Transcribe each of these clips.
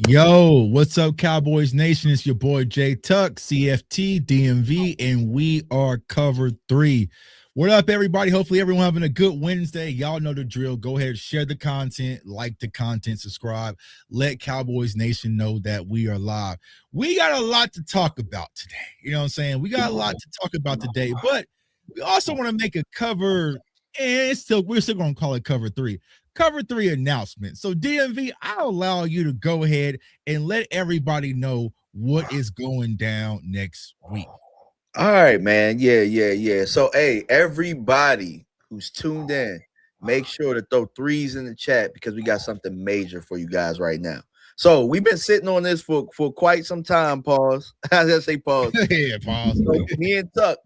Yo, what's up, Cowboys Nation? It's your boy J Tuck, CFT, DMV, and we are Cover 3. What up, everybody? Hopefully everyone having a good Wednesday. Y'all know the drill. Go ahead, share the content, like the content, subscribe. Let Cowboys Nation know that we are live. We got a lot to talk about today. You know what I'm saying? We got a lot to talk about today, but we also want to make a cover, and we're still going to call it Cover 3. Cover 3 announcement. So DMV, I'll allow you to go ahead and let everybody know what is going down next week. All right, man. Yeah. So, hey, everybody who's tuned in, make sure to throw threes in the chat because we got something major for you guys right now. So we've been sitting on this for quite some time. Pause. I just say pause. Yeah, pause. So me and Tuck,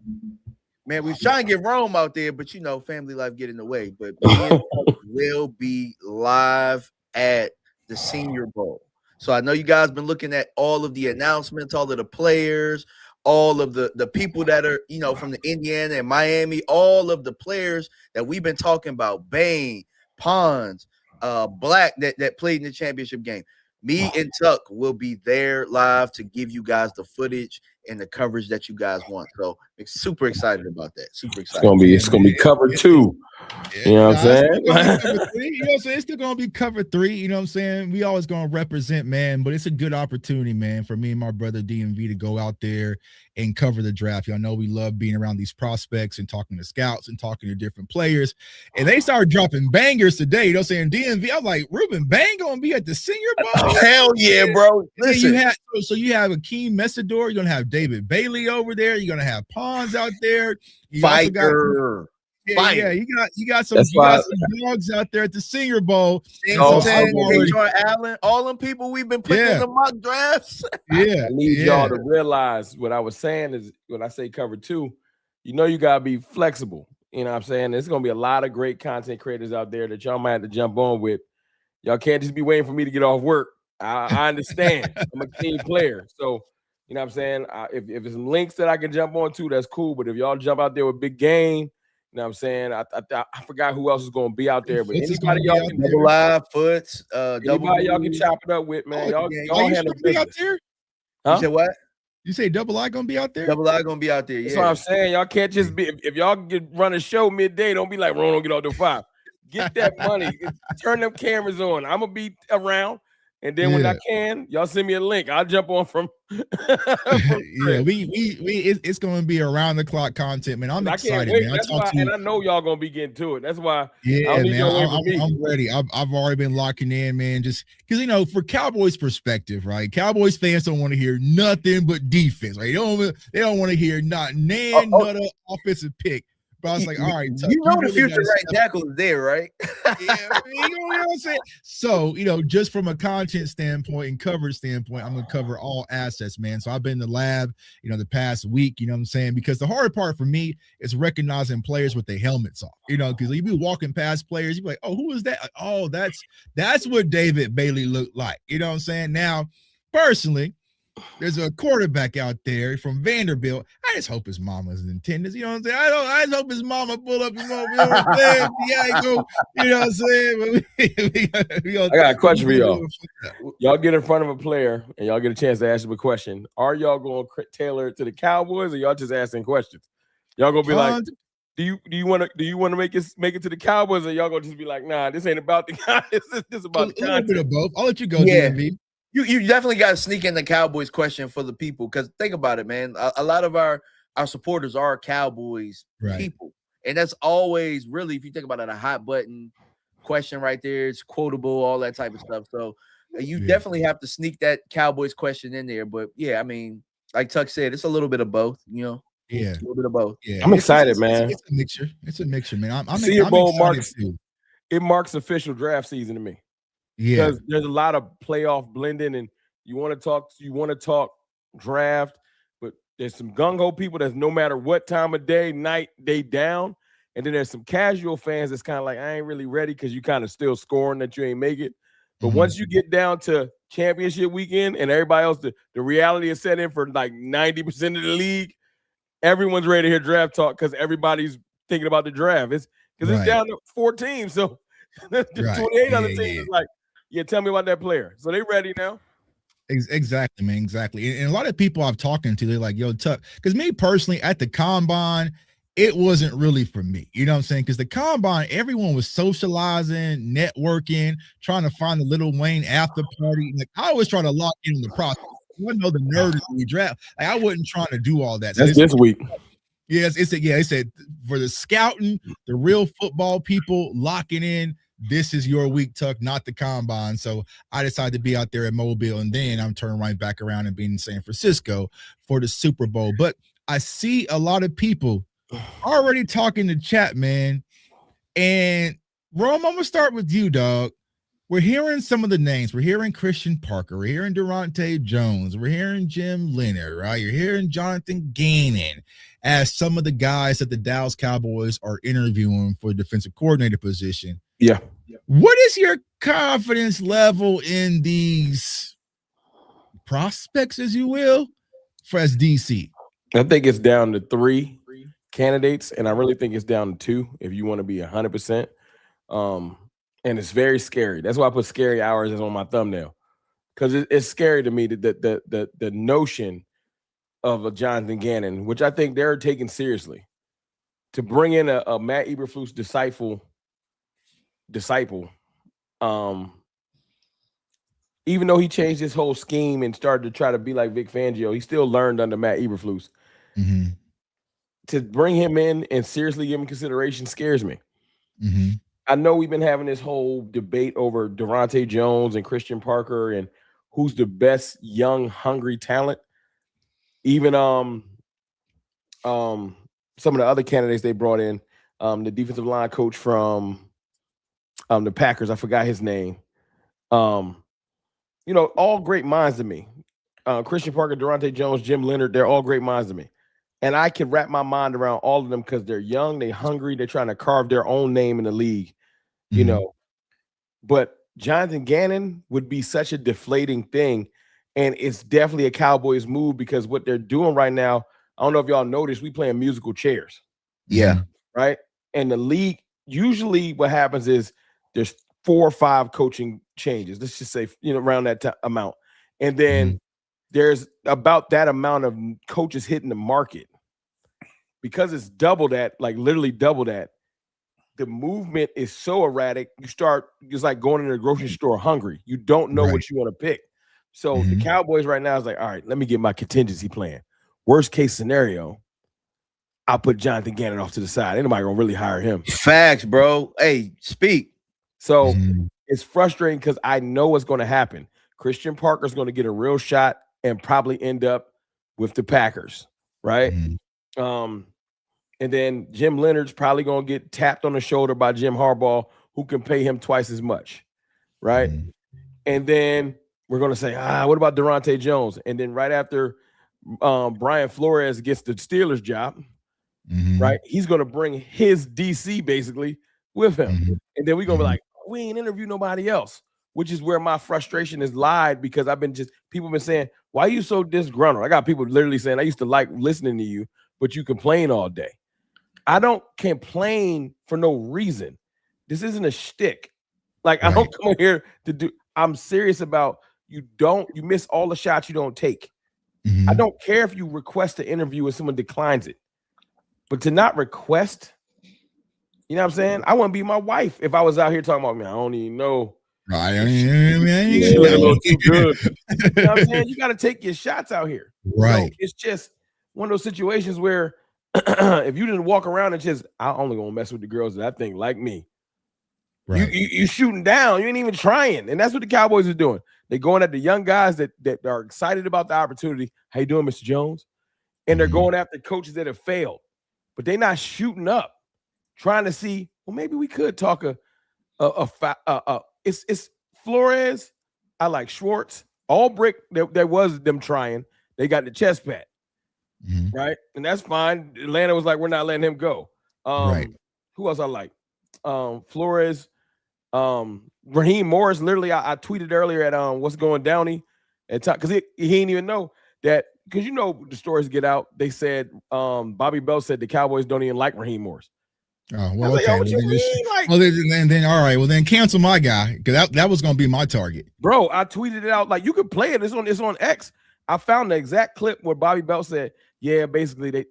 man, we was trying to get Rome out there, but you know, family life get in the way. But me and Tuck will be live at the Senior Bowl. So I know you guys been looking at all of the announcements, all of the players, all of the people that are, you know, from the Indiana and Miami, all of the players that we've been talking about, Bain, Pons, Black that played in the championship game. Me and Tuck will be there live to give you guys the footage and the coverage that you guys want. So super excited about that. Super excited. It's gonna be Cover 2. You know what I'm saying? You know what I'm saying? It's still gonna be Cover 3. You know what I'm saying? We always gonna represent, man. But it's a good opportunity, man, for me and my brother DMV to go out there and cover the draft. Y'all know we love being around these prospects and talking to scouts and talking to different players. And they started dropping bangers today. You know what I'm saying? DMV, I'm like, Ruben Bang gonna be at the Senior Bowl? Hell yeah, bro. Listen. You have Akeem Messidor. You're gonna have David Bailey over there. You're gonna have Pons out there. Fighter. Yeah, you got some dogs out there at the Senior Bowl. Allen, all them people we've been putting in the mock drafts. I need y'all to realize what I was saying is when I say Cover 2, you know you gotta be flexible. You know what I'm saying? There's gonna be a lot of great content creators out there that y'all might have to jump on with. Y'all can't just be waiting for me to get off work. I understand. I'm a team player, so you know what I'm saying. If there's some links that I can jump on to, that's cool. But if y'all jump out there with big game. You know what I'm saying? I forgot who else is going to be out there, but anybody y'all can double live foots, anybody y'all can chop it up with, man. Y'all handle be out there. Huh? You said what? You say Double I gonna be out there? Double I gonna be out there. Yeah. That's what I'm saying. Y'all can't just be if y'all run a show midday. Don't be like Ron. Don't get out till 5. Get that money. Turn them cameras on. I'm gonna be around. And then when I can, y'all send me a link. I'll jump on from. It's going to be around the clock content, man. I'm excited, man. And I know y'all going to be getting to it. That's why. Yeah, man. I'm ready. I've already been locking in, man. Just because for Cowboys perspective, right? Cowboys fans don't want to hear nothing but defense. Right? They don't want to hear not another offensive pick. But I was like, all right, you know the future right tackle is there, right? You know what I'm saying? So, just from a content standpoint and coverage standpoint, I'm going to cover all assets, man. So I've been in the lab, the past week, you know what I'm saying? Because the hard part for me is recognizing players with their helmets off, because you be walking past players, you be like, oh, who is that? Oh, that's what David Bailey looked like. You know what I'm saying? Now, personally, there's a quarterback out there from Vanderbilt. I just hope his mama's in attendance. You know what I'm saying? I just hope his mama pull up. You know what I'm saying? You know what I'm saying? I got a question for y'all. Y'all get in front of a player and y'all get a chance to ask him a question. Are y'all going to tailor it to the Cowboys or y'all just asking questions? Y'all going to be like, Do you want to make it to the Cowboys, or y'all gonna just be like, nah, this ain't about the guys, this is about the content? A little bit of both. I'll let you go, Yeah. DMV. You definitely got to sneak in the Cowboys question for the people, because think about it, man. A lot of our supporters are Cowboys people, and that's always really, if you think about it, a hot button question right there. It's quotable, all that type of stuff. So you definitely have to sneak that Cowboys question in there. But yeah, I mean, like Tuck said, it's a little bit of both, you know. Yeah, a little bit of both. Yeah, I'm excited, man. It's a mixture. It's a mixture, man. I'm Senior Bowl excited too. It marks official draft season to me. Yeah, because there's a lot of playoff blending, and you want to talk draft, but there's some gung-ho people that's no matter what time of day, night, they down. And then there's some casual fans that's kind of like, I ain't really ready, because you kind of still scoring that you ain't make it. But once you get down to championship weekend and everybody else, the reality is set in for like 90% of the league, everyone's ready to hear draft talk because everybody's thinking about the draft. It's because it's down to 4 teams. So 28 other teams is like, yeah, tell me about that player. So they ready now. Exactly, man. Exactly. And a lot of people I've talking to, they're like, yo, Tuck, because me personally at the combine, it wasn't really for me. You know what I'm saying? Because the combine, everyone was socializing, networking, trying to find the Lil Wayne after party. Like, I was trying to lock in the process. I know the nerd is we draft. Like, I wasn't trying to do all that. So that's this week. Yes, it said for the scouting, the real football people locking in. This is your week, Tuck, not the combine. So I decided to be out there at Mobile, and then I'm turning right back around and being in San Francisco for the Super Bowl. But I see a lot of people already talking to chat, man. And Rome, I'm gonna start with you, dog. We're hearing some of the names. We're hearing Christian Parker. We're hearing Durante Jones. We're hearing Jim Leonard, right? You're hearing Jonathan Gannon as some of the guys that the Dallas Cowboys are interviewing for the defensive coordinator position. Yeah. What is your confidence level in these prospects, as you will, for as DC? I think it's down to 3 candidates, and I really think it's down to 2 if you want to be 100%. And it's very scary. That's why I put scary hours as on my thumbnail, because it's scary to me that the notion of a Jonathan Gannon, which I think they're taking seriously, to bring in a Matt Eberflus disciple. Even though he changed his whole scheme and started to try to be like Vic Fangio, he still learned under Matt Eberflus. Mm-hmm. To bring him in and seriously give him consideration scares me. Mm-hmm. I know we've been having this whole debate over Durante Jones and Christian Parker and who's the best young, hungry talent. Even some of the other candidates they brought in, the defensive line coach from the Packers, I forgot his name. All great minds to me. Christian Parker, Durante Jones, Jim Leonard, they're all great minds to me. And I can wrap my mind around all of them because they're young, they're hungry, they're trying to carve their own name in the league, But Jonathan Gannon would be such a deflating thing. And it's definitely a Cowboys move because what they're doing right now, I don't know if y'all noticed, we playing musical chairs. Yeah. Right? And the league, usually what happens is there's 4 or 5 coaching changes. Let's just say, around that amount. And then there's about that amount of coaches hitting the market. Because it's double that, like literally double that, the movement is so erratic. It's like going into the grocery store hungry. You don't know what you want to pick. So the Cowboys right now is like, all right, let me get my contingency plan. Worst case scenario, I'll put Jonathan Gannon off to the side. Ain't nobody gonna really hire him. Facts, bro. Hey, speak. So it's frustrating because I know what's going to happen. Christian Parker's going to get a real shot and probably end up with the Packers, right? And then Jim Leonard's probably going to get tapped on the shoulder by Jim Harbaugh, who can pay him twice as much, right? And then we're going to say, what about Durante Jones? And then right after Brian Flores gets the Steelers job, right, he's going to bring his DC basically with him. And then we're going to be like, we ain't interview nobody else, which is where my frustration is lied because people have been saying, why are you so disgruntled? I got people literally saying, I used to like listening to you, but you complain all day. I don't complain for no reason. This isn't a shtick. Like, I don't come here to do, I'm serious about you miss all the shots you don't take. I don't care if you request an interview and someone declines it. But to not request You know what I'm saying? I wouldn't be my wife if I was out here talking about me. I don't even know. Right. She look a little too good. You know what I'm saying? You got to take your shots out here. Right. So it's just one of those situations where if you didn't walk around and just, I'm only gonna mess with the girls that I think like me. Right. You shooting down. You ain't even trying, and that's what the Cowboys are doing. They're going at the young guys that are excited about the opportunity. How you doing, Mr. Jones? And they're going after coaches that have failed, but they're not shooting up, trying to see. Well, maybe we could talk it's Flores. I like Schwartz. All brick. There was them trying. They got the chest pad, right, and that's fine. Atlanta was like, we're not letting him go. Right. Who else I like? Flores. Raheem Morris. Literally, I tweeted earlier at What's Going Downey at top because he didn't even know that, because you know the stories get out. They said Bobby Bell said the Cowboys don't even like Raheem Morris. Oh, well, okay. Then all right. Well, then cancel my guy, because that was going to be my target. Bro, I tweeted it out. Like, you could play it. It's on X. I found the exact clip where Bobby Bell said, yeah, basically, they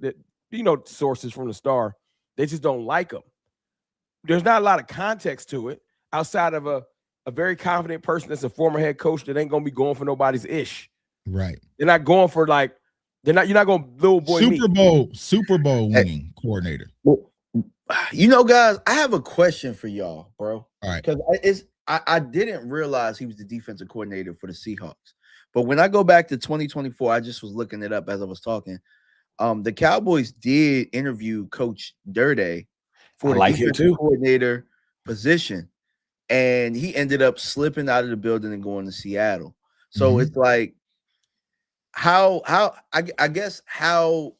sources from the Star, they just don't like him. There's not a lot of context to it outside of a very confident person that's a former head coach that ain't going to be going for nobody's ish. Right. They're not going for you're not going to little boy Super Bowl winning coordinator. Well, you know, guys, I have a question for y'all, bro. All right. Because I didn't realize he was the defensive coordinator for the Seahawks. But when I go back to 2024, I just was looking it up as I was talking. The Cowboys did interview Coach Durday for the defensive coordinator position, and he ended up slipping out of the building and going to Seattle. So it's like, I guess how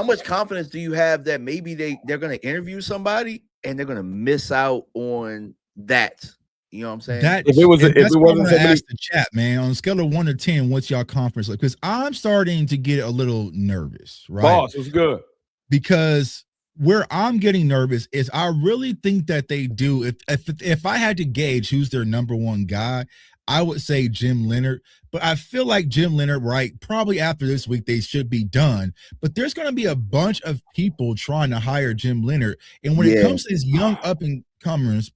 much confidence do you have that maybe they're going to interview somebody and they're going to miss out on that? You know what I'm saying? If it wasn't ask the chat, man, on a scale of 1 to 10, what's your confidence like? Because I'm starting to get a little nervous, right? Boss, it's good. Because where I'm getting nervous is I really think that they do. If I had to gauge who's their number one guy, I would say Jim Leonhard. But I feel like Jim Leonhard, right, probably after this week, they should be done. But there's going to be a bunch of people trying to hire Jim Leonhard. And when it comes to these young up-and-comers,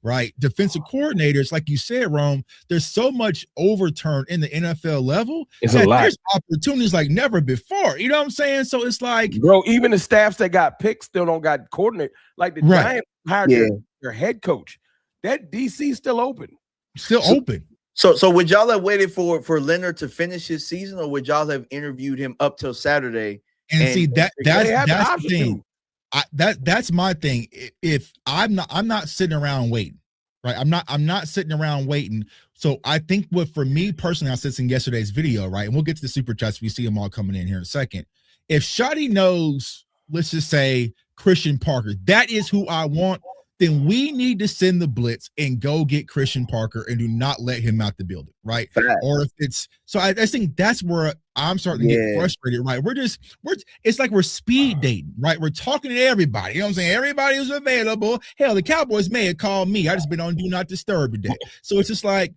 right, defensive coordinators, like you said, Rome, there's so much overturn in the NFL level. It's a lot. There's opportunities like never before. You know what I'm saying? So it's like, bro, even the staffs that got picked still don't got coordinator. Like the Giants hired their head coach. That DC still open. Open. So would y'all have waited for Leonhard to finish his season, or would y'all have interviewed him up till Saturday? And see that's the thing. That's my thing. If I'm not sitting around waiting, right? I'm not sitting around waiting. So I think for me personally, I said this in yesterday's video, right? And we'll get to the super chats. We see them all coming in here in a second. If Schotty knows, let's just say Christian Parker, that is who I want, then we need to send the blitz and go get Christian Parker and do not let him out the building, right? Fact. Or if it's so, I think that's where I'm starting to get frustrated, right? It's like we're speed dating, right? We're talking to everybody, you know what I'm saying? Everybody who's available. Hell, the Cowboys may have called me. I just been on Do Not Disturb today. So it's just like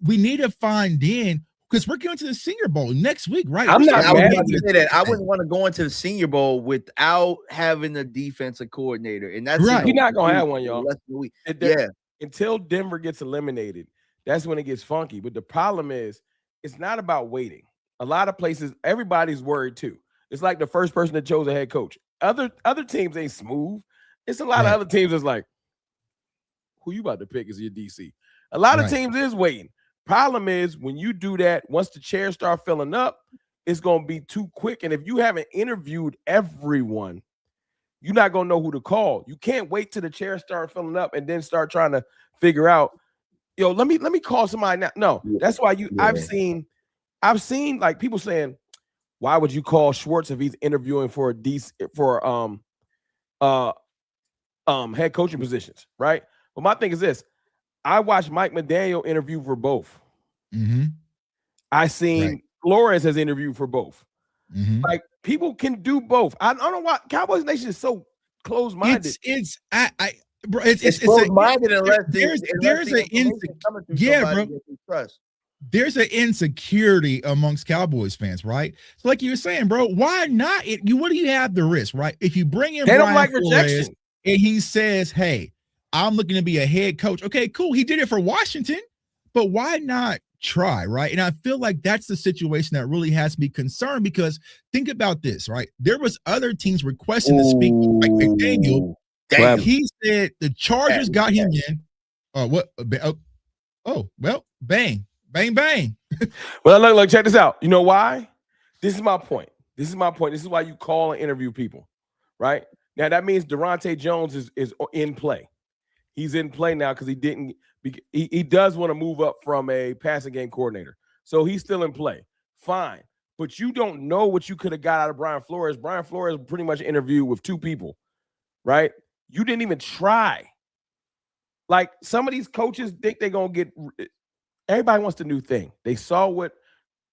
we need to find in, because we're going to the Senior Bowl next week, right? I wouldn't want to go into the Senior Bowl without having a defensive coordinator, and that's right. You're not gonna have one, y'all. Yeah, until Denver gets eliminated, that's when it gets funky. But the problem is, it's not about waiting. A lot of places, everybody's worried too. It's like the first person that chose a head coach. Other teams ain't smooth. It's a lot of other teams that's like, who you about to pick as your DC? A lot of teams is waiting. Problem is, when you do that, once the chairs start filling up, it's going to be too quick. And if you haven't interviewed everyone, you're not going to know who to call. You can't wait till the chairs start filling up and then start trying to figure out, let me call somebody now. No, that's why I've seen like people saying, why would you call Schwartz if he's interviewing for head coaching positions, right? But my thing is this. I watched Mike McDaniel interview for both. I seen Flores has interviewed for both. Like, people can do both. I don't know why Cowboys Nation is so close-minded. It's close-minded unless there's an insecurity amongst Cowboys fans, right? So like you were saying, bro, why not? What do you have the risk, right? If you bring in, they don't like rejection. and he says, hey, I'm looking to be a head coach. Okay, cool. He did it for Washington, but why not try, right? And I feel like that's the situation that really has me concerned, because think about this, right? There was other teams requesting to speak with Mike McDaniel. He said the Chargers got him in. What? Oh, well, bang, bang, bang. Well, look, check this out. You know why? This is my point. This is why you call and interview people, right? Now, that means Durante Jones is in play. He's in play now because he does want to move up from a passing game coordinator. So he's still in play. Fine. But you don't know what you could have got out of Brian Flores. Brian Flores pretty much interviewed with 2 people, right? You didn't even try. Like, some of these coaches think they're going to get – everybody wants the new thing. They saw what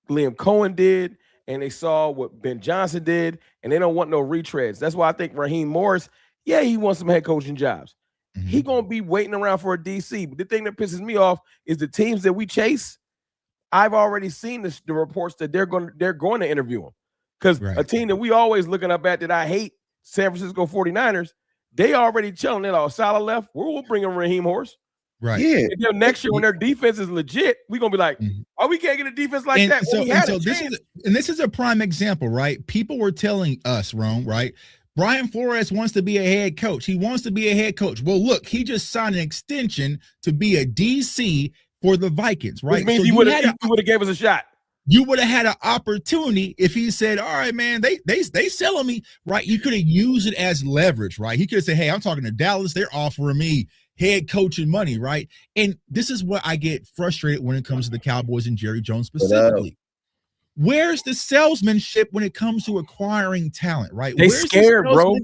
Liam Cohen did, and they saw what Ben Johnson did, and they don't want no retreads. That's why I think Raheem Morris, yeah, he wants some head coaching jobs. Mm-hmm. He going to be waiting around for a DC. But the thing that pisses me off is the teams that we chase, I've already seen the reports that they're going to interview him. Because a team that we always looking up at that I hate, San Francisco 49ers, they already chilling. They're all Salah left. We'll bring in Raheem Morris. Right. Yeah. And then next year when their defense is legit, we're gonna be like, oh, we can't get a defense like that. This is a prime example, right? People were telling us, Rome, right? Brian Flores wants to be a head coach. He wants to be a head coach. Well, look, he just signed an extension to be a DC for the Vikings, right? Which means he would have gave us a shot. You would have had an opportunity if he said, all right, man, they selling me, right? You could have used it as leverage, right? He could have said, hey, I'm talking to Dallas. They're offering me head coaching money, right? And this is what I get frustrated when it comes to the Cowboys and Jerry Jones specifically. Where's the salesmanship when it comes to acquiring talent, right? They scared, bro.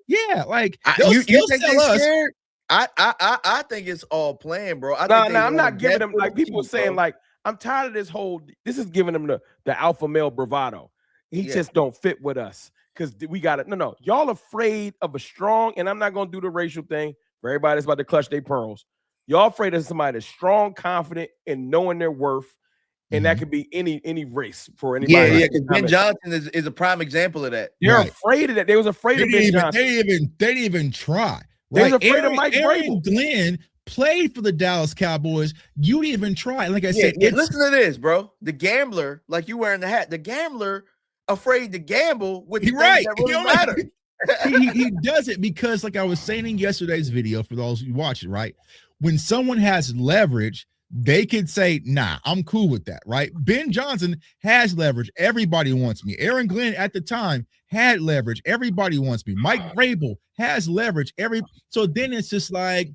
Yeah, like you think they scared? I think it's all planned, bro. I'm not giving them, like, people saying, like, I'm tired of this is giving them the alpha male bravado. He just don't fit with us because we got it. No. Y'all afraid of a strong, and I'm not going to do the racial thing for everybody that's about to clutch their pearls. Y'all afraid of somebody that's strong, confident, and knowing their worth. And that could be any race for anybody. Yeah, because Ben Johnson is a prime example of that. They're afraid of that. They was afraid of Ben Johnson. They didn't even try. They was afraid of Mike Aaron Glenn played for the Dallas Cowboys. You didn't even try. Like I said, listen to this, bro. The gambler, like you wearing the hat, the gambler afraid to gamble with the things that really matter. he does it because, like I was saying in yesterday's video, for those who watch it, right? When someone has leverage, they could say, nah, I'm cool with that, right? Ben Johnson has leverage. Everybody wants me. Aaron Glenn at the time had leverage. Everybody wants me. Mike Vrabel has leverage. So then it's just like,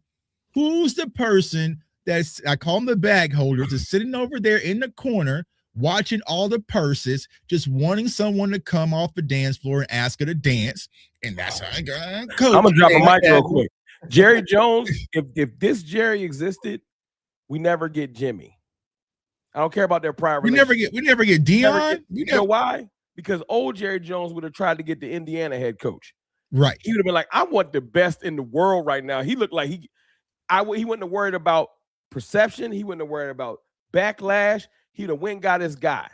who's the person that's, I call them the bag holders, just sitting over there in the corner, watching all the purses, just wanting someone to come off the dance floor and ask her to dance. And that's how I got coach. I'm going to drop a mic real quick. Jerry Jones, if this Jerry existed, we never get Jimmy. I don't care about their prior relationship. We never get Dion. You know why? Because old Jerry Jones would have tried to get the Indiana head coach. Right. He would have been like, I want the best in the world right now. He looked like he wouldn't have worried about perception. He wouldn't have worried about backlash. He'd have went and got his guy.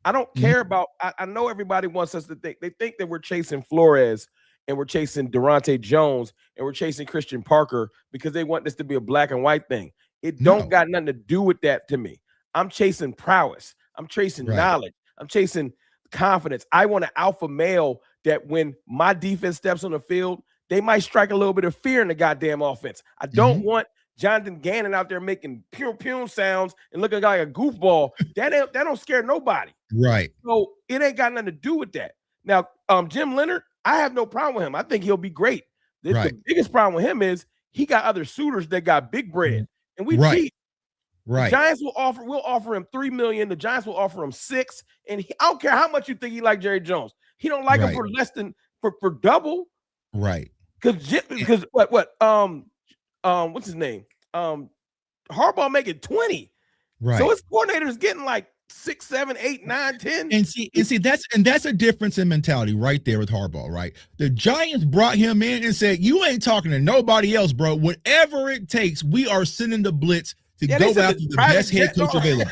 I don't care about, I know everybody wants us to think. They think that we're chasing Flores and we're chasing Durante Jones and we're chasing Christian Parker because they want this to be a black and white thing. It don't got nothing to do with that to me. I'm chasing prowess. I'm chasing knowledge. I'm chasing confidence. I want an alpha male that when my defense steps on the field, they might strike a little bit of fear in the goddamn offense. I don't want Jonathan Gannon out there making pew sounds and looking like a goofball. That don't scare nobody. Right. So it ain't got nothing to do with that. Now, Jim Leonard, I have no problem with him. I think he'll be great. The biggest problem with him is he got other suitors that got big bread, and we cheat. Right. The Giants will offer him $3 million. The Giants will offer him $6 million, and I don't care how much you think he like Jerry Jones. He don't like him for less than for double. Right. Because what's his name? Harbaugh making 20. Right. So his coordinator is getting like 6, 7, 8, 9, 10. And see that's a difference in mentality right there with Harbaugh, right? The Giants brought him in and said, you ain't talking to nobody else, bro. Whatever it takes, we are sending the blitz to go after the best head coach available.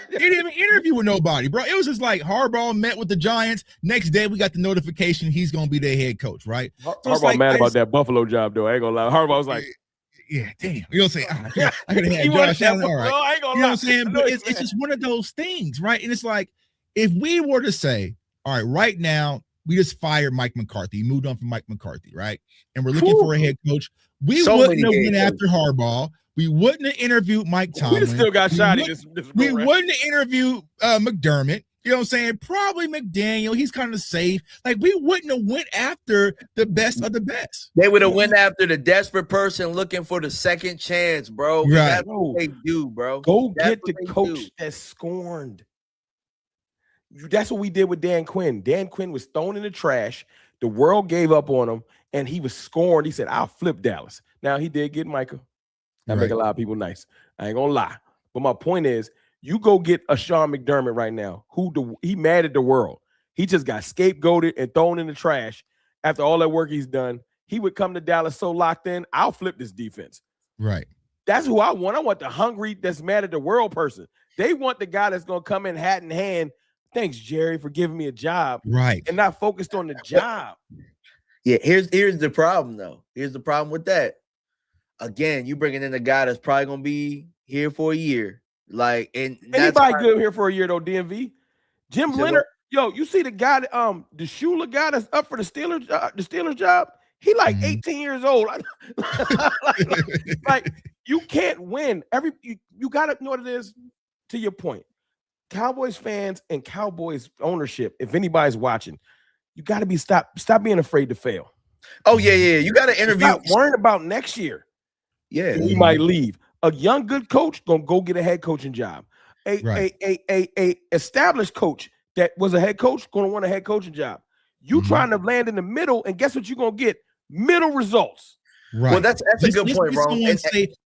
He didn't even interview with nobody, bro. It was just like Harbaugh met with the Giants. Next day, we got the notification he's going to be their head coach, right? So Harbaugh mad about that Buffalo job, though. I ain't going to lie. Harbaugh was like, yeah, damn. You know what I'm saying? I could have had Josh Allen. All right. I ain't gonna you know what I'm saying? But it's just one of those things, right? And it's like, if we were to say, all right, right now, we just fired Mike McCarthy. He moved on from Mike McCarthy, right? And we're looking for a head coach. We wouldn't have went after Harbaugh. We wouldn't have interviewed Mike Tomlin. We still got Schotty. We wouldn't have interviewed McDermott. You know what I'm saying? Probably McDaniel. He's kind of safe. Like, we wouldn't have went after the best of the best. They would have went after the desperate person looking for the second chance, bro. Right. That's what they do, bro. Go get the coach that's scorned. That's what we did with Dan Quinn. Dan Quinn was thrown in the trash. The world gave up on him, and he was scorned. He said, I'll flip Dallas. Now, he did get Micah. That make a lot of people nice. I ain't going to lie. But my point is, you go get a Sean McDermott right now, he mad at the world. He just got scapegoated and thrown in the trash after all that work he's done. He would come to Dallas so locked in, I'll flip this defense. Right. That's who I want. I want the hungry that's mad at the world person. They want the guy that's going to come in hat in hand. Thanks, Jerry, for giving me a job. Right. And not focused on the job. Yeah, here's the problem, though. Here's the problem with that. Again, you bringing in a guy that's probably going to be here for a year. Like, and anybody good here for a year, though, DMV? Jim Leonard, yo, you see the guy, the Shula guy that's up for the Steelers job? He like 18 years old. like, you can't win. You got to know what it is, to your point. Cowboys fans and Cowboys ownership, if anybody's watching, you got to be stop being afraid to fail. Oh, yeah. You got to interview. Stop worrying about next year. Yeah. He might leave. A young, good coach gonna go get a head coaching job. A established coach that was a head coach gonna want a head coaching job. You trying to land in the middle, and guess what you're gonna get? Middle results. Right. Well, that's a good point, bro.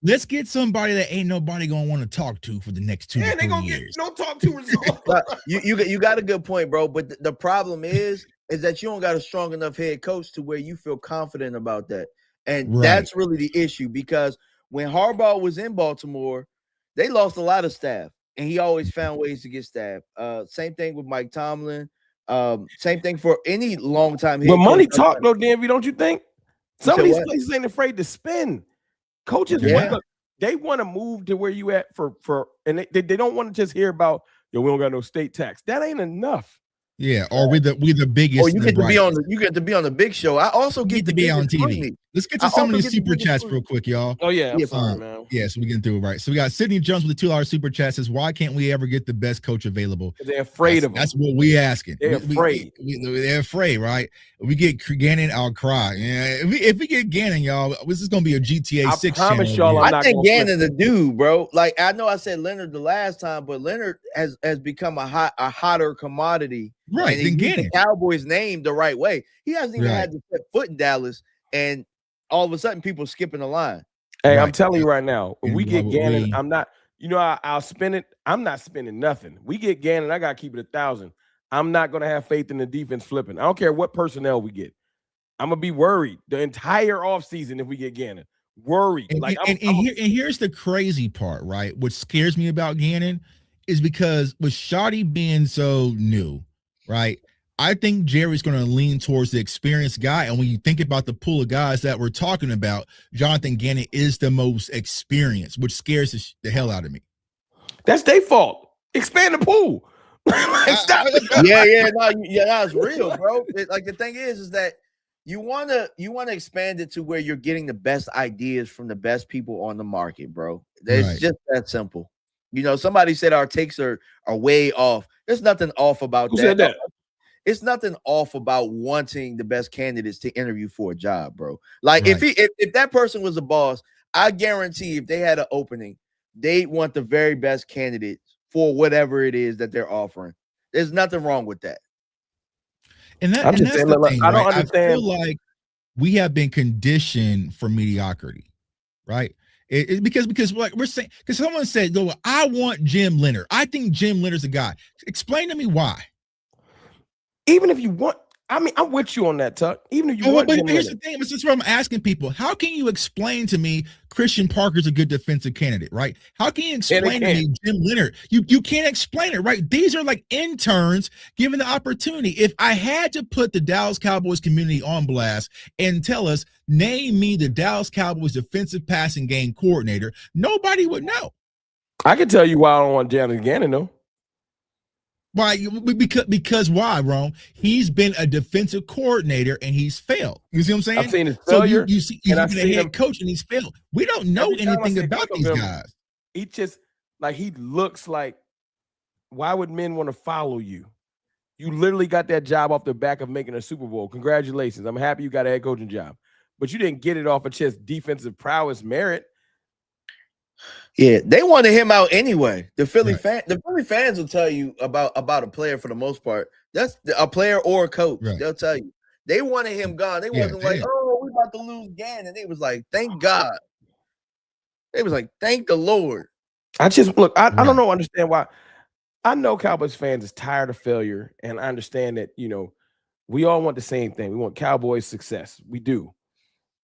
Let's get somebody that ain't nobody gonna want to talk to for the next 2 to 3 years. No talk to results. you got a good point, bro. But the problem is that you don't got a strong enough head coach to where you feel confident about that, and that's really the issue. Because when Harbaugh was in Baltimore, they lost a lot of staff, and he always found ways to get staff. Same thing with Mike Tomlin. Same thing for any long time. But money talk though, Danby, don't you think? Some of these places ain't afraid to spend. Coaches, they want to move to where you at and they don't want to just hear about, we don't got no state tax. That ain't enough. Yeah, or we the biggest. Or you get to be on the big show. I also get to be on TV. Money. Let's get to some of these super chats real quick, y'all. Oh yeah, I'm sorry, man. Yeah, so we can do it right. So we got Sydney Jones with the $2 super chat says, "Why can't we ever get the best coach available?" They're afraid of him. That's what we asking. They're afraid. They're afraid, right? We get Gannon, I'll cry. Yeah, if we get Gannon, y'all, this is gonna be a GTA 6. I promise y'all, I think Gannon's the dude, bro. Like, I know I said Leonard the last time, but Leonard has become a hotter commodity. Right, and he used the Cowboys name the right way. He hasn't even had to set foot in Dallas, and all of a sudden people skipping the line. Hey, I'm telling you right now, if we get Gannon, I'm not, I'll spend it. I'm not spending nothing. We get Gannon, I gotta keep it 1,000. I'm not gonna have faith in the defense flipping. I don't care what personnel we get. I'm gonna be worried the entire offseason if we get Gannon. Worried. And here's the crazy part, right? What scares me about Gannon is because with Schotty being so new, right? I think Jerry's going to lean towards the experienced guy. And when you think about the pool of guys that we're talking about, Jonathan Gannon is the most experienced, which scares the hell out of me. That's their fault. Expand the pool. It's real, bro. The thing is that you want to expand it to where you're getting the best ideas from the best people on the market, bro. It's just that simple. Somebody said our takes are way off. There's nothing off about that. Who said that? It's nothing off about wanting the best candidates to interview for a job, bro. Like, if that person was a boss, I guarantee if they had an opening, they want the very best candidates for whatever it is that they're offering. There's nothing wrong with that. And that's the thing, I don't understand. I feel like we have been conditioned for mediocrity, right? Because like we're saying, because someone said, I want Jim Leonard. I think Jim Leonard's a guy. Explain to me why. Even if you want, I mean, I'm with you on that, Tuck. Even if you want but Jim here's Leonard. the thing. This is what I'm asking people. How can you explain to me Christian Parker's a good defensive candidate, right? How can you explain to me Jim Leonard? You can't explain it, right? These are like interns given the opportunity. If I had to put the Dallas Cowboys community on blast and tell us, name me the Dallas Cowboys defensive passing game coordinator, nobody would know. I can tell you why I don't want Jonathan Gannon, though. Why? Because why, Rome? He's been a defensive coordinator and he's failed. You see what I'm saying? I've seen his failure. So you see, he's been a head coach and he's failed. We don't know anything about these guys. He just he looks like. Why would men want to follow you? You literally got that job off the back of making a Super Bowl. Congratulations! I'm happy you got a head coaching job, but you didn't get it off of just defensive prowess merit. Yeah, they wanted him out anyway. The Philly fans will tell you about a player for the most part. That's a player or a coach. Right. They'll tell you they wanted him gone. They wasn't like, oh, we about to lose Gannon. They was like, thank God. They was like, thank the Lord. I just look. I don't know. Understand why? I know Cowboys fans is tired of failure, and I understand that we all want the same thing. We want Cowboys success. We do.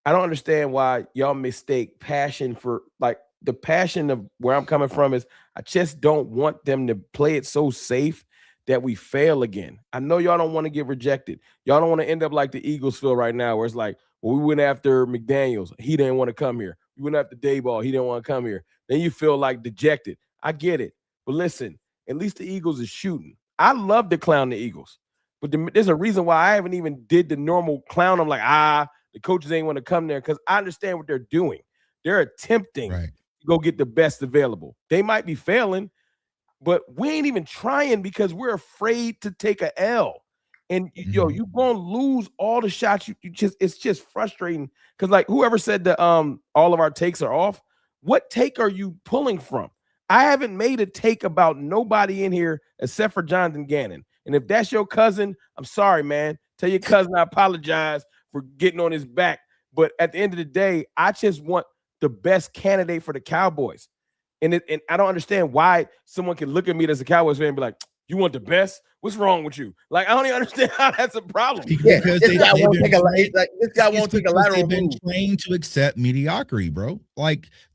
I don't understand why y'all mistake passion for the passion of where I'm coming from is I just don't want them to play it so safe that we fail again. I know y'all don't want to get rejected. Y'all don't want to end up like the Eagles feel right now, where it's like, well, we went after McDaniels. He didn't want to come here. We went after Dayball. He didn't want to come here. Then you feel like dejected. I get it. But listen, at least the Eagles is shooting. I love to clown the Eagles. But there's a reason why I haven't even did the normal clown. I'm like, the coaches ain't want to come there because I understand what they're doing. They're attempting to go get the best available. They might be failing, but we ain't even trying because we're afraid to take a L. And you're gonna lose all the shots. It's just frustrating because whoever said that all of our takes are off, what take are you pulling from? I haven't made a take about nobody in here except for Jonathan Gannon. And if that's your cousin, I'm sorry, man. Tell your cousin I apologize for getting on his back. But at the end of the day, I just want the best candidate for the Cowboys. And I don't understand why someone can look at me as a Cowboys fan and be like, you want the best? What's wrong with you? I don't even understand how that's a problem. Because this guy won't take a lateral move. They've been trained to accept mediocrity, bro.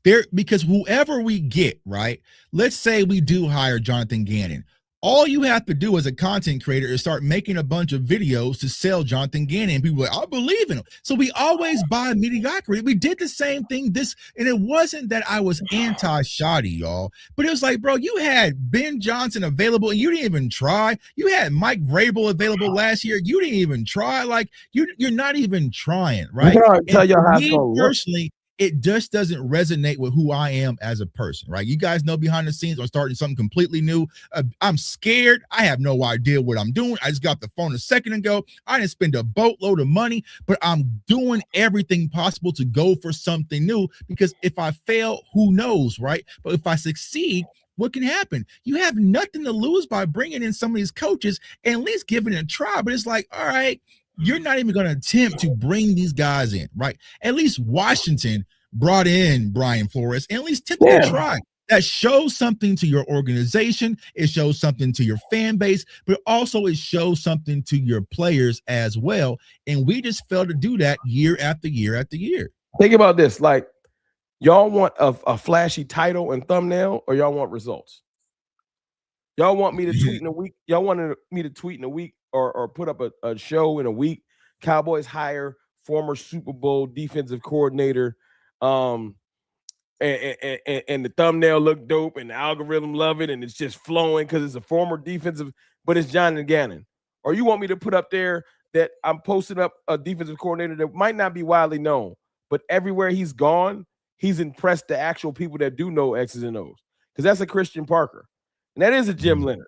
Because whoever we get, right? Let's say we do hire Jonathan Gannon. All you have to do as a content creator is start making a bunch of videos to sell Jonathan Gannon. And people are like, I believe in him. So we always buy mediocrity. We did the same thing. And it wasn't that I was anti-Schotty, y'all. But it was like, bro, you had Ben Johnson available and you didn't even try. You had Mike Vrabel available last year. You didn't even try. You're not even trying, right? Tell y'all how personally, it just doesn't resonate with who I am as a person, right? You guys know behind the scenes, I'm starting something completely new. I'm scared. I have no idea what I'm doing. I just got the phone a second ago. I didn't spend a boatload of money, but I'm doing everything possible to go for something new because if I fail, who knows, right? But if I succeed, what can happen? You have nothing to lose by bringing in some of these coaches and at least giving it a try. But it's like, all right, you're not even going to attempt to bring these guys in, right? At least Washington brought in Brian Flores and at least attempted to try. That shows something to your organization. It shows something to your fan base, but also it shows something to your players as well. And we just failed to do that year after year after year. Think about this. Y'all want a flashy title and thumbnail or y'all want results? Y'all want me to tweet in a week? Y'all wanted me to tweet in a week or put up a show in a week? Cowboys hire former Super Bowl defensive coordinator, and the thumbnail look dope and the algorithm love it and it's just flowing because it's a former defensive, but it's Jonathan Gannon. Or you want me to put up there that I'm posting up a defensive coordinator that might not be widely known, but everywhere he's gone, he's impressed the actual people that do know X's and O's. Because that's a Christian Parker. And that is a Jim Leonard.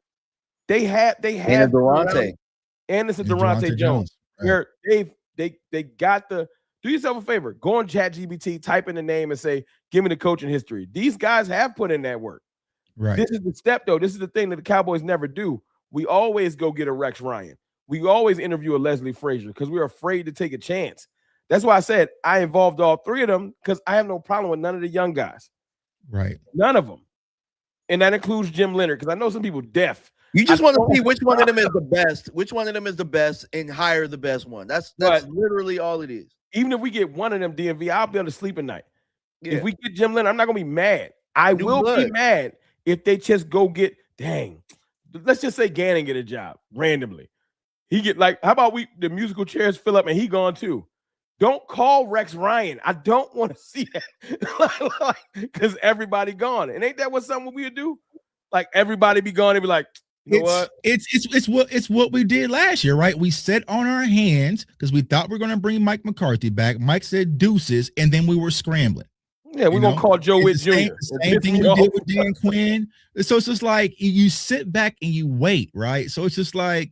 They have and Durante. And it's a Durante Jones. Where they got the do yourself a favor, go on ChatGPT, type in the name and say, give me the coaching history. These guys have put in that work. Right. This is the step, though. This is the thing that the Cowboys never do. We always go get a Rex Ryan. We always interview a Leslie Frazier because we're afraid to take a chance. That's why I said I involved all three of them because I have no problem with none of the young guys. Right. None of them. And that includes Jim Leonard because I know some people deaf You just want to see which one of them is the best. Which one of them is the best, and hire the best one. That's literally all it is. Even if we get one of them DMV, I'll be able to sleep at night. Yeah. If we get Jim Leonard, I'm not gonna be mad. I will be mad if they just go get let's just say Gannon get a job randomly. He get like, how about the musical chairs fill up and he gone too? Don't call Rex Ryan. I don't want to see that because everybody gone. And ain't that what something we would do? Like everybody be gone and be like, you know what? It's what we did last year, right? We sat on our hands because we thought we were going to bring Mike McCarthy back. Mike said deuces, and then we were scrambling. Yeah, we're going to call Joe Witt Jr. Same thing we did with Dan Quinn. So it's just like you sit back and you wait, right? So it's just like,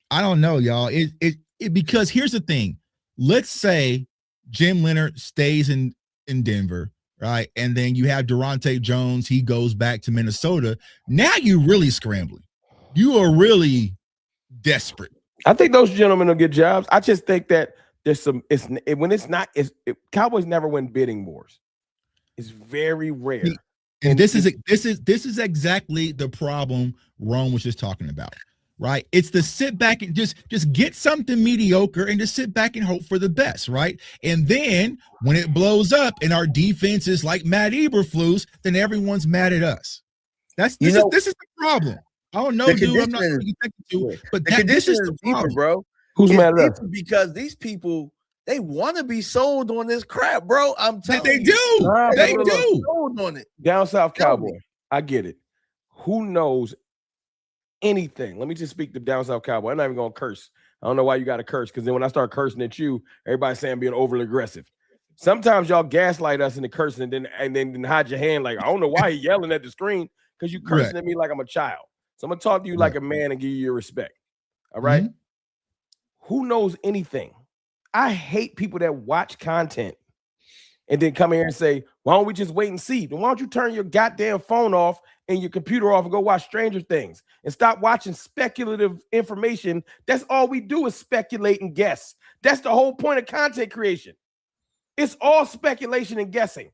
I don't know, y'all. Because here's the thing. Let's say Jim Leonard stays in Denver, right? And then you have Durante Jones. He goes back to Minnesota. Now you're really scrambling. You are really desperate. I think those gentlemen will get jobs. I just think that there's Cowboys never win bidding wars. It's very rare. And this is exactly the problem Rome was just talking about. Right, it's the sit back and just get something mediocre and just sit back and hope for the best, right? And then when it blows up and our defense is like Matt Eberflus, then everyone's mad at us. This is the problem. I don't know, dude. I'm not to, but this is the problem, bro. Who's mad at us? Because these people, they want to be sold on this crap, bro. I'm telling you, they do. Sold on it. Down South Cowboy, I get it. Who knows anything? Let me just speak to Down South Cowboy. I'm not even gonna curse. I don't know why you got to curse, because then when I start cursing at you, everybody's saying I'm being overly aggressive. Sometimes y'all gaslight us into cursing and then hide your hand like, I don't know why you're yelling at the screen, because you cursing at me like I'm a child. So I'm gonna talk to you like a man and give you your respect. All right. Mm-hmm. Who knows anything? I hate people that watch content and then come here and say, why don't we just wait and see? Then why don't you turn your goddamn phone off and your computer off and go watch Stranger Things and stop watching speculative information? That's all we do is speculate and guess. That's the whole point of content creation. It's all speculation and guessing.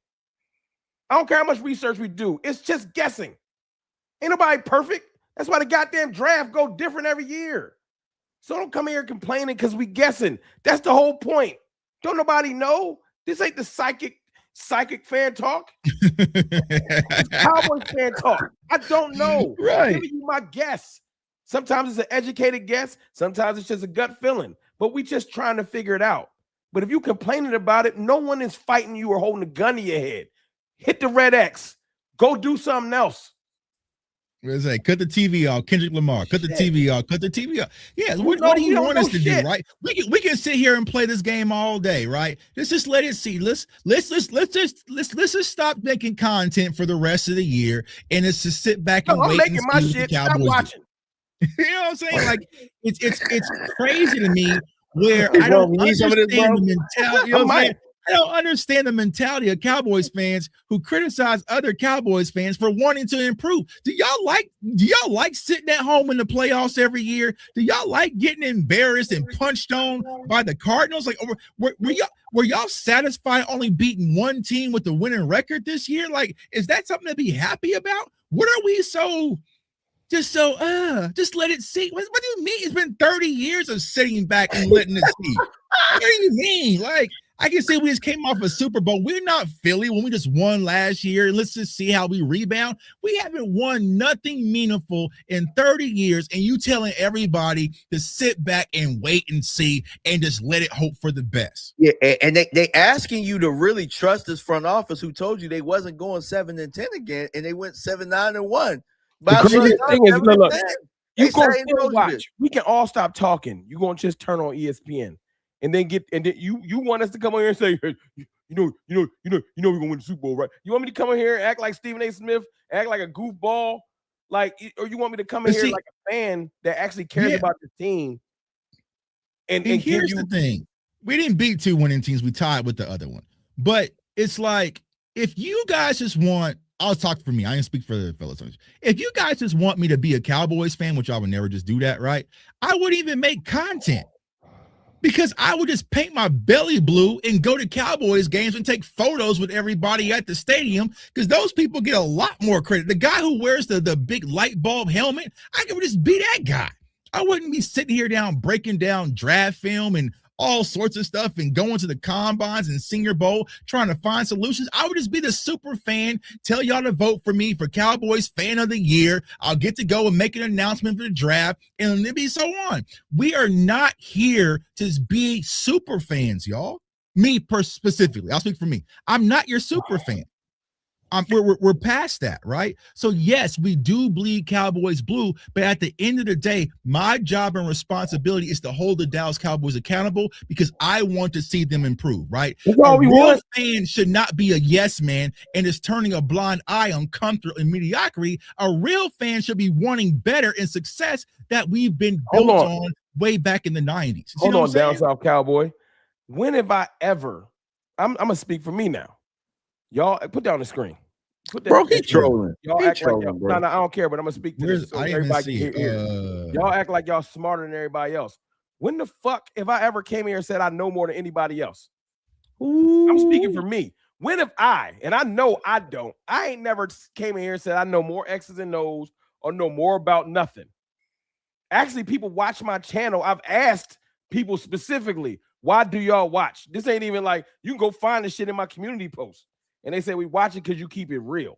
I don't care how much research we do. It's just guessing. Ain't nobody perfect. That's why the goddamn draft go different every year. So don't come here complaining because we guessing. That's the whole point. Don't nobody know. This ain't the psychic fan talk. Cowboys fan talk. I don't know. Right. I'm giving you my guess. Sometimes it's an educated guess. Sometimes it's just a gut feeling. But we just trying to figure it out. But if you complaining about it, no one is fighting you or holding a gun to your head. Hit the red X. Go do something else. Let's say, cut the TV off. Kendrick Lamar, cut the TV off. Cut the TV off. Yeah, what do you want us to do, right? We can sit here and play this game all day, right? Let's just let it see. Let's just stop making content for the rest of the year, and it's to sit back and wait and see what the Cowboys do. You know what I'm saying? Like it's crazy to me where I don't understand the mentality. You know what I'm saying? I don't understand the mentality of Cowboys fans who criticize other Cowboys fans for wanting to improve. Do y'all like sitting at home in the playoffs every year? Do y'all like getting embarrassed and punched on by the Cardinals? Like, were y'all satisfied only beating one team with the winning record this year? Like, is that something to be happy about? What are we just let it see? What do you mean? It's been 30 years of sitting back and letting it see. What do you mean? Like, I can say we just came off a Super Bowl. We're not Philly when we just won last year. Let's just see how we rebound. We haven't won nothing meaningful in 30 years, and you telling everybody to sit back and wait and see and just let it hope for the best. Yeah, and they asking you to really trust this front office who told you they wasn't going 7-10 again, and they went 7-9-1. The crazy thing is, look, you gonna still watch. We can all stop talking. You're gonna just turn on ESPN. And then you want us to come on here and say, hey, you know we're gonna win the Super Bowl, right? You want me to come in here and act like Stephen A. Smith, act like a goofball, like, or you want me to come in here like a fan that actually cares about the team? And here's the thing: we didn't beat two winning teams; we tied with the other one. But it's like, if you guys just want, I'll talk for me. I didn't speak for the fellas. If you guys just want me to be a Cowboys fan, which I would never just do that, right? I wouldn't even make content. Because I would just paint my belly blue and go to Cowboys games and take photos with everybody at the stadium, because those people get a lot more credit. The guy who wears the big light bulb helmet, I could just be that guy. I wouldn't be sitting here breaking down draft film and all sorts of stuff and going to the combines and Senior Bowl trying to find solutions. I would just be the super fan, tell y'all to vote for me for Cowboys Fan of the Year. I'll get to go and make an announcement for the draft, and it'll be so on. We are not here to be super fans, y'all. Me specifically, I'll speak for me. I'm not your super fan. We're past that, right? So yes, we do bleed Cowboys blue, but at the end of the day, my job and responsibility is to hold the Dallas Cowboys accountable, because I want to see them improve, right? That's all we want. Fan should not be a yes man and is turning a blind eye on comfort and mediocrity. A real fan should be wanting better and success that we've been built on way back in the 90s. Hold on, down south Cowboy. When have I ever? I'm gonna speak for me now. Y'all put down the screen. Put that, bro, keep trolling. Y'all act like y'all, no, I don't care, but I'm gonna speak to this so everybody can hear. Y'all act like y'all smarter than everybody else. When the fuck have I ever came here and said I know more than anybody else? Ooh. I'm speaking for me. When have I, and I know I don't, I ain't never came in here and said I know more X's and O's or know more about nothing. Actually, people watch my channel. I've asked people specifically, why do y'all watch? This ain't even like, you can go find the shit in my community post. And they say we watch it because you keep it real.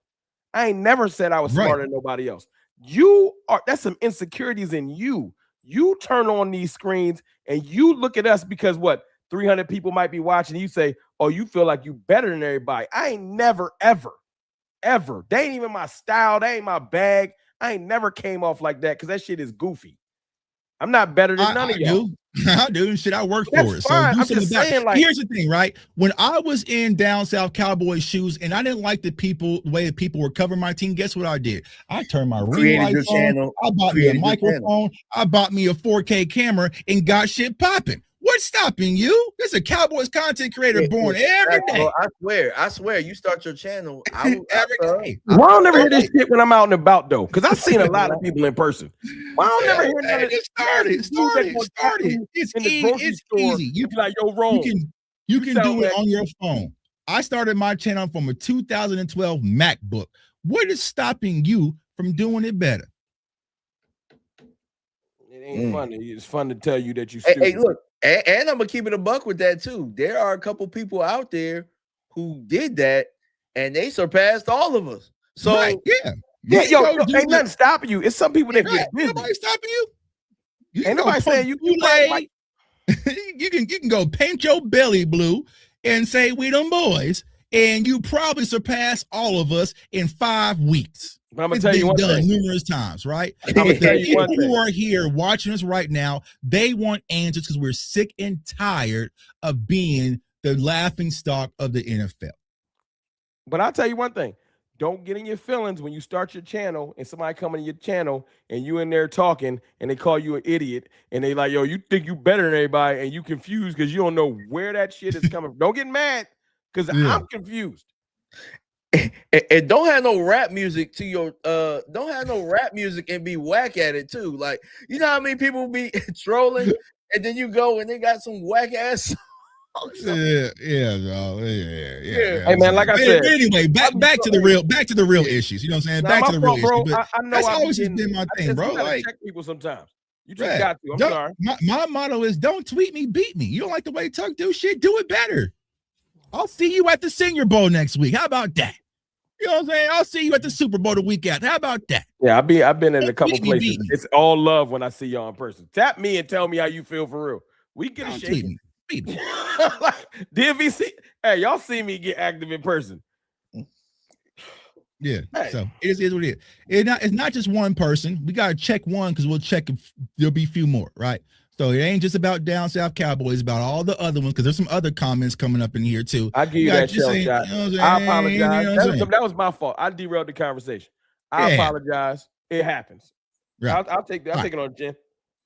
I ain't never said I was smarter than nobody else. That's some insecurities in you. You turn on these screens and you look at us because 300 people might be watching. You say, oh, you feel like you better than everybody. I ain't never, ever. They ain't even my style. They ain't my bag. I ain't never came off like that because that shit is goofy. I'm not better than none of y'all. I do shit. I work for it. So I'm just saying, here's the thing, right? When I was in down south Cowboys shoes and I didn't like the way that people were covering my team, guess what I did? I turned my ring lights on. I bought me a microphone. I bought me a 4K camera and got shit popping. What's stopping you? There's a Cowboys content creator born every day. I swear, you start your channel every day. Why I don't never hear this shit when I'm out and about though? Because I've seen a lot of people in person. Why I don't never hear none of this? Started. It's easy. You be like, yo, wrong. You can do it on your phone. I started my channel from a 2012 MacBook. What is stopping you from doing it better? It ain't funny. It's fun to tell you that you stupid. Hey, look. And I'm gonna keep it a buck with that too. There are a couple people out there who did that, and they surpassed all of us. So ain't nothing stopping you. It's some people that get busy. Nobody stopping you. Ain't nobody saying you like you can go paint your belly blue and say we them boys, and you probably surpass all of us in 5 weeks. But I'm gonna tell you one thing numerous times, right? I'm gonna tell you one thing. Who are here watching us right now, they want answers because we're sick and tired of being the laughing stock of the NFL. But I'll tell you one thing. Don't get in your feelings when you start your channel and somebody come in your channel and you in there talking and they call you an idiot and they like, yo, you think you better than everybody and you confused because you don't know where that shit is coming from. Don't get mad because I'm confused. And don't have no rap music to your don't have no rap music and be whack at it too. Like, you know how many people be trolling and then you go and they got some whack ass songs. Yeah. Hey man, like I said, anyway, back to the real issues. You know what I'm saying? Back to the real issues. But I know that's always just been my thing, bro. Like, check people sometimes. You just got to. I'm sorry. My motto is don't tweet me, beat me. You don't like the way Tuck do shit, do it better. I'll see you at the Senior Bowl next week. How about that? You know what I'm saying? I'll see you at the Super Bowl the week after. How about that? Yeah, I've been in a couple places. It's all love when I see y'all in person. Tap me and tell me how you feel for real. We get a shake. Like, DVC. Hey, y'all see me get active in person. Yeah. Hey. So it is what it is. It's not just one person. We gotta check one because we'll check if there'll be a few more, right? So it ain't just about down south Cowboys, about all the other ones, because there's some other comments coming up in here too. I give you that shell shot. You know I apologize. That was my fault. I derailed the conversation. I apologize. It happens. Right. I'll take that. I'll take it on the chin.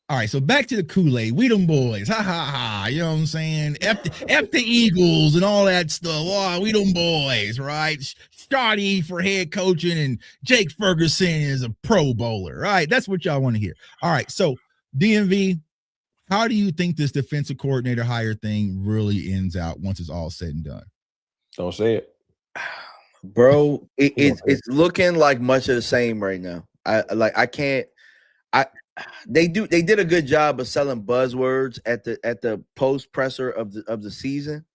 All right, so back to the Kool-Aid. We them boys. Ha ha ha. You know what I'm saying? F the Eagles and all that stuff. Oh, we them boys, right? Schotty for head coaching and Jake Ferguson is a Pro Bowler, right? That's what y'all want to hear. All right, so DMV. how do you think this defensive coordinator hire thing really ends out once it's all said and done? Don't say it. Bro, it's looking like much of the same right now. They did a good job of selling buzzwords at the post presser of the season,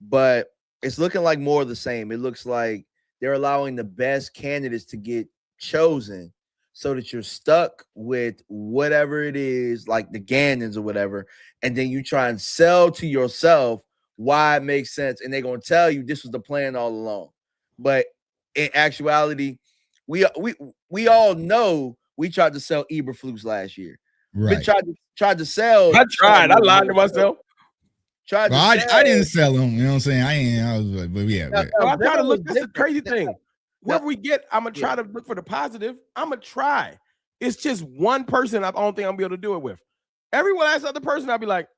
but it's looking like more of the same. It looks like they're allowing the best candidates to get chosen so that you're stuck with whatever it is, like the Gannons or whatever, and then you try and sell to yourself why it makes sense, and they're gonna tell you this was the plan all along. But in actuality, we all know we tried to sell Eberflus last year. Right. We tried to sell. I tried. I lied to myself. I didn't sell him. You know what I'm saying? I was like, but yeah. I try to look. That's the crazy thing. Wherever we get, I'm gonna try to look for the positive. I'm gonna try. It's just one person I don't think I'm gonna be able to do it with. Every last other person, I'll be like,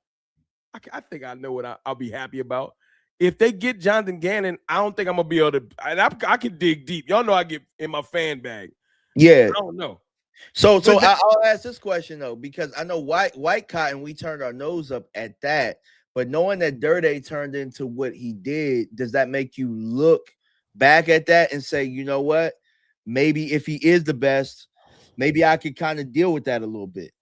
I think I know what I'll be happy about. If they get Jonathan Gannon, I don't think I'm gonna be able to. And I can dig deep. Y'all know I get in my fan bag. Yeah, I don't know. So I'll ask this question though, because I know White Cotton, we turned our nose up at that, but knowing that Dirty turned into what he did, does that make you look back at that and say, you know what, maybe if he is the best, maybe I could kind of deal with that a little bit?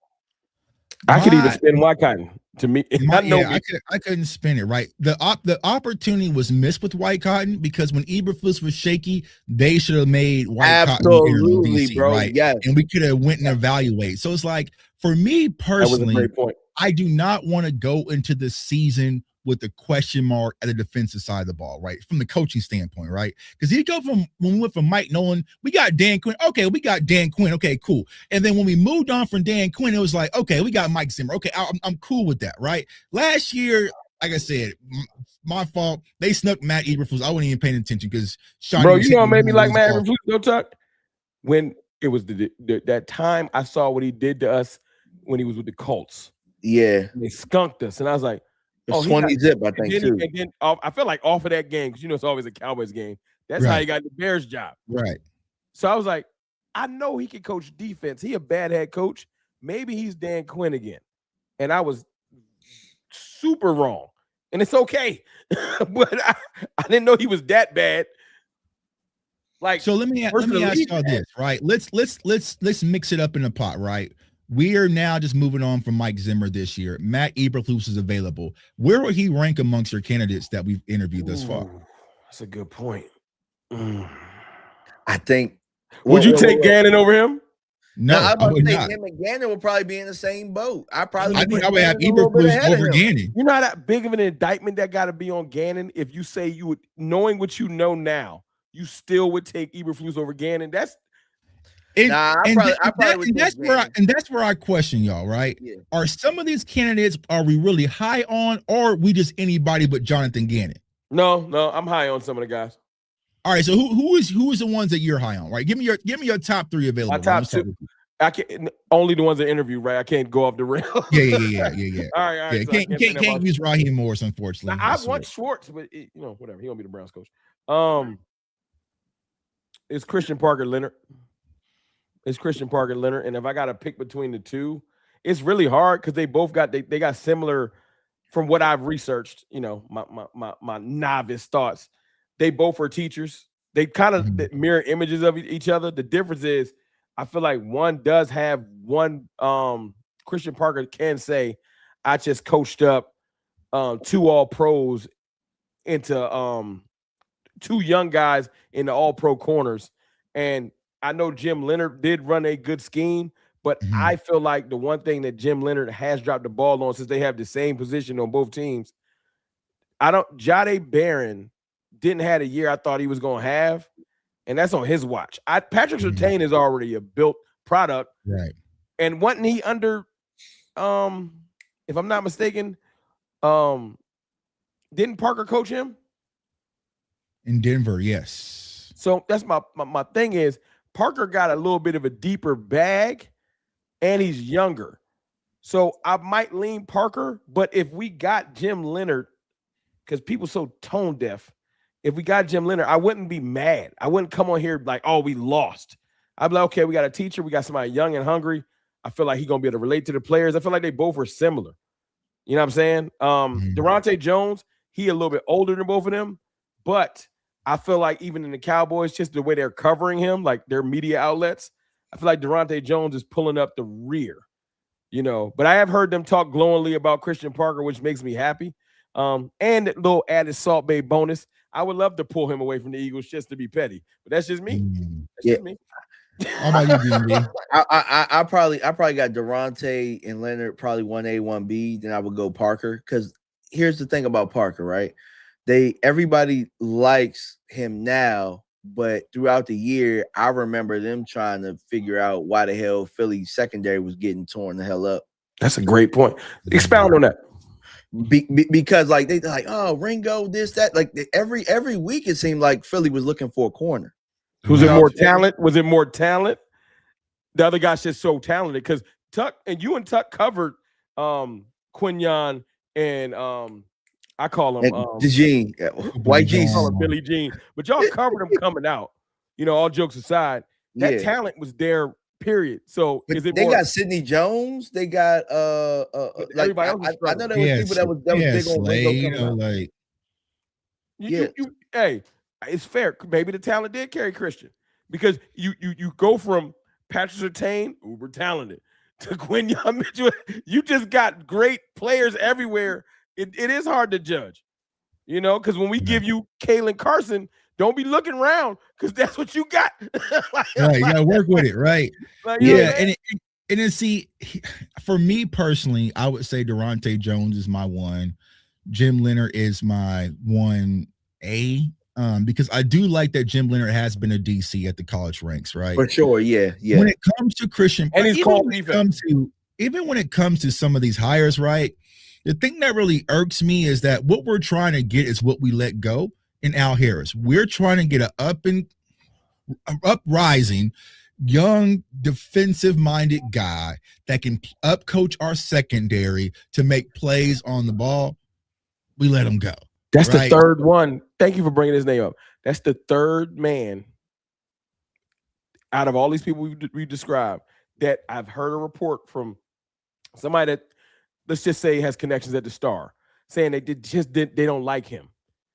I could even spin White Cotton. To me, I couldn't spin it right. The opportunity was missed with White Cotton because when Eberflus was shaky, they should have made White Cotton DC, bro. Right? Yes. And we could have went and evaluate. So it's like, for me personally, that was a great point. I do not want to go into the season with the question mark at the defensive side of the ball, right? From the coaching standpoint, right? Because you go from when we went from Mike Nolan, we got Dan Quinn. Okay, we got Dan Quinn. Okay, cool. And then when we moved on from Dan Quinn, it was like, okay, we got Mike Zimmer. Okay, I'm cool with that, right? Last year, like I said, my fault. They snuck Matt Eberflus. I wasn't even paying attention because Schotty, bro, you know what made me like Matt Eberflus? No talk. When it was that time I saw what he did to us when he was with the Colts. Yeah, and they skunked us, and I was like, "Oh, 20 zip." I think too. And then I feel like off of that game, because it's always a Cowboys game. That's how he got the Bears job, right? So I was like, I know he can coach defense. He a bad head coach. Maybe he's Dan Quinn again, and I was super wrong, and it's okay. But I didn't know he was that bad. Like, so let me ask y'all this, right? Let's mix it up in a pot, right? We are now just moving on from Mike Zimmer this year. Matt Eberflus is available. Where will he rank amongst your candidates that we've interviewed thus far? That's a good point. I think. Would you take Gannon over him? No, I would say not. Him and Gannon will probably be in the same boat. I think I would have Eberflus over Gannon. You know how that big of an indictment that got to be on Gannon? If you say you would, knowing what you know now, you still would take Eberflus over Gannon. That's. That's where I question y'all, right? Yeah. Are some of these candidates, are we really high on, or are we just anybody but Jonathan Gannon? No, I'm high on some of the guys. All right, so who is the ones that you're high on, right? Give me your top three available. My top two. I can't only the ones that interview, right? I can't go off the rails. Yeah. All right. Yeah, so can't use Raheem Morris, unfortunately. Now, I want Schwartz, but whatever. He gonna be the Browns coach. It's Christian Parker Leonard. And if I got to pick between the two, it's really hard because they both got they got similar, from what I've researched. My novice thoughts. They both are teachers. They kind of mirror images of each other. The difference is, I feel like one does have one. Christian Parker can say, "I just coached up 2 All-Pros into 2 young guys in the All-Pro corners," and I know Jim Leonard did run a good scheme, but I feel like the one thing that Jim Leonard has dropped the ball on, since they have the same position on both teams, Jahdae Barron didn't have a year I thought he was going to have, and that's on his watch. Patrick Surtain is already a built product. Right. And wasn't he under, if I'm not mistaken, didn't Parker coach him? In Denver, yes. So that's my thing is, Parker got a little bit of a deeper bag, and he's younger. So I might lean Parker, but if we got Jim Leonard, because people so tone deaf, if we got Jim Leonard, I wouldn't be mad. I wouldn't come on here like, oh, we lost. I'd be like, okay, we got a teacher. We got somebody young and hungry. I feel like he's going to be able to relate to the players. I feel like they both are similar. You know what I'm saying? Durante Jones, he a little bit older than both of them, but I feel like even in the Cowboys, just the way they're covering him, like their media outlets, I feel like Durante Jones is pulling up the rear, you know. But I have heard them talk glowingly about Christian Parker, which makes me happy. And that little added Salt Bay bonus, I would love to pull him away from the Eagles just to be petty, but that's just me. That's just me. How about you, DMV? I probably got Durante and Leonard probably 1A, 1B. Then I would go Parker, because here's the thing about Parker, right? Everybody likes him now, but throughout the year, I remember them trying to figure out why the hell Philly secondary was getting torn the hell up. That's a great point. Expound on that. Because like they like, oh, Ringo, this, that. Like every week it seemed like Philly was looking for a corner. Was it more talent? Was it more talent? The other guy's just so talented, because Tuck and Tuck covered Quinyon and I call him Gene, White G, call him Billy Jean, but y'all covered him coming out. You know, all jokes aside, that talent was there. Period. So but is it? They got Sidney Jones. They got like everybody else. I know there was people that was big on Ringo coming out. Like hey, it's fair. Maybe the talent did carry Christian, because you go from Patrick Surtain, uber talented, to Quinyon Mitchell. You just got great players everywhere. It is hard to judge, you know, because when we give you Kalen Carson, don't be looking around, because that's what you got. Right, you gotta work with it, right? Like, yeah, and then see, for me personally, I would say Durante Jones is my one. Jim Leonard is my 1A. Because I do like that Jim Leonard has been a DC at the college ranks, right? For sure, yeah. When it comes to Christian, and he's called defense. Even when it comes to some of these hires, right? The thing that really irks me is that what we're trying to get is what we let go in Al Harris. We're trying to get an uprising, young, defensive-minded guy that can up-coach our secondary to make plays on the ball. We let him go. That's right? The third one. Thank you for bringing his name up. That's the third man out of all these people we described that I've heard a report from somebody that, let's just say, has connections at the Star, saying they don't like him.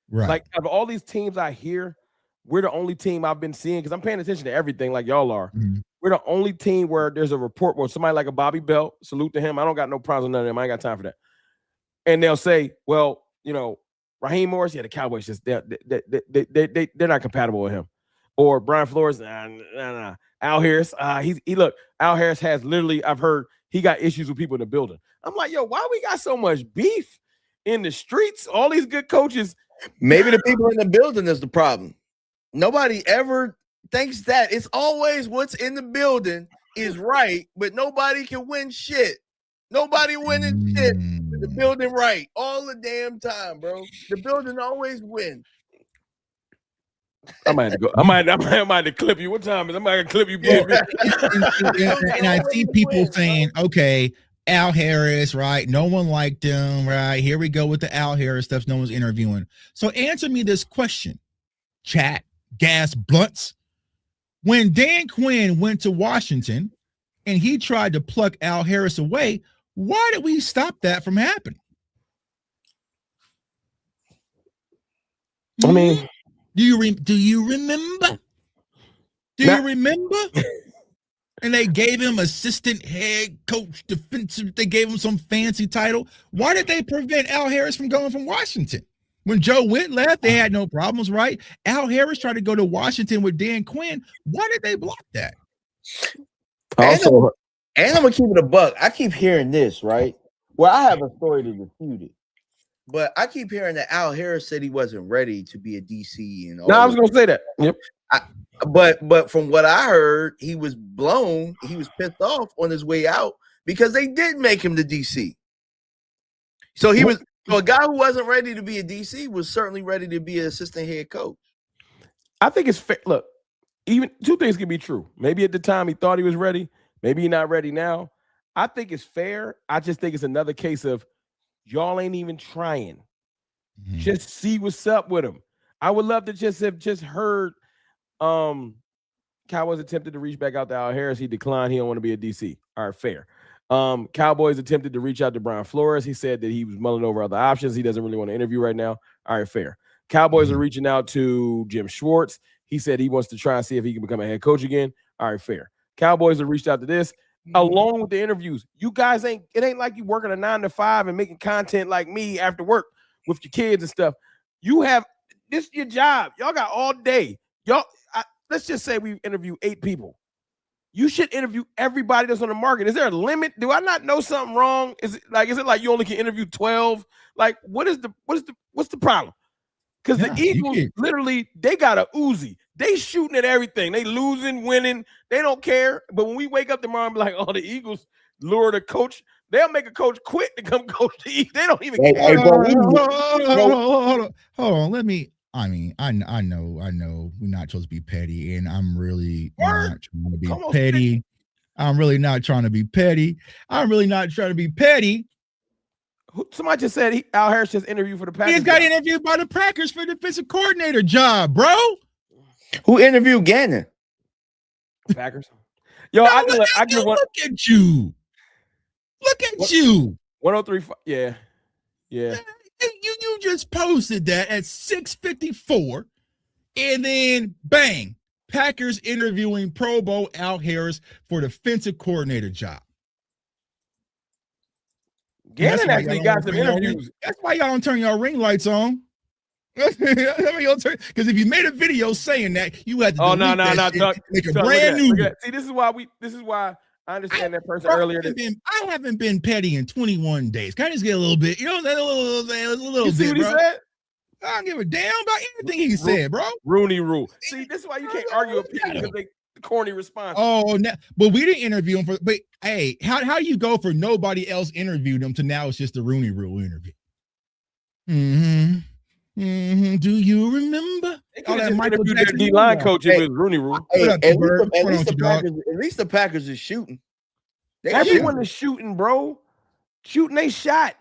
Right. Like, out of all these teams I hear, we're the only team I've been seeing, because I'm paying attention to everything like y'all are. Mm-hmm. We're the only team where there's a report where somebody like a Bobby Belt, salute to him. I don't got no problems with none of them. I ain't got time for that. And they'll say, well, you know, Raheem Morris, the Cowboys just they're not compatible with him. Or Brian Flores, nah. Al Harris, look, Al Harris has literally, I've heard he got issues with people in the building. I'm like, yo, why we got so much beef in the streets? All these good coaches. Maybe the people in the building is the problem. Nobody ever thinks that. It's always what's in the building is right, but nobody can win shit. Nobody winning shit. The building right all the damn time, bro. The building always wins. I might have to go. I might have to clip you. What time is it? I might have to clip you. And I see people saying, okay, Al Harris, right? No one liked him, right? Here we go with the Al Harris stuff. No one's interviewing. So answer me this question, chat, gas blunts. When Dan Quinn went to Washington and he tried to pluck Al Harris away, why did we stop that from happening? I mean, do you remember? You remember? And they gave him assistant head coach defensive. They gave him some fancy title. Why did they prevent Al Harris from going from Washington? When Joe Witt left, they had no problems, right? Al Harris tried to go to Washington with Dan Quinn. Why did they block that? Also, and I'm gonna keep it a buck. I keep hearing this, right? Well, I have a story to refute it, but I keep hearing that Al Harris said he wasn't ready to be a DC. And I was gonna say that. Yep. But from what I heard, he was blown. He was pissed off on his way out because they did make him the DC. So he was. So a guy who wasn't ready to be a DC was certainly ready to be an assistant head coach. I think it's fair. Look, even two things can be true. Maybe at the time he thought he was ready. Maybe he's not ready now. I think it's fair. I just think it's another case of y'all ain't even trying. Mm-hmm. Just see what's up with him. I would love to just have heard Cowboys attempted to reach back out to Al Harris. He declined. He don't want to be a DC. All right, fair. Cowboys attempted to reach out to Brian Flores. He said that he was mulling over other options. He doesn't really want to interview right now. All right, fair. Cowboys are reaching out to Jim Schwartz. He said he wants to try and see if he can become a head coach again. All right, fair. Cowboys have reached out to this along with the interviews. You guys it ain't like you working a 9 to 5 and making content like me after work with your kids and stuff. You have this your job. Y'all got all day. Let's just say we interview 8 people. You should interview everybody that's on the market. Is there a limit? Do I not know something wrong? Is it like you only can interview 12? Like, what's the problem? Because the Eagles literally, they got a Uzi. They shooting at everything. They losing, winning. They don't care. But when we wake up tomorrow and be like, oh, the Eagles lure the coach, they'll make a coach quit to come coach the Eagles. They don't even care. Hold on. I know we're not supposed to be petty, and I'm really not trying to be petty. I'm really not trying to be petty. Somebody just said Al Harris just interviewed for the Packers. He's got interviewed by the Packers for the defensive coordinator job, bro. Who interviewed Gannon? Packers. Yo, I give one. Look at you. Look at you. 103. Yeah. You just posted that at 6:54, and then bang, Packers interviewing Pro Bowl Al Harris for defensive coordinator job. Gannon actually got some interviews. That's why y'all don't turn your ring lights on. Because if you made a video saying that, you had to make a brand new. See, this is why I understand that person earlier. I haven't been petty in 21 days. Can I just get a little bit? You know, a little you see bit, what he bro. Said? I don't give a damn about anything he said, bro. Rooney Rule. See, this is why you can't argue with people because they corny response. Oh, but we didn't interview him but hey, how do you go for nobody else interviewed him to now it's just the Rooney Rule interview? Do you remember? That Michael Jackson D-line coach with Rooney Rule. At least the Packers is shooting. Everyone is shooting, bro. Shooting a shot.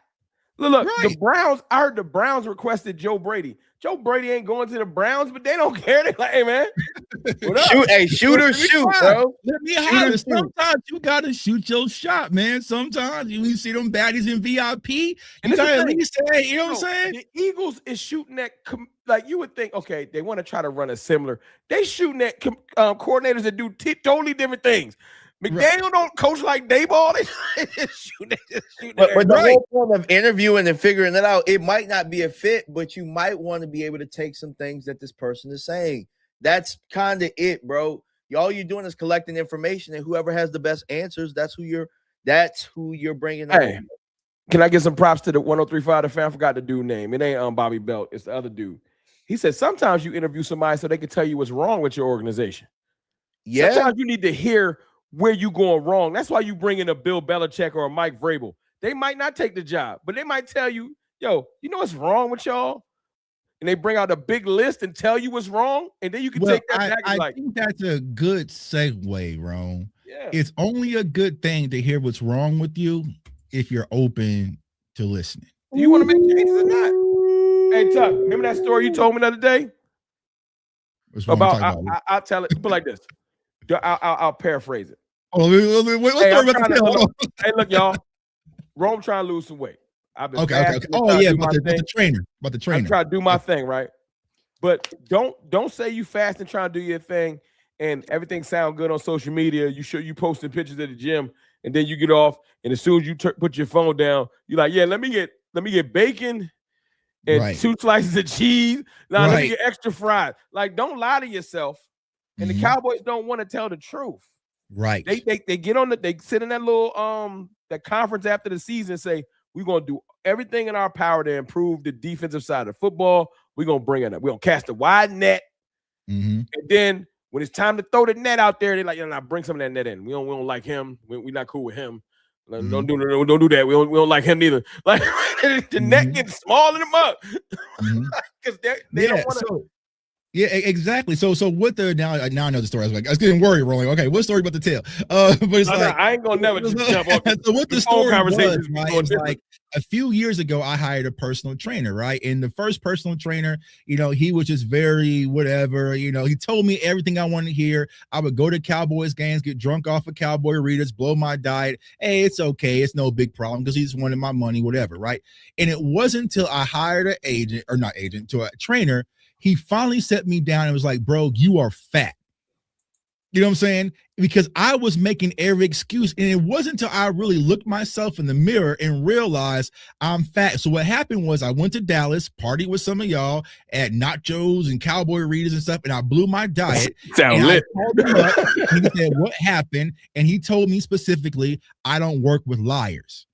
Look, right. The Browns. I heard the Browns requested Joe Brady. Joe Brady ain't going to the Browns, but they don't care. They're like, hey, man. Shoot, bro. Let me honest. Sometimes you got to shoot your shot, man. Sometimes you see them baddies in VIP. You got to at least say, you know what I'm saying? The Eagles is shooting at, like you would think, okay, they want to try to run a similar. They shooting at coordinators that do totally different things. McDaniel don't coach like Dayball. But the whole point of interviewing and figuring it out, it might not be a fit, but you might want to be able to take some things that this person is saying. That's kind of it, bro. All you're doing is collecting information, and whoever has the best answers, that's who you're bringing. Hey, can I get some props to the 103.5? The fan forgot the dude name. It ain't Bobby Belt. It's the other dude. He said sometimes you interview somebody so they can tell you what's wrong with your organization. Yeah. Sometimes you need to hear where you going wrong. That's why you bring in a Bill Belichick or a Mike Vrabel. They might not take the job, but they might tell you, yo, you know what's wrong with y'all? And they bring out a big list and tell you what's wrong, and then you can take that back. I think that's a good segue, Ron. Yeah. It's only a good thing to hear what's wrong with you if you're open to listening. Do you want to make changes or not? Hey, Tuck, remember that story you told me the other day? I'll tell it. Put like this. I'll paraphrase it. Oh, what's hey, look, y'all. Rome trying to lose some weight. I've been okay. Oh, yeah, about the trainer. I'm trying to do my thing, right? But don't say you fast and trying to do your thing and everything sound good on social media. You posting pictures at the gym, and then you get off, and as soon as you put your phone down, you're like, yeah, let me get bacon and 2 slices of cheese. Now let me get extra fries. Like, don't lie to yourself. And the Cowboys don't want to tell the truth. Right. They get on they sit in that little that conference after the season and say, we're gonna do everything in our power to improve the defensive side of football. We're gonna bring it up. We're gonna cast a wide net. And then when it's time to throw the net out there, they're like, bring some of that net in. We don't like him. We're not cool with him. Don't do that. We don't like him neither. Like the net gets small in the mug. Because they don't want to. Yeah, exactly. So what now I know the story. I was getting worried, rolling. Okay, what story about to tell? But it's I ain't gonna never just jump off. So what the story was, right, like a few years ago, I hired a personal trainer, right? And the first personal trainer, he was just very whatever, he told me everything I wanted to hear. I would go to Cowboys games, get drunk off of Cowboy Readers, blow my diet. Hey, it's okay. It's no big problem because he just wanted my money, whatever, right? And it wasn't until I hired an agent, or not agent, to a trainer, he finally set me down and was like, bro, you are fat. You know what I'm saying? Because I was making every excuse. And it wasn't until I really looked myself in the mirror and realized I'm fat. So what happened was I went to Dallas, partied with some of y'all at nachos and Cowboy Readers and stuff, and I blew my diet. Sound lit. I called him up, and he said, what happened? And he told me specifically, I don't work with liars.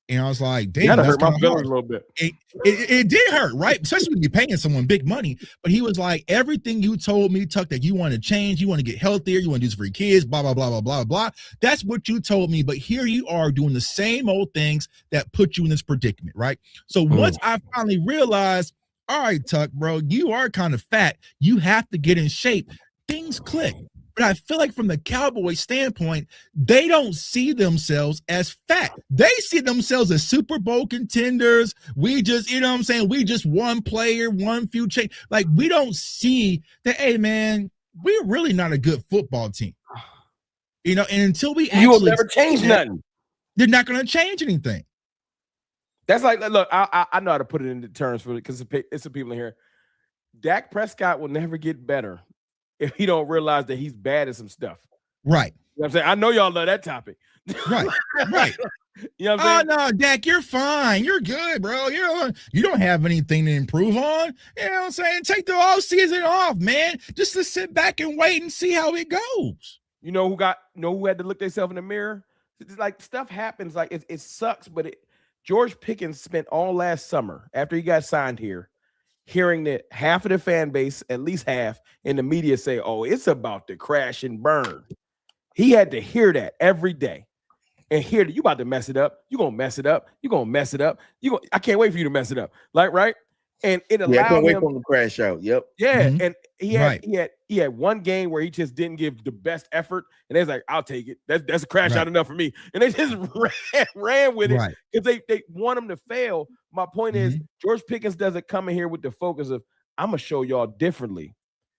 And I was like, damn, that hurt my feelings a little bit. It did hurt, right? Especially when you're paying someone big money. But he was like, everything you told me, Tuck, that you want to change, you want to get healthier, you want to do this for your kids, blah, blah, blah, blah, blah, blah. That's what you told me. But here you are doing the same old things that put you in this predicament, right? So once I finally realized, all right, Tuck, bro, you are kind of fat. You have to get in shape. Things click. But I feel like from the Cowboys standpoint, they don't see themselves as fat. They see themselves as Super Bowl contenders. We just, we just one player, one few change. Like, we don't see that, hey, man, we're really not a good football team. And until we you will never change nothing. They're not going to change anything. That's like, look, I know how to put it into terms for it because it's the people in here. Dak Prescott will never get better if he don't realize that he's bad at some stuff. Right. You know what I'm saying? I know y'all love that topic. Right. Right. You know what I'm saying? Oh, no, Dak, you're fine. You're good, bro. You don't have anything to improve on. You know what I'm saying? Take the all season off, man. Just to sit back and wait and see how it goes. You know who had to look themselves in the mirror? It's like stuff happens. Like it sucks, but George Pickens spent all last summer after he got signed here hearing that half of the fan base, at least half, in the media say, oh, it's about to crash and burn. He had to hear that every day and hear that you about to mess it up. You're going to mess it up. You're going to mess it up. I can't wait for you to mess it up. Like, right? And it allowed I can't wait him for him to crash out. Yep. Yeah. Mm-hmm. And he had one game where he just didn't give the best effort. And they was like, I'll take it. That's a crash out enough for me. And they just ran with it because they want him to fail. My point is George Pickens doesn't come in here with the focus of I'm gonna show y'all differently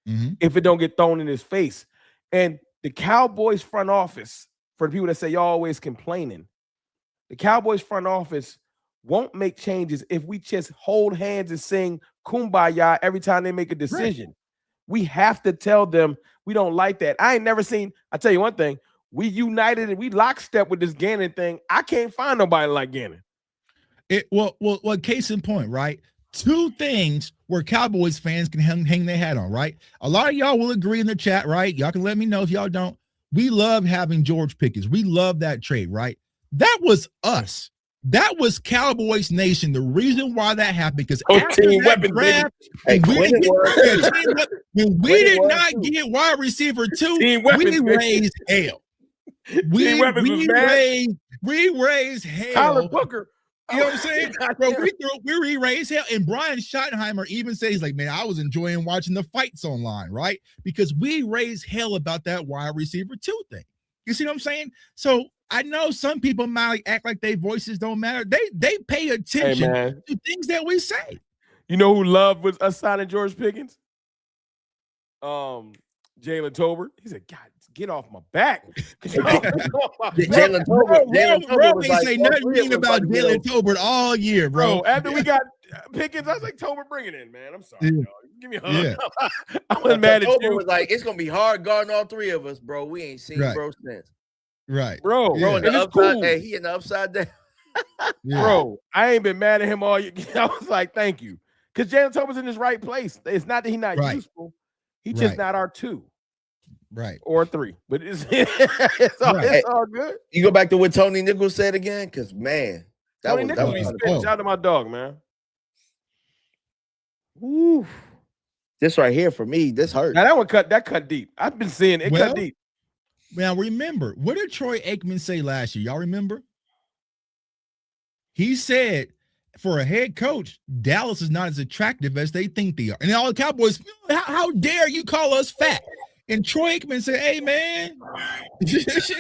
if it don't get thrown in his face. And the Cowboys front office, for the people that say y'all always complaining, the Cowboys front office won't make changes if we just hold hands and sing Kumbaya every time they make a decision. Right. We have to tell them we don't like that. I ain't never seen, I tell you one thing, we united and we lockstep with this Gannon thing. I can't find nobody like Gannon. Well, case in point, right? Two things where Cowboys fans can hang their hat on, right? A lot of y'all will agree in the chat, right? Y'all can let me know if y'all don't. We love having George Pickens. We love that trade, right? That was us. That was Cowboys Nation. The reason why that happened, because after that draft, when we did not get wide receiver 2, we raised hell. We raised hell. Tyler Booker. You know what I'm saying? Bro, we raised hell. And Brian Schottenheimer even says, like, man, I was enjoying watching the fights online, right? Because we raised hell about that wide receiver 2 thing. You see what I'm saying? So I know some people might act like their voices don't matter. They pay attention to things that we say. You know who loved was us signing George Pickens? Jalen Tolbert. He said, God, get off my back. Jalen Tolbert ain't say nothing mean about Jalen Tolbert all year, bro. After we got Pickens, I was like, Tolbert, bring it in, man. I'm sorry, y'all. Give me a hug. Yeah. I was mad at you. Was like, it's gonna be hard guarding all three of us, bro. We ain't seen bro since. Right, bro. In the upside, cool. Hey, he in the upside down. Bro, I ain't been mad at him all year. I was like, thank you, because Jalen Tolbert's in his right place. It's not that he's not useful. He's just not our 2. Right. Or 3. But it's all good. You go back to what Tony Nichols said again? Because, man, that was shout out to my dog, man. Woo. This right here for me, this hurt. Now that cut deep. I've been seeing it cut deep. Now remember, what did Troy Aikman say last year? Y'all remember? He said, for a head coach, Dallas is not as attractive as they think they are. And all the Cowboys, how dare you call us fat? And Troy Aikman said, hey, man, Shit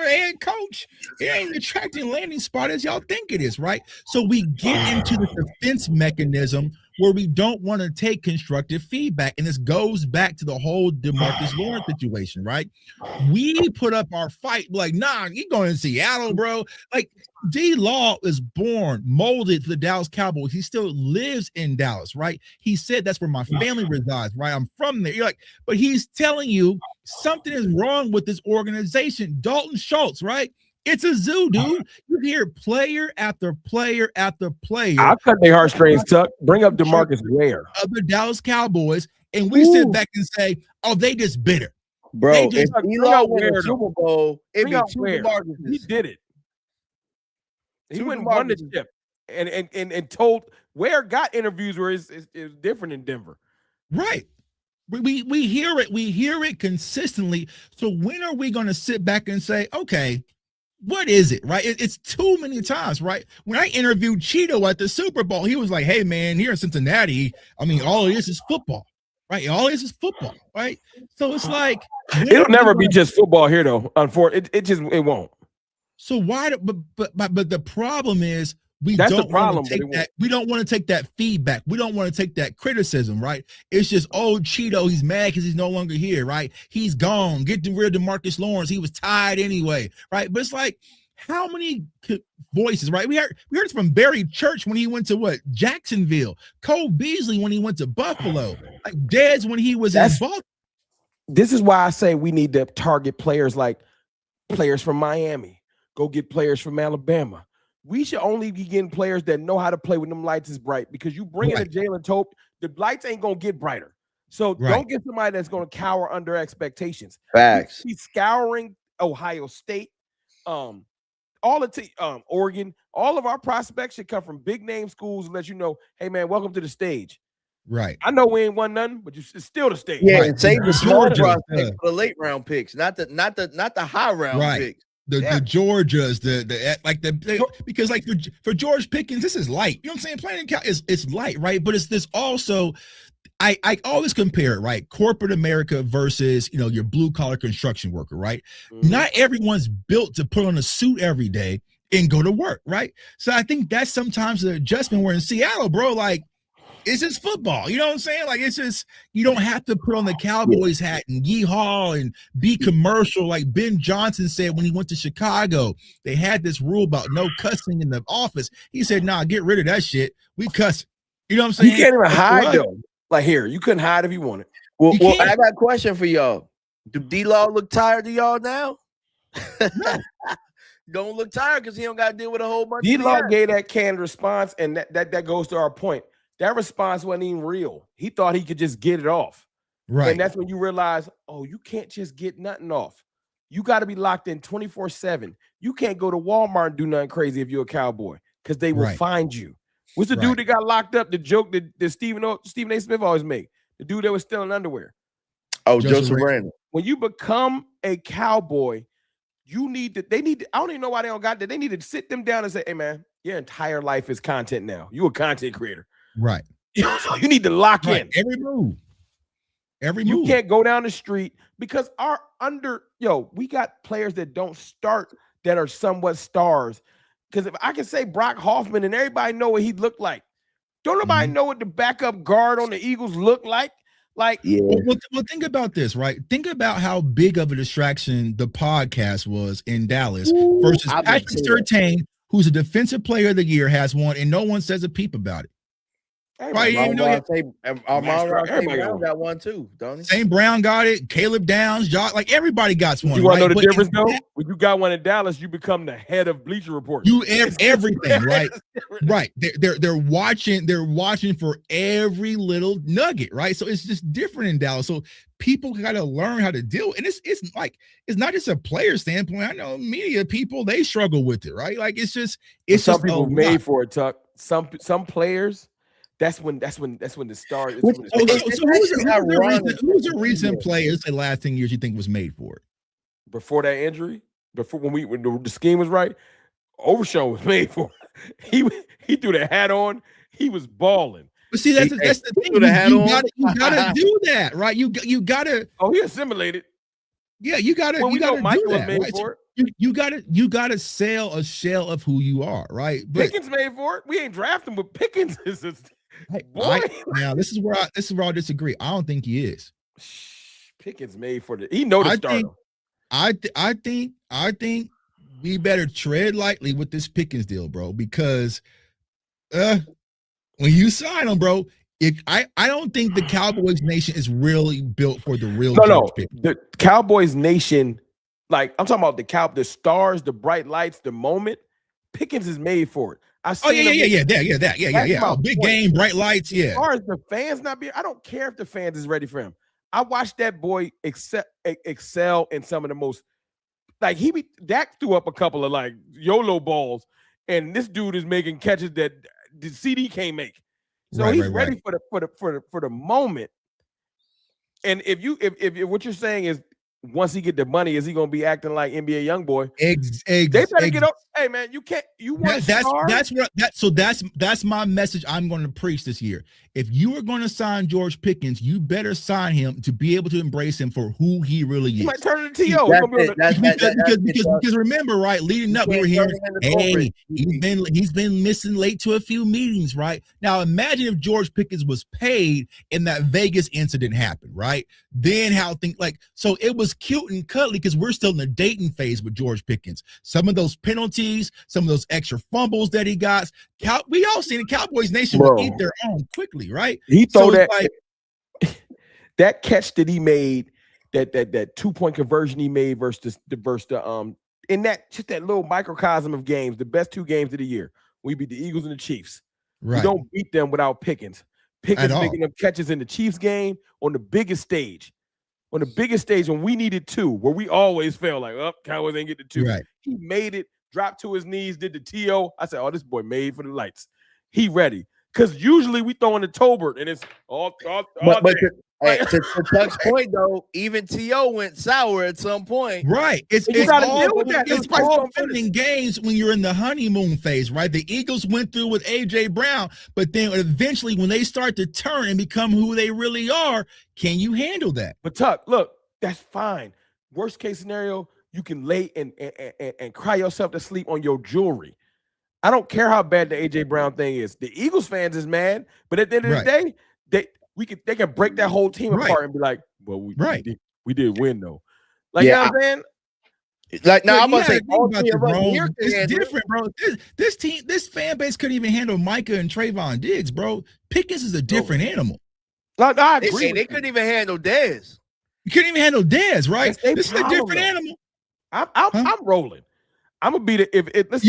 ain't coach. It ain't attracting landing spot as y'all think it is, right? So we get into the defense mechanism where we don't want to take constructive feedback. And this goes back to the whole DeMarcus Lawrence situation, right? We put up our fight, like, nah, you going to Seattle, bro. Like, D-Law is born, molded to the Dallas Cowboys. He still lives in Dallas, right? He said that's where my family resides, right? I'm from there. You're like, but he's telling you something is wrong with this organization. Dalton Schultz, right? It's a zoo, dude. You hear player after player after player. I'll cut their heartstrings, Tuck. Bring up DeMarcus Ware of the Dallas Cowboys, and we sit back and say, "Oh, they just bitter, bro." They just, if Eli won a Super Bowl, it'd be two DeMarcus. He did it. He went and won the chip, and told Ware got interviews where it's different in Denver, right? We hear it. We hear it consistently. So when are we going to sit back and say, okay, what is it, right? It's too many times, right? When I interviewed Cheeto at the Super Bowl, he was like, hey, man, here in Cincinnati, I mean, all it is football, right? All it is football, right? So it's like. It'll never be just football here, though. Unfortunately, it won't. So why, but the problem is, we That's don't the problem. want to take that. We don't want to take that feedback. We don't want to take that criticism, right? It's just, oh, Cheeto, he's mad because he's no longer here, right? He's gone. Get rid of DeMarcus Lawrence. He was tied anyway, right? But it's like, how many voices, right? We heard it from Barry Church when he went to Jacksonville. Cole Beasley when he went to Buffalo. Like Dez when he was in Buffalo. This is why I say we need to target players like players from Miami. Go get players from Alabama. We should only be getting players that know how to play when them lights is bright, because you bring in a Jalen Tope, the lights ain't going to get brighter. So don't get somebody that's going to cower under expectations. Facts. He's scouring Ohio State, all the Oregon. All of our prospects should come from big name schools and let you know, hey, man, welcome to the stage. Right. I know we ain't won nothing, but it's still the stage. Yeah, right. and save the small prospects for the late round picks, not the high round picks. The Georgias, because like for George Pickens, this is light. You know what I'm saying? Playing in Cal it's light, right? But it's this also. I always compare it, right? Corporate America versus your blue collar construction worker, right? Mm-hmm. Not everyone's built to put on a suit every day and go to work, right? So I think that's sometimes the adjustment. We're in Seattle, bro. Like, it's just football. You know what I'm saying? Like, it's just, you don't have to put on the Cowboys hat and yeehaw and be commercial. Like Ben Johnson said when he went to Chicago, they had this rule about no cussing in the office. He said, nah, get rid of that shit. We cuss. You know what I'm saying? You can't even hide though. Like here, you couldn't hide if you wanted. Well, I got a question for y'all. Do D-Law look tired to y'all now? No. Don't look tired because he don't got to deal with a whole bunch. D-Law gave that canned response, and that goes to our point. That response wasn't even real. He thought he could just get it off. Right. And that's when you realize, oh, you can't just get nothing off. You got to be locked in 24/7. You can't go to Walmart and do nothing crazy if you're a Cowboy, because they will find you. What's the dude that got locked up? The joke that Stephen A. Smith always make. The dude that was stealing underwear. Oh, Joseph Randall. When you become a Cowboy, I don't even know why they don't got that. They need to sit them down and say, hey, man, your entire life is content now. You a content creator. Right. You need to lock in. Every move. You can't go down the street because we got players that don't start that are somewhat stars. Because if I can say Brock Hoffman and everybody know what he looked like, don't nobody know what the backup guard on the Eagles look like? Like, well, think about this, right? Think about how big of a distraction the podcast was in Dallas versus Patrick Surtain, who's a defensive player of the year, has one, and no one says a peep about it. Right, Brown got one too, don't he? St. Brown got it. Caleb Downs, like everybody got one. You want to know the difference though? When you got one in Dallas, you become the head of Bleacher Report. You everything, right? Right. They're watching. They're watching for every little nugget, right? So it's just different in Dallas. So people got to learn how to deal. And it's not just a player standpoint. I know media people, they struggle with it, right? Like it's some people made for it, Tuck. Some players. That's when the stars. Who's a recent player? It's the last 10 years you think was made for it? Before that injury, when the scheme was right, Overshown was made for it. He threw the hat on. He was balling. But see, that's the thing. You gotta do that, right? You gotta. Oh, he assimilated. Yeah, you gotta Well, you gotta Michael do that. made Right? for it. You gotta sell a shell of who you are, right? But Pickens made for it. We ain't drafting, but Pickens is boy. Now this is where I disagree. I don't think he is. Pickens made for the. He know the starter. I think we better tread lightly with this Pickens deal, bro, because when you sign him, bro, I don't think the Cowboys Nation is really built for the real George Pickens. The Cowboys Nation, like I'm talking about the stars, the bright lights, the moment. Pickens is made for it. Yeah. Oh, big game, bright lights, yeah. As far as the fans not being, I don't care if the fans is ready for him. I watched that boy excel in some of the most, like Dak threw up a couple of like YOLO balls, and this dude is making catches that the CD can't make. So he's ready for the moment. And if what you're saying is once he get the money, is he gonna be acting like NBA YoungBoy? They better get up. Hey man, you can't. You want that's my message. I'm going to preach this year. If you are going to sign George Pickens, you better sign him to be able to embrace him for who he really is. He might turn into TO. Because remember, right? Leading up, we were hearing, hey, he's been missing late to a few meetings, right? Now imagine if George Pickens was paid and that Vegas incident happened, right? Then how things like so it was cute and cuddly because we're still in the dating phase with George Pickens. Some of those penalties, some of those extra fumbles that he got. We all seen the Cowboys Nation will eat their own quickly, right? He throw that catch that he made, that 2-point conversion he made versus in that just that little microcosm of games, the best 2 games of the year. We beat the Eagles and the Chiefs. Right. We don't beat them without Pickens. Pickens making them catches in the Chiefs game on the biggest stage. On the biggest stage when we needed 2, where we always felt like, Cowboys ain't get the 2. Right. He made it, dropped to his knees, did the TO. I said, this boy made for the lights. He ready. Because usually we throw in the Tolbert and it's all but to Chuck's point, though, even TO went sour at some point. Right. It's all fun in games when you're in the honeymoon phase, right? The Eagles went through with A.J. Brown, but then eventually when they start to turn and become who they really are, can you handle that? But Tuck, look, that's fine. Worst case scenario, you can lay and cry yourself to sleep on your jewelry. I don't care how bad the A.J. Brown thing is. The Eagles fans is mad, but at the end of the day, they can break that whole team apart and be like, well, we did win though. Like, you know what I'm saying? Like, now I'm gonna say it's different, bro. This fan base couldn't even handle Micah and Trayvon Diggs, bro. Pickens is a different animal. I agree. They couldn't even handle Dez. You couldn't even handle Dez, right? This is a different animal. I'm rolling. I'm gonna be because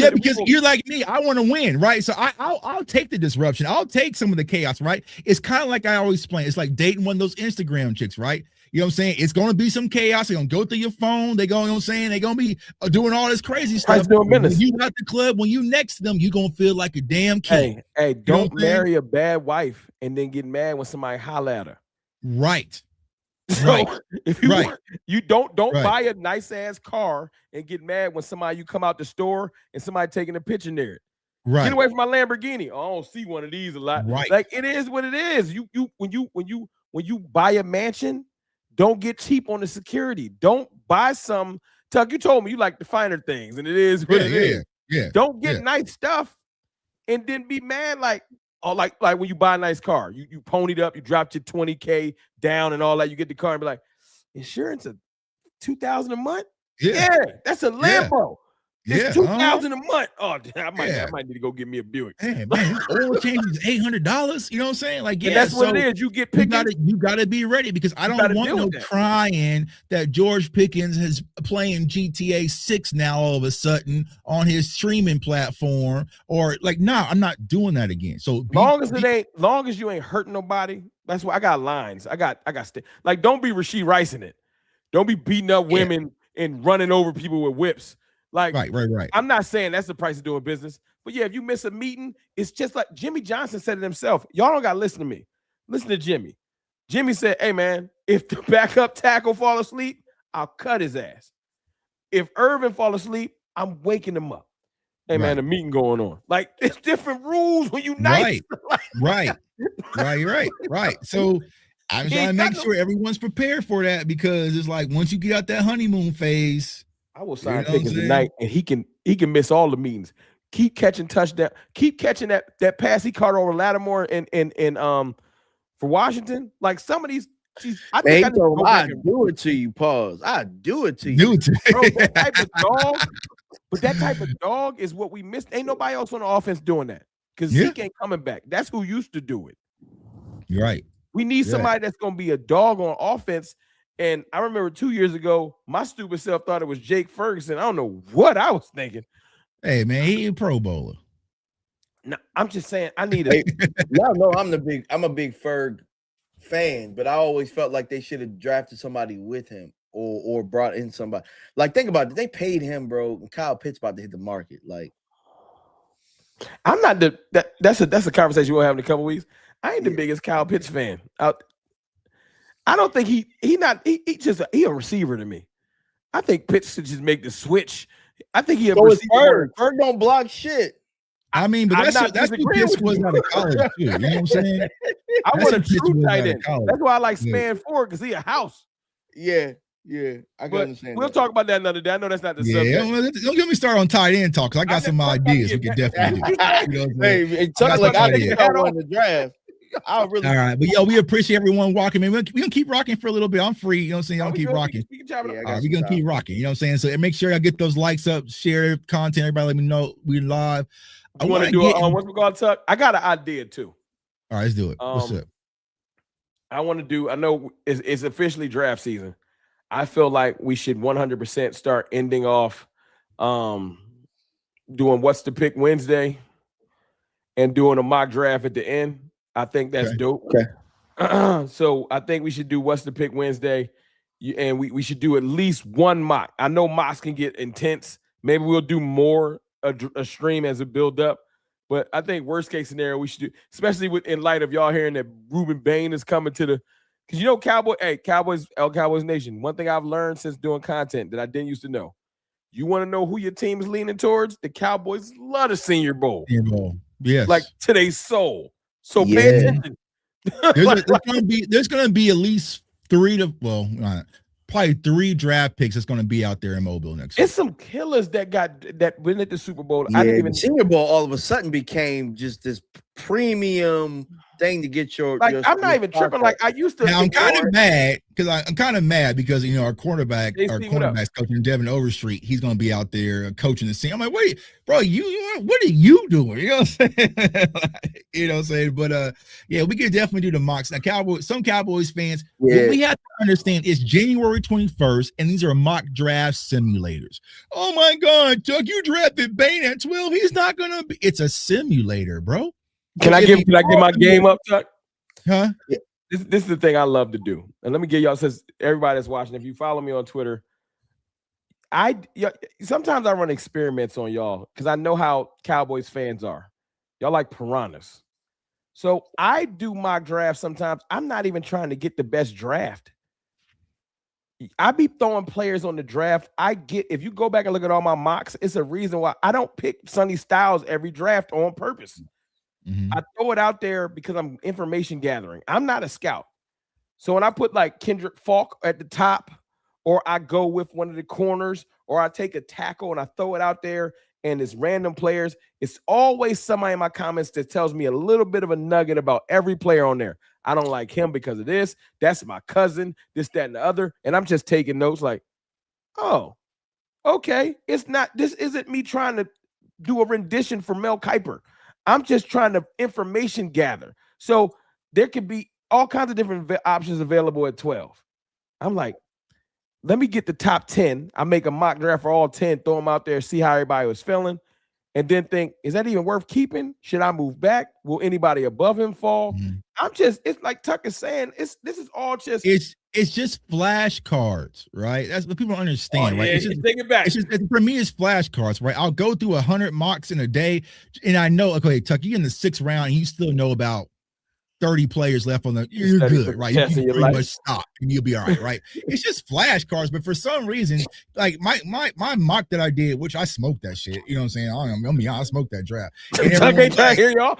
you're like me. I want to win, right? So I'll take the disruption. I'll take some of the chaos, right? It's kind of like I always explain. It's like dating one of those Instagram chicks, right? You know what I'm saying? It's gonna be some chaos. They're gonna go through your phone. They're gonna be doing all this crazy stuff. When you at the club, when you next to them, you're gonna feel like a damn king. Hey, don't marry a bad wife and then get mad when somebody holler at her. Right. So if you don't buy a nice ass car and get mad when you come out the store and somebody taking a picture near it. Right. Get away from my Lamborghini. I don't see one of these a lot. Right. Like it is what it is. When you buy a mansion, don't get cheap on the security. Don't buy some. Tuck, you told me you like the finer things, and it is what it is. Yeah. Don't get nice stuff and then be mad like when you buy a nice car, you ponied up, you dropped your $20K down and all that. You get the car and be like, insurance of $2,000 a month? Yeah, that's a Lambo. It's $2,000 a month. Oh, I might need to go get me a Buick. Hey, man, oil change is $800. You know what I'm saying? Like, and that's what it is. You get Pickens. You gotta be ready because I don't want no crying that George Pickens is playing GTA 6 now all of a sudden on his streaming platform or like, I'm not doing that again. So long as you ain't hurting nobody, that's why I got lines. I got like, don't be Rashee Rice in it. Don't be beating up women and running over people with whips. Like, right. I'm not saying that's the price of doing business, but yeah, if you miss a meeting, it's just like Jimmy Johnson said it himself. Y'all don't gotta listen to me. Listen to Jimmy. Jimmy said, hey man, if the backup tackle fall asleep, I'll cut his ass. If Irvin fall asleep, I'm waking him up. Hey man, the meeting going on. Like, it's different rules when you nice. Right. So I'm trying to make sure everyone's prepared for that because it's like once you get out that honeymoon phase, I will sign tickets tonight, and he can miss all the meetings. Keep catching touchdown. Keep catching that pass he caught over Lattimore and for Washington. Like some of these, I think I do it to you. Pause. I do it to you. Bro, that type of dog. But that type of dog is what we missed. Ain't nobody else on the offense doing that because Zeke ain't coming back. That's who used to do it. You're right. We need somebody that's going to be a dog on offense. And I remember 2 years ago, my stupid self thought it was Jake Ferguson. I don't know what I was thinking. Hey, man, he a Pro Bowler. No, I'm just saying I need a. Y'all know I'm a big Ferg fan, but I always felt like they should have drafted somebody with him or brought in somebody. Like, think about it. They paid him, bro, and Kyle Pitts about to hit the market. Like, I'm not that's a conversation we'll have in a couple weeks. I ain't the biggest Kyle Pitts fan. I don't think he a receiver to me. I think Pitts should just make the switch. I think he a receiver. Ferg don't block shit. I mean, but that's what Pitts was out of college too. You know what I'm saying? I want a true tight end. That's why I like Span Ford because he a house. Yeah, I can understand. We'll talk about that another day. I know that's not the subject. Don't get me started on tight end talk because I got some ideas we could definitely do. You know hey, Chuck, like I think I won the draft. All right, but we appreciate everyone walking. Man, we're gonna keep rocking for a little bit. I'm free, you know what I'm saying? I'll keep rocking. We're gonna keep rocking, you know what I'm saying? So make sure I get those likes up, share content. Everybody let me know we live. I want to do what's we call Tuck. I got an idea too. All right, let's do it. What's up? I want to do. I know it's officially draft season. I feel like we should 100% start ending off doing what's the pick Wednesday and doing a mock draft at the end. I think that's dope. Okay. So I think we should do what's the pick Wednesday, and we should do at least one mock. I know mocks can get intense. Maybe we'll do more a stream as it build up. But I think worst case scenario we should do, especially in light of y'all hearing that Ruben Bain is coming to the, because you know Cowboys Nation. One thing I've learned since doing content that I didn't used to know. You want to know who your team is leaning towards? The Cowboys love the Senior Bowl. Yes, like to their soul. So pay attention. There's gonna be at least probably 3 draft picks that's gonna be out there in Mobile next year. It's some killers that win at the Super Bowl. I didn't even Senior Bowl all of a sudden became just this premium thing to get your I'm not even tripping like I used to. Now I'm kind of mad because our cornerback's coaching Devin Overstreet. He's going to be out there coaching the scene. I'm like, wait, bro, what are you doing? You know what I'm saying? You know what I'm saying? But we could definitely do the mocks. Now, some Cowboys fans, what we have to understand is January 21st, and these are mock draft simulators. Oh my God, Chuck, you drafted Bain at 12. He's not gonna be. It's a simulator, bro. Can I get my game up, Chuck? Huh? This is the thing I love to do. And let me get y'all, since everybody that's watching, if you follow me on Twitter, sometimes I run experiments on y'all because I know how Cowboys fans are. Y'all like piranhas. So I do mock drafts sometimes. I'm not even trying to get the best draft. I be throwing players on the draft. If you go back and look at all my mocks, it's a reason why I don't pick Sonny Styles every draft on purpose. Mm-hmm. I throw it out there because I'm information gathering. I'm not a scout. So when I put like Kendrick Falk at the top, or I go with one of the corners, or I take a tackle and I throw it out there and it's random players, it's always somebody in my comments that tells me a little bit of a nugget about every player on there. I don't like him because of this. That's my cousin, this, that, and the other. And I'm just taking notes like, oh, okay. This isn't me trying to do a rendition for Mel Kiper. I'm just trying to information gather. So there could be all kinds of different options available at 12. I'm like, let me get the top 10. I make a mock draft for all 10, throw them out there, see how everybody was feeling, and then think, is that even worth keeping? Should I move back? Will anybody above him fall? Mm-hmm. It's like Tuck is saying, this is all just. It's just flashcards, right? That's what people don't understand, right? It's just, take it back. For me, it's flashcards, right? I'll go through 100 mocks in a day, and I know, okay, Tuck, you're in the 6th round, and you still know about 30 players left on the, you're good, right? You can pretty life. much stop and you'll be all right, right? It's just flashcards, but for some reason, like my mock that I did, which I smoked that shit. You know what I'm saying? I smoked that draft. And everyone trying to hear y'all.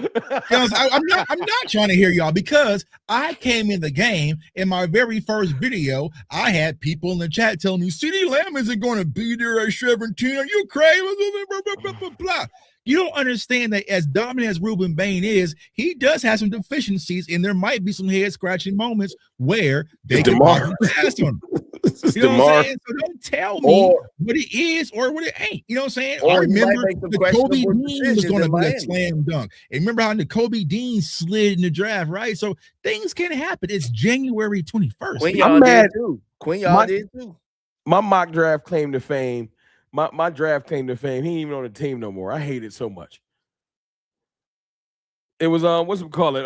I'm not trying to hear y'all because I came in the game in my very first video. I had people in the chat telling me CeeDee Lamb isn't going to be there at 17. Are you crazy? Blah, blah, blah. You don't understand that as dominant as Ruben Bain is, he does have some deficiencies, and there might be some head-scratching moments where they can pass on him. You know what I'm saying? So don't tell me what it is or what it ain't. You know what I'm saying? I remember the Kobe Dean was going to be a slam dunk. And remember how the Kobe Dean slid in the draft, right? So things can happen. It's January 21st. I'm mad too. Y'all did too. My mock draft claim to fame. My draft claim to fame. He ain't even on the team no more. I hate it so much. It was what's we call it?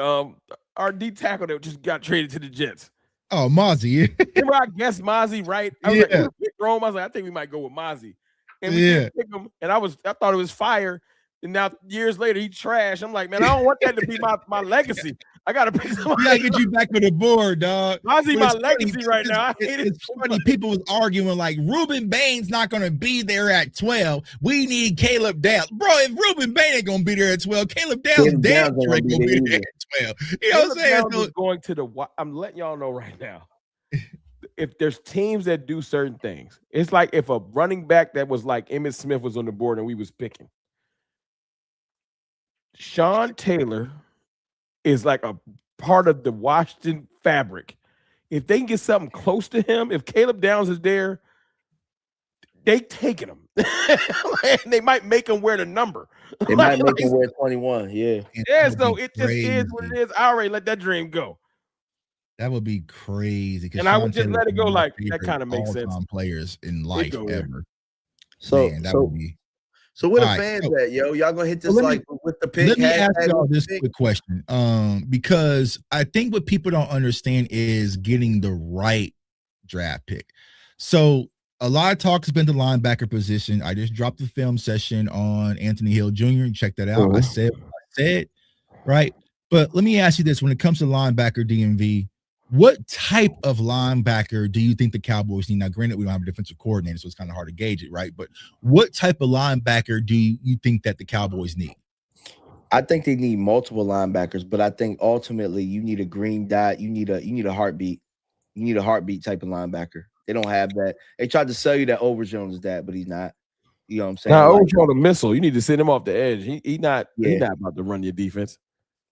Our D tackle that just got traded to the Jets. Oh, Mozzie. Remember I guessed Mozzie right? I was like, pick Rome. I was like, I think we might go with Mozzie. And we didn't pick him, and I thought it was fire. And now years later, he trashed. I'm like, man, I don't want that to be my legacy. I gotta pick somebody. We gotta get you back on the board, dog. Mozzie, my legacy right now. It's funny. People was arguing like Ruben Bain's not gonna be there at 12. We need Caleb Downs, bro. If Ruben Bain ain't gonna be there at 12, Caleb Downs damn sure ain't gonna be there at 12. You know what I'm saying? So, going to the. I'm letting y'all know right now. If there's teams that do certain things, it's like if a running back that was like Emmitt Smith was on the board and we was picking. Sean Taylor is like a part of the Washington fabric. If they can get something close to him, if Caleb Downs is there, they taking him. They might make him wear the number. They might make him wear 21. Yeah. Yeah, so it just is what it is. I already let that dream go. That would be crazy. And I would just let it go. Like that kind of makes sense. Players in life ever. So man, that would be. So where the fans at, yo? Y'all gonna hit this with the pick? Let me ask y'all this quick question, because I think what people don't understand is getting the right draft pick. So a lot of talk has been the linebacker position. I just dropped the film session on Anthony Hill Jr. Check that out. I said what I said, right? But let me ask you this: when it comes to linebacker, DMV, what type of linebacker do you think the Cowboys need? Now, granted, we don't have a defensive coordinator, so it's kind of hard to gauge it, right? But what type of linebacker do you think that the Cowboys need? I think they need multiple linebackers, but I think ultimately you need a green dot. You need a heartbeat. You need a heartbeat type of linebacker. They don't have that. They tried to sell you that Overjohn is that, but he's not. You know what I'm saying? Now, Overjohn a missile. You need to send him off the edge. He's not about to run your defense.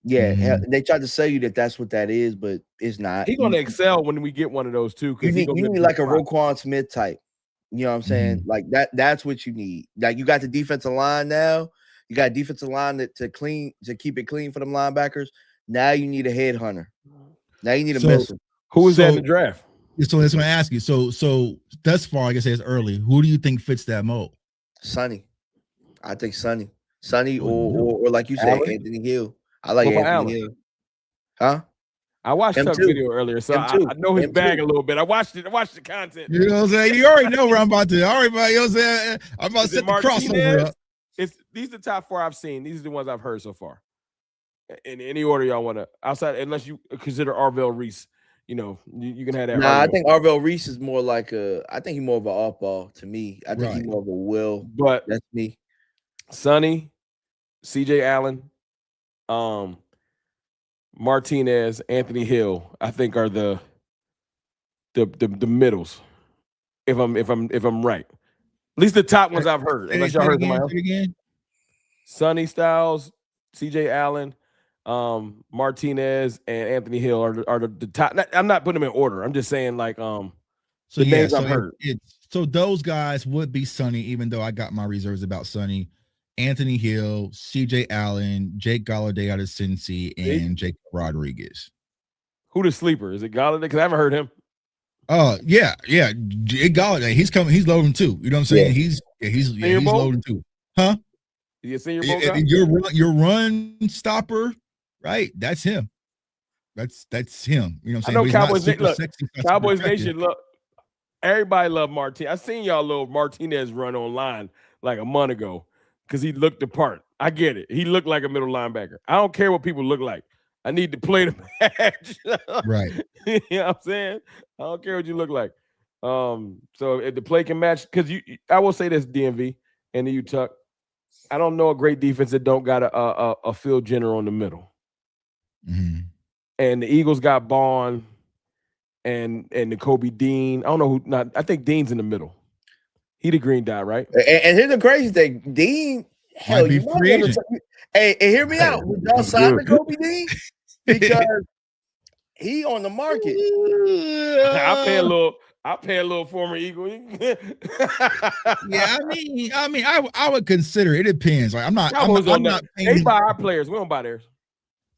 Yeah, they tried to sell you that that's what that is, but it's not. He's going to excel when we get one of those too. You need like a Roquan Smith type. You know what I'm saying? Like that's what you need. Like you got the defensive line now. You got a defensive line to keep it clean for them linebackers. Now you need a headhunter. Now you need a missile. Who is that in the draft? So that's what I ask you. So thus far, like I said, it's early. Who do you think fits that mold? Sonny. I think Sonny. Sonny or like you said, Anthony Hill. I like Anthony Hill. Huh? I watched Tuck's video earlier, so I know his bag a little bit. I watched it. I watched the content. You know what I'm saying? You already know where I'm about to. You know what I'm saying? I'm about to set the crossover up. These are the top 4 I've seen. These are the ones I've heard so far. In any order y'all want to, outside, unless you consider Arvell Reese. You know, you can have that. Nah, I think Arvell Reese is more like I think he's more of an off ball to me. I think he's more of a will. But that's me. Sonny, CJ Allen, Martinez, Anthony Hill, I think are the middles. If I'm right, at least the top ones I've heard. Unless y'all heard them again. Sonny Styles, CJ Allen, Martinez, and Anthony Hill are the top. I'm not putting them in order. I'm just saying like the names I've heard. So those guys would be Sonny, even though I got my reserves about Sonny. Anthony Hill, CJ Allen, Jake Galladay out of Cincy, and Jake Rodriguez. Who the sleeper? Is it Galladay? Because I haven't heard him. Yeah. Jake Galladay. He's coming. He's loading too. You know what I'm saying? Yeah. He's loading too. Huh? Is he a Senior Bowl guy? Your run stopper, right? That's him. That's him. You know what I'm saying? I know Cowboys Nation look. Everybody love Martinez. I seen y'all little Martinez run online like a month ago. Because he looked the part. I get it. He looked like a middle linebacker. I don't care what people look like. I need to play the match. Right. You know what I'm saying? I don't care what you look like. So if the play can match, because I will say this, DMV and you Tuck, I don't know a great defense that don't got a field general in the middle. Mm-hmm. And the Eagles got Bond and the Kobe Dean. I don't know who. Not. I think Dean's in the middle. He the green dot, right? And here's the crazy thing, Dean. Hell, Might be free agent. Hey, hear me out. Would y'all sign the Kobe Dean? Because he on the market. I pay a little former Eagle. Yeah, I mean, I would consider it. It depends. Like I'm not paying they buy our players. We don't buy theirs.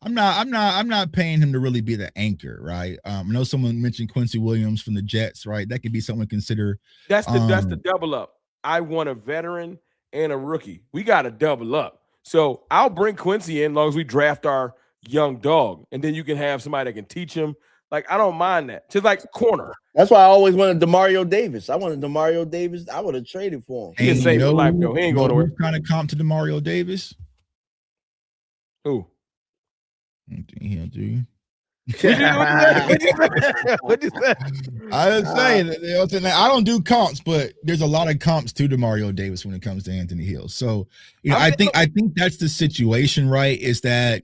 I'm not paying him to really be the anchor, right? I know someone mentioned Quincy Williams from the Jets, right? That could be someone to consider. That's the double up. I want a veteran and a rookie. We got to double up. So I'll bring Quincy in as long as we draft our young dog, and then you can have somebody that can teach him. Like, I don't mind that. Just like corner. That's why I always wanted DeMario Davis. I wanted DeMario Davis. I would have traded for him. He can save his life, though. He ain't going nowhere. What kind of comp to DeMario Davis? Who? He'll do. What'd you say? I was saying, I don't do comps, but there's a lot of comps to DeMario Davis when it comes to Anthony Hill. So, I think that's the situation, right? Is that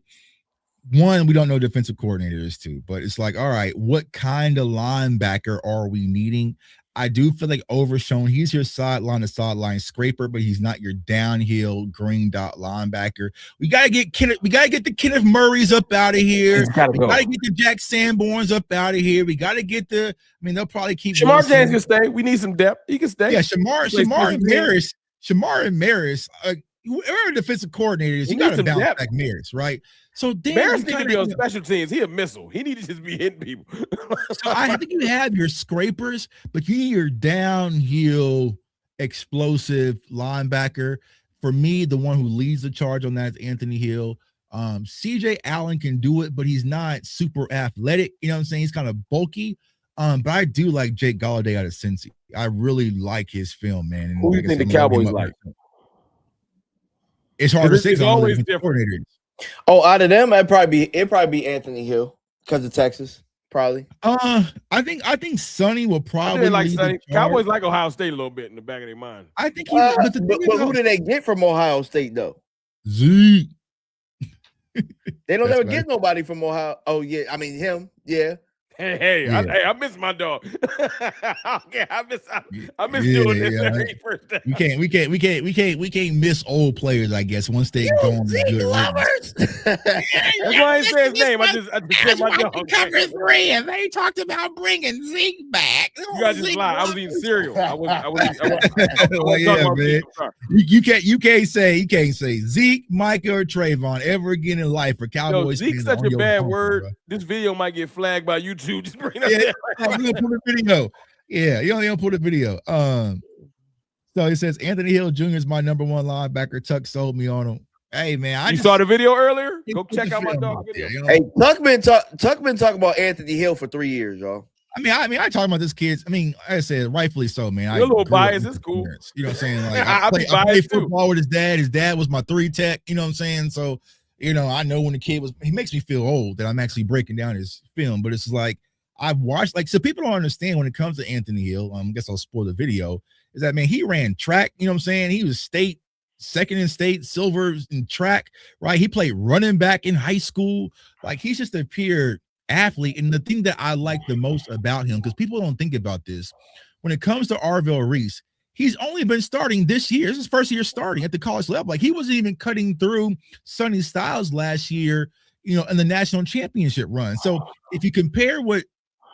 one, we don't know defensive coordinators too, but it's like, all right, what kind of linebacker are we needing? I do feel like Overshown, he's your sideline to sideline scraper, but he's not your downhill green dot linebacker. We gotta get the Kenneth Murrays up out of here. We gotta get the Jack Sanborns up out of here. We gotta get they'll probably keep Shamar James can stay. We need some depth. He can stay. Yeah, Shamar and Maris, whoever defensive coordinator is, you gotta bounce back Maris, right? So Maris needs to be on special teams. He a missile. He needs to just be hitting people. So I think you have your scrapers, but you need your downhill explosive linebacker. For me, the one who leads the charge on that is Anthony Hill. CJ Allen can do it, but he's not super athletic. You know what I'm saying? He's kind of bulky. But I do like Jake Galladay out of Cincy. I really like his film, man. And who do you think the Cowboys like? It's hard to say. It's always different. Oh, out of them, it'd probably be Anthony Hill because of Texas, probably. I think Sonny will probably like Sonny. Cowboys like Ohio State a little bit in the back of their mind. I think but who did they get from Ohio State though? Zeke. They don't ever get nobody from Ohio. Oh yeah, I mean him. Yeah. Hey, I miss my dog. Okay, I miss doing this every first day. We can't miss old players, I guess, once they go on the good lovers. That's why I didn't say his name. I just said my dog. Cover 3, and they talked about bringing Zeke back. You guys just lie. I was eating cereal. I was man. You can't say Zeke, Micah, or Trayvon ever again in life for Cowboys. Zeke's such a bad word. Bro. This video might get flagged by YouTube. Just bring up you don't pull the video. Yeah, you don't pull the video. So he says Anthony Hill Jr. is my number one linebacker. Tuck sold me on him. Hey man, you saw the video earlier? Go check out my dog video. Hey, Tuck been talking about Anthony Hill for 3 years, y'all. I mean, I talk about this kid. I mean, I said rightfully so, man. You're a little biased. It's cool. Parents, you know what I'm saying? Like I played football with his dad. His dad was my 3 tech. You know what I'm saying? So I know when the kid he makes me feel old that I'm actually breaking down his film, but it's like I've watched, so people don't understand when it comes to Anthony Hill. I guess I'll spoil the video. Is that man? He ran track. You know what I'm saying? He was second in state, silver in track, right? He played running back in high school. Like he's just a pure athlete. And the thing that I like the most about him, because people don't think about this, when it comes to Arvell Reese, he's only been starting this year. This is his first year starting at the college level. Like he wasn't even cutting through Sonny Styles last year, in the national championship run. So if you compare what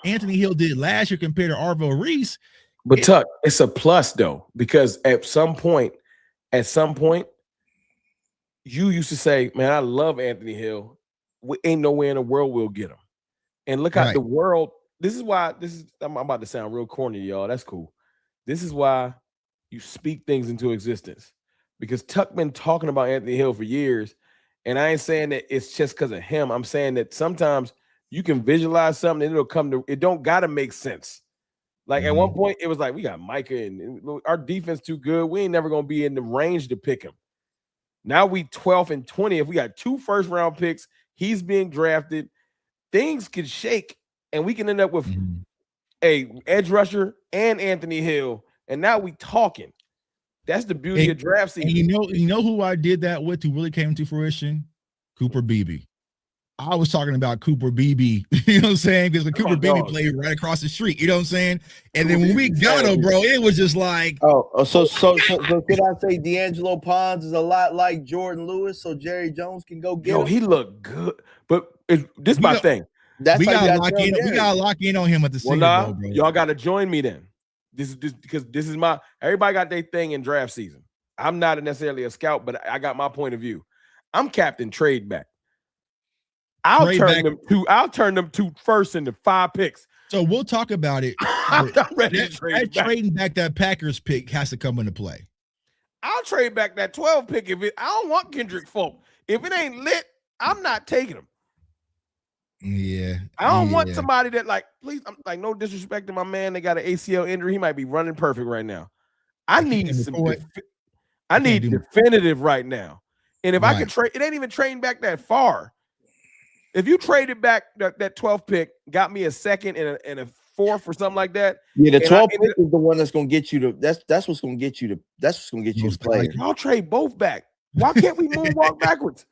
Anthony Hill did last year compared to Arvell Reese. But Tuck, it's a plus though, because at some point, you used to say, man, I love Anthony Hill. We ain't nowhere in the world we'll get him. And look at the world. I'm about to sound real corny, y'all. That's cool. This is why you speak things into existence, because Tuck been talking about Anthony Hill for years. And I ain't saying that it's just because of him. I'm saying that sometimes you can visualize something and it don't got to make sense. Like at one point it was like, we got Micah and our defense too good. We ain't never going to be in the range to pick him. Now we 12th and 20th. We got 2 first-round picks. He's being drafted. Things could shake, and we can end up with a edge rusher and Anthony Hill. And now we talking. That's the beauty of draft season. You know who I did that with who really came to fruition? Cooper Beebe. I was talking about Cooper Beebe, you know what I'm saying? Because the Cooper Beebe played right across the street, you know what I'm saying? And then when we got him, bro, it was just like, so could I say D'Angelo Ponds is a lot like Jordan Lewis, so Jerry Jones can go get him? He looked good, but this is my thing. We gotta lock in on him at the Senior Bowl, bro. Y'all gotta join me then. This is because this is my everybody got their thing in draft season. I'm not necessarily a scout, but I got my point of view. I'm captain trade back. I'll turn them to first into 5 picks. So we'll talk about it. I'm ready to trade back. Trading back that Packers pick has to come into play. I'll trade back that 12 pick I don't want Kendrick Folk. If it ain't lit, I'm not taking him. Yeah. I don't want somebody that please, I'm like, no disrespect to my man. They got an ACL injury. He might be running perfect right now. I need definitive right now. And if I can trade, it ain't even trading back that far. If you traded back that 12th pick, got me a second and a fourth or something like that. Yeah, the 12th pick is the one that's gonna get you to that's what's gonna get you to play. I'll trade both back. Why can't we moonwalk backwards?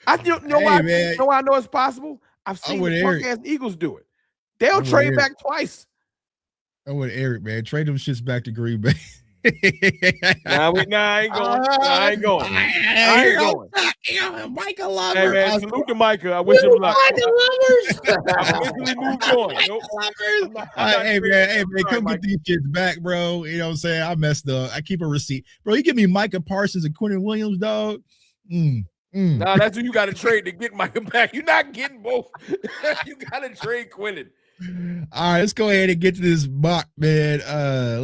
I know it's possible. I've seen the punk-ass Eagles do it. They'll trade back twice. I would Eric, man. Trade them shits back to Green Bay. I ain't going. Micah Lovers. Hey man, salute to Micah. I wish him luck. I officially moved on. Hey man, come get these kids back, bro. You know what I'm saying? I messed up. I keep a receipt, bro. You give me Micah Parsons and Quentin Williams, dog. Nah, that's who you got to trade to get Micah back. You're not getting both. You got to trade Quentin. All right, let's go ahead and get to this mock, man.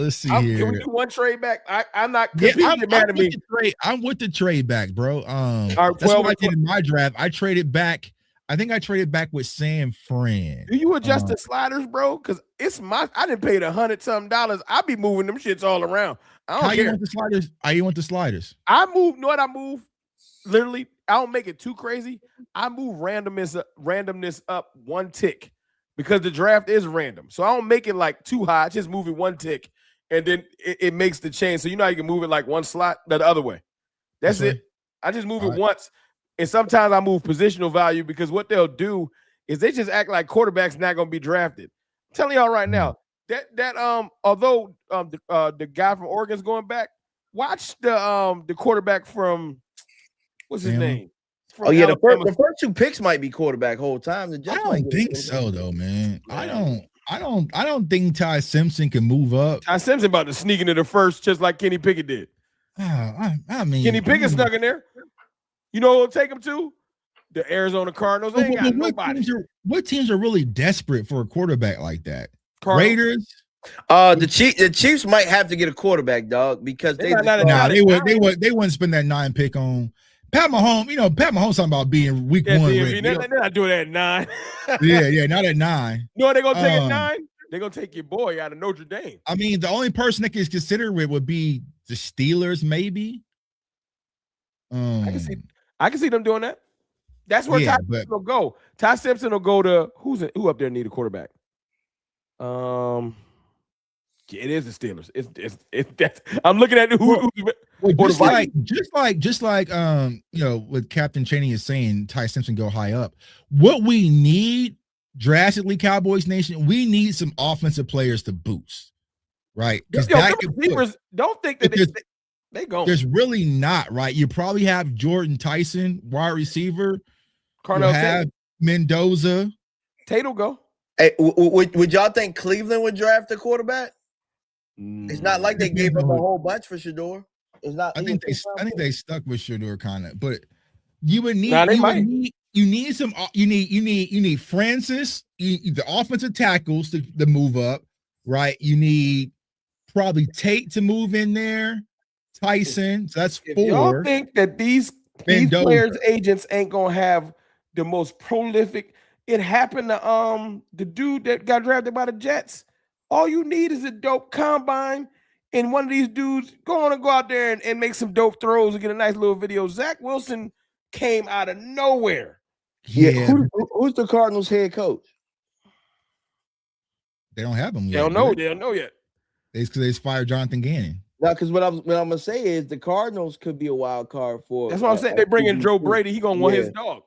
Let's see here. Can we do one trade back? I'm not. I'm with the trade back, bro. Right, that's what I did in my draft. I traded back. I think I traded back with San Fran. Do you adjust the sliders, bro? Because I didn't pay $100-something. I be moving them shits all around. I don't care. You want the sliders? How you want the sliders? I move. Literally, I don't make it too crazy. I move randomness up 1 tick. Because the draft is random. So I don't make it like too high. I just move it 1 tick. And then it makes the change. So you know how you can move it like 1 slot the other way. That's it. I just move it once. And sometimes I move positional value because what they'll do is they just act like quarterback's not going to be drafted. I'm telling y'all right now, although the guy from Oregon's going back, watch the quarterback from what's his name? The first 2 picks might be quarterback whole time. I don't think so, though, man. I don't think Ty Simpson can move up. Ty Simpson about to sneak into the first, just like Kenny Pickett did. I mean, Kenny Pickett snuck in there. You know who'll take him to? The Arizona Cardinals. They ain't got nobody. What teams are really desperate for a quarterback like that? Cardinals. Raiders. The Chiefs might have to get a quarterback, dog, because they wouldn't spend that 9 pick on Pat Mahomes. You know, Pat Mahomes talking about being week 1 ready. They're not doing that at 9. yeah, not at 9. You know what they're gonna take at 9? They're gonna take your boy out of Notre Dame. I mean, the only person that is considered it would be the Steelers, maybe. I can see them doing that. That's where Ty Simpson will go. Ty Simpson will go to who up there need a quarterback? It is the Steelers. It's I'm looking at who just like you know, what Captain Chaney is saying, Ty Simpson go high up. What we need drastically, Cowboys Nation, we need some offensive players to boost, right? Because receivers don't think that they go. There's really not, right? You probably have Jordan Tyson, wide receiver. Cardell have Mendoza. Tate will go. Hey, would y'all think Cleveland would draft a quarterback? It's not like they gave up a whole bunch for Shador. It's not. I think they stuck with Shador kind of, but you would need you need Francis, the offensive tackles to move up, right? You need probably Tate to move in there, Tyson. So that's 4. If y'all think that these players' agents ain't gonna have the most prolific. It happened to the dude that got drafted by the Jets. All you need is a dope combine, and one of these dudes go out there and make some dope throws and get a nice little video. Zach Wilson came out of nowhere. Yeah, who's the Cardinals head coach? they don't have him yet. They don't know. They don't know yet. It's because they fired Jonathan Gannon. No, because what I'm gonna say is the Cardinals could be a wild card for. That's what I'm saying. They bring in Joe Brady. He gonna want his dog.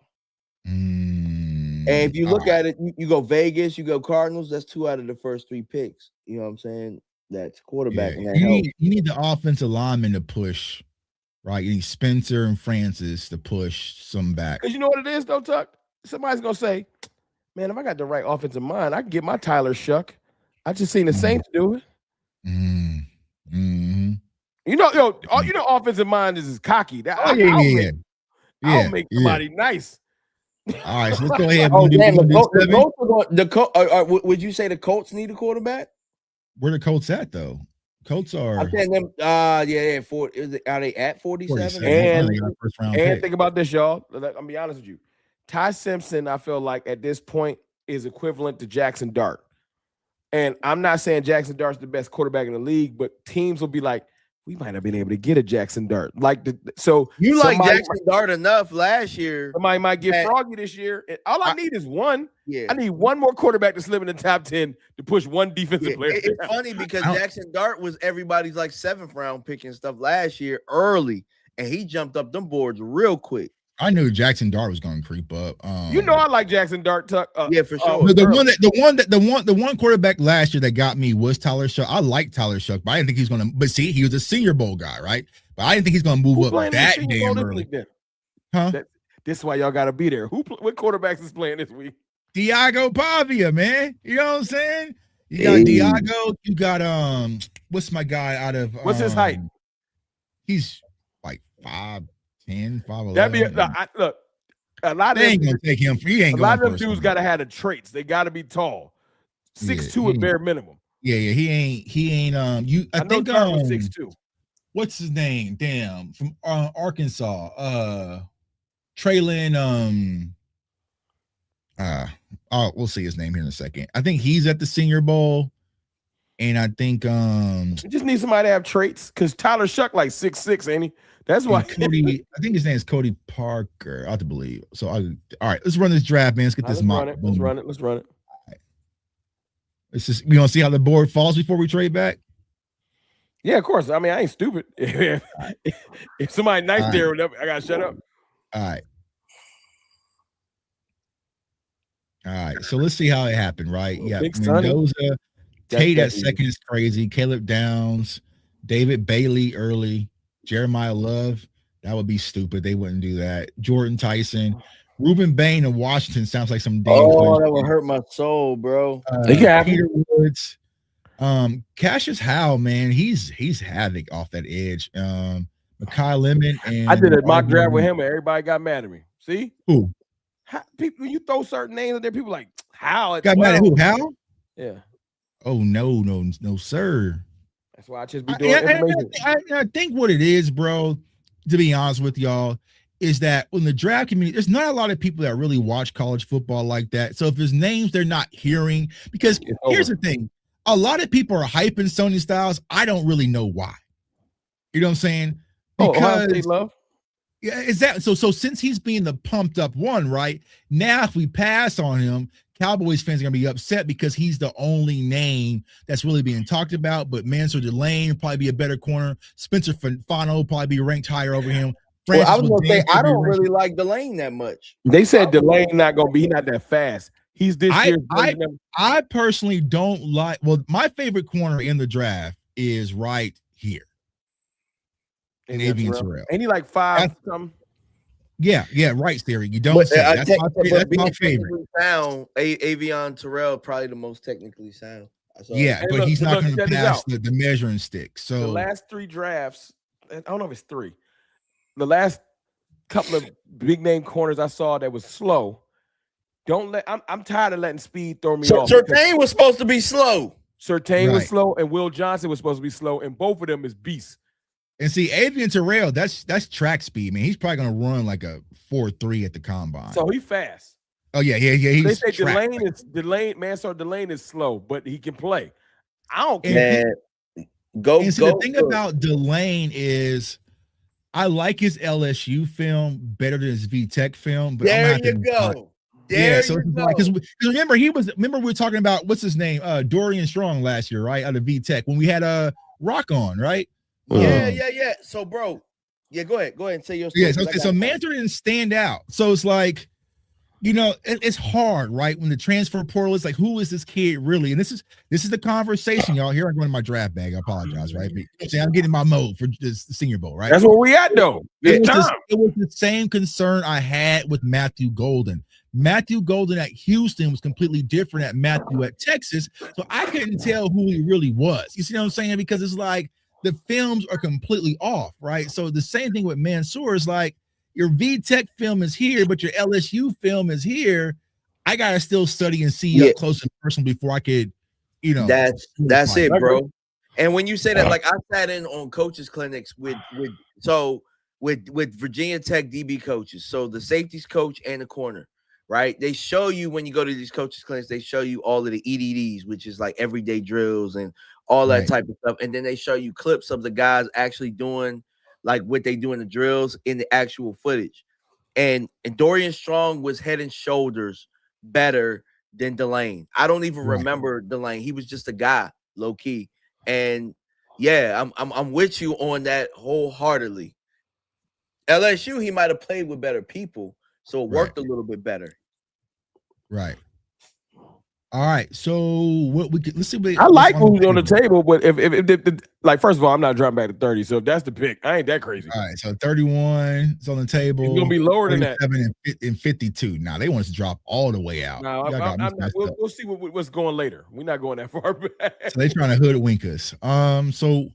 And if you look at it, you go Vegas, you go Cardinals. That's 2 out of the first 3 picks. You know what I'm saying? That's quarterback. Yeah. And You need the offensive lineman to push, right? You need Spencer and Francis to push some back. Because you know what it is, though, Tuck? Somebody's gonna say, man, if I got the right offensive mind, I can get my Tyler Shuck. I just seen the Saints do it. Mm-hmm. You know, offensive mind is cocky. That I'll make somebody nice. All right, so let's go ahead. Would you say the Colts need a quarterback? Where the Colts at though? Colts are. I'm saying them. Are they at 47? And think about this, y'all. I'll be honest with you. Ty Simpson, I feel like at this point is equivalent to Jackson Dart. And I'm not saying Jackson Dart's the best quarterback in the league, but teams will be like, we might have been able to get a Jackson Dart. So you like Jackson Dart enough last year. Somebody might get froggy this year. And all I need is one. Yeah. I need one more quarterback to slip in the top 10 to push one defensive player. It's funny because Jackson Dart was everybody's like 7th round pick and stuff last year early, and he jumped up them boards real quick. I knew Jackson Dart was going to creep up. I like Jackson Dart. Tuck. Yeah, for sure. The one quarterback last year that got me was Tyler Shuck. I like Tyler Shuck, but I didn't think he's going to. But see, he was a Senior Bowl guy, right? But I didn't think he's going to move up that damn early. Huh? This is why y'all got to be there. What quarterbacks is playing this week? Diago Pavia, man. You know what I'm saying? You got Diago. You got what's my guy out of? What's his height? He's like 5'10", 5'11". That'd be look. A lot of they ain't gonna take him. He ain't. A lot of them dudes gotta have the traits. They gotta be tall, 6'2" at bare minimum. Yeah. He ain't. I think 6'2". What's his name? Damn, from Arkansas. Traylon. We'll see his name here in a second. I think he's at the Senior Bowl, and I think you just need somebody to have traits because Tyler Shuck like 6'6", ain't he? That's why Cody. I think his name is Cody Parker. I have to believe. So, all right, let's run this draft, man. Let's get this mock. Let's run it. All right. Let's just we gonna see how the board falls before we trade back. Yeah, of course. I mean, I ain't stupid. If somebody nice there, I gotta shut up. All right. So let's see how it happened, right? Yeah, Mendoza, Tate at second is crazy. Caleb Downs, David Bailey early. Jeremiah Love, that would be stupid. They wouldn't do that. Jordan Tyson, Reuben Bain in Washington sounds like some. That would hurt my soul, bro. Peter Woods, Cassius Howe, man, he's havoc off that edge. Makai Lemon and I did a mock draft with him, and everybody got mad at me. See who? People, you throw certain names out there, people like Howe. Got mad at who? Howe? Yeah. Oh no, sir. That's why I just be doing I think what it is, bro, to be honest with y'all, is that when the draft community, there's not a lot of people that really watch college football like that. So if there's names they're not hearing, because here's the thing, a lot of people are hyping Sonny Styles. I don't really know why. You know what I'm saying? Because love. Yeah, is that so since he's being the pumped up one, right? Now if we pass on him, Cowboys fans are gonna be upset because he's the only name that's really being talked about. But Mansour Delane will probably be a better corner. Spencer Fano will probably be ranked higher over him. I was gonna say I don't really like Delane that much. They said Delane not gonna be not that fast. He's this year. I personally don't like. Well, my favorite corner in the draft is right here. And Avian Terrell. Ain't he like 5 something? Yeah, right, Theory. You don't say that's my favorite. Sound Avian Terrell probably the most technically sound. Yeah, but he's not going to pass the measuring stick. So the last 3 drafts, I don't know if it's 3. The last couple of big name corners I saw that was slow. I'm tired of letting speed throw me off. Surtain was supposed to be slow. Surtain was slow, and Will Johnson was supposed to be slow, and both of them is beasts. And see, Avian Terrell, that's track speed, man. He's probably gonna run like a 4.3 at the combine. So he's fast. Oh yeah. He's they say Mansour Delane is slow, but he can play. I don't care. The thing about Delane is I like his LSU film better than his VTech film, but there I'm you go. There you go. Because remember we were talking about what's his name, Dorian Strong last year, right? Out of VTech when we had Rock on, right? Yeah. So, bro, go ahead and say your story. Yeah, so Mantor didn't stand out. So it's like, it's hard, right? When the transfer portal is like, who is this kid really? And this is the conversation, y'all. Here I'm going to my draft bag. I apologize, right? But I'm getting my mode for this Senior Bowl, right? That's where we at, though. It was the same concern I had with Matthew Golden. Matthew Golden at Houston was completely different at Matthew at Texas, so I couldn't tell who he really was. You see what I'm saying? Because it's like the films are completely off, right? So the same thing with Mansour is like, your VTech film is here, but your LSU film is here. I gotta still study and see up close and personal before I could, That's it, bro. And when you say that, like I sat in on coaches clinics with Virginia Tech DB coaches, so the safeties coach and the corner, right? They show you when you go to these coaches clinics, they show you all of the EDDs, which is like everyday drills and all that type of stuff, and then they show you clips of the guys actually doing like what they do in the drills in the actual footage. And Dorian Strong was head and shoulders better than Delane. I don't even remember Delane. He was just a guy, low key. And yeah, I'm with you on that wholeheartedly. LSU, he might have played with better people, so it worked a little bit better. Right. All right, so what we could let's see. I like who's on the table, but if like first of all, I'm not dropping back to 30. So if that's the pick, I ain't that crazy. All right, so 31 is on the table. It's gonna be lower than that. and 52. Now they want us to drop all the way out. No, we'll see what's going later. We're not going that far back. So they're trying to hoodwink us. So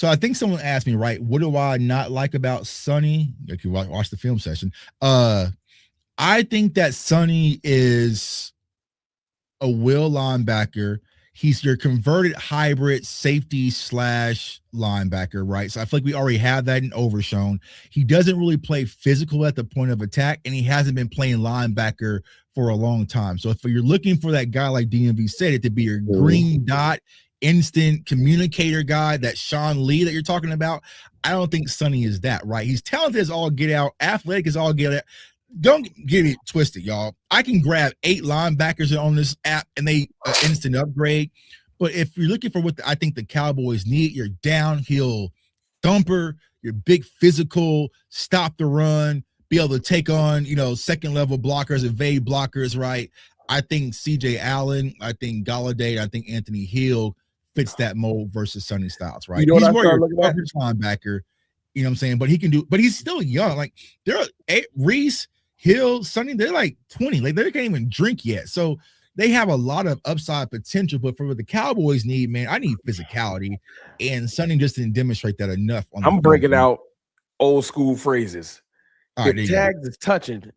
I think someone asked me, right? What do I not like about Sonny? If you watch the film session, I think that Sonny is a will linebacker. He's your converted hybrid safety / linebacker, right? So I feel like we already have that in Overshown. He doesn't really play physical at the point of attack, and he hasn't been playing linebacker for a long time. So if you're looking for that guy, like DMV said, it to be your green dot, instant communicator guy, that Sean Lee that you're talking about, I don't think Sonny is that, right? He's talented as all get out, athletic as all get out. Don't get it twisted, y'all. I can grab 8 linebackers on this app and they instant upgrade. But if you're looking for what I think the Cowboys need, your downhill thumper, your big physical, stop the run, be able to take on, second level blockers, evade blockers, right? I think CJ Allen, I think Galladay, I think Anthony Hill fits that mold versus Sonny Styles, right? He's more your coverage linebacker, you know what I'm saying? But he's still young. Like there are Reese, Hill, Sonny, they're like 20. Like they can't even drink yet. So they have a lot of upside potential. But for what the Cowboys need, man, I need physicality. And Sonny just didn't demonstrate that enough. I'm breaking out old school phrases. Right, if Jags is touching,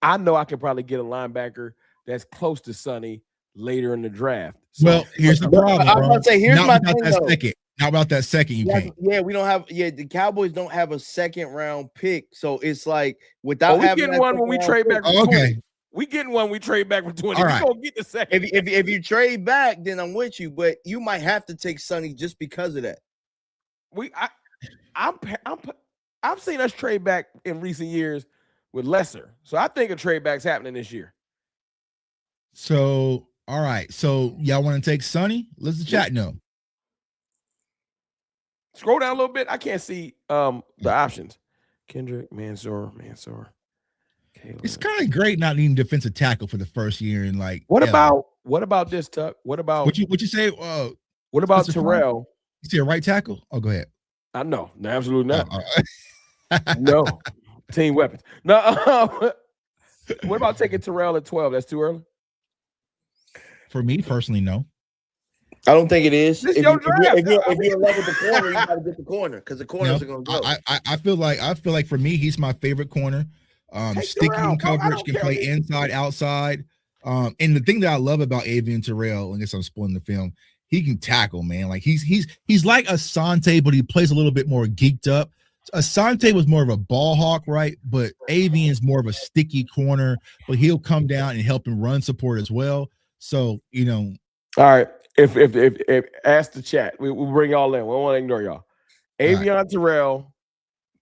I know I can probably get a linebacker that's close to Sonny later in the draft. So, well, here's the problem. I'm going to say, here's my thing, though. How about that second? You can't. Yeah, we don't have. Yeah, the Cowboys don't have a second round pick, so it's like without having getting one when we trade back. Okay, we getting one. We trade back for 20. All right. We gonna get the second. If you trade back, then I'm with you. But you might have to take Sonny just because of that. I've seen us trade back in recent years with lesser, so I think a trade back's happening this year. So all right, so y'all want to take Sonny? Let's chat. No. Scroll down a little bit. I can't see the options. Kendrick, Mansour. Caleb. It's kind of great not needing defensive tackle for the first year and like. What about this, Tuck? What about what you say? What about Terrell? You see a right tackle? Oh, go ahead. No, absolutely not. No, team weapons. No. What about taking Terrell at 12? That's too early. For me personally, no. I don't think it is. If you're in love with the corner, you got to get the corner because the corners are going to go. I feel like for me, he's my favorite corner. Sticky in coverage, can play inside, outside. And the thing that I love about Avian Terrell, I guess I'm spoiling the film, he can tackle, man. Like he's like Asante, but he plays a little bit more geeked up. Asante was more of a ball hawk, right? But Avian's more of a sticky corner, but he'll come down and help and run support as well. So, All right. If ask the chat, we'll bring y'all in. We don't want to ignore y'all. Avion Terrell,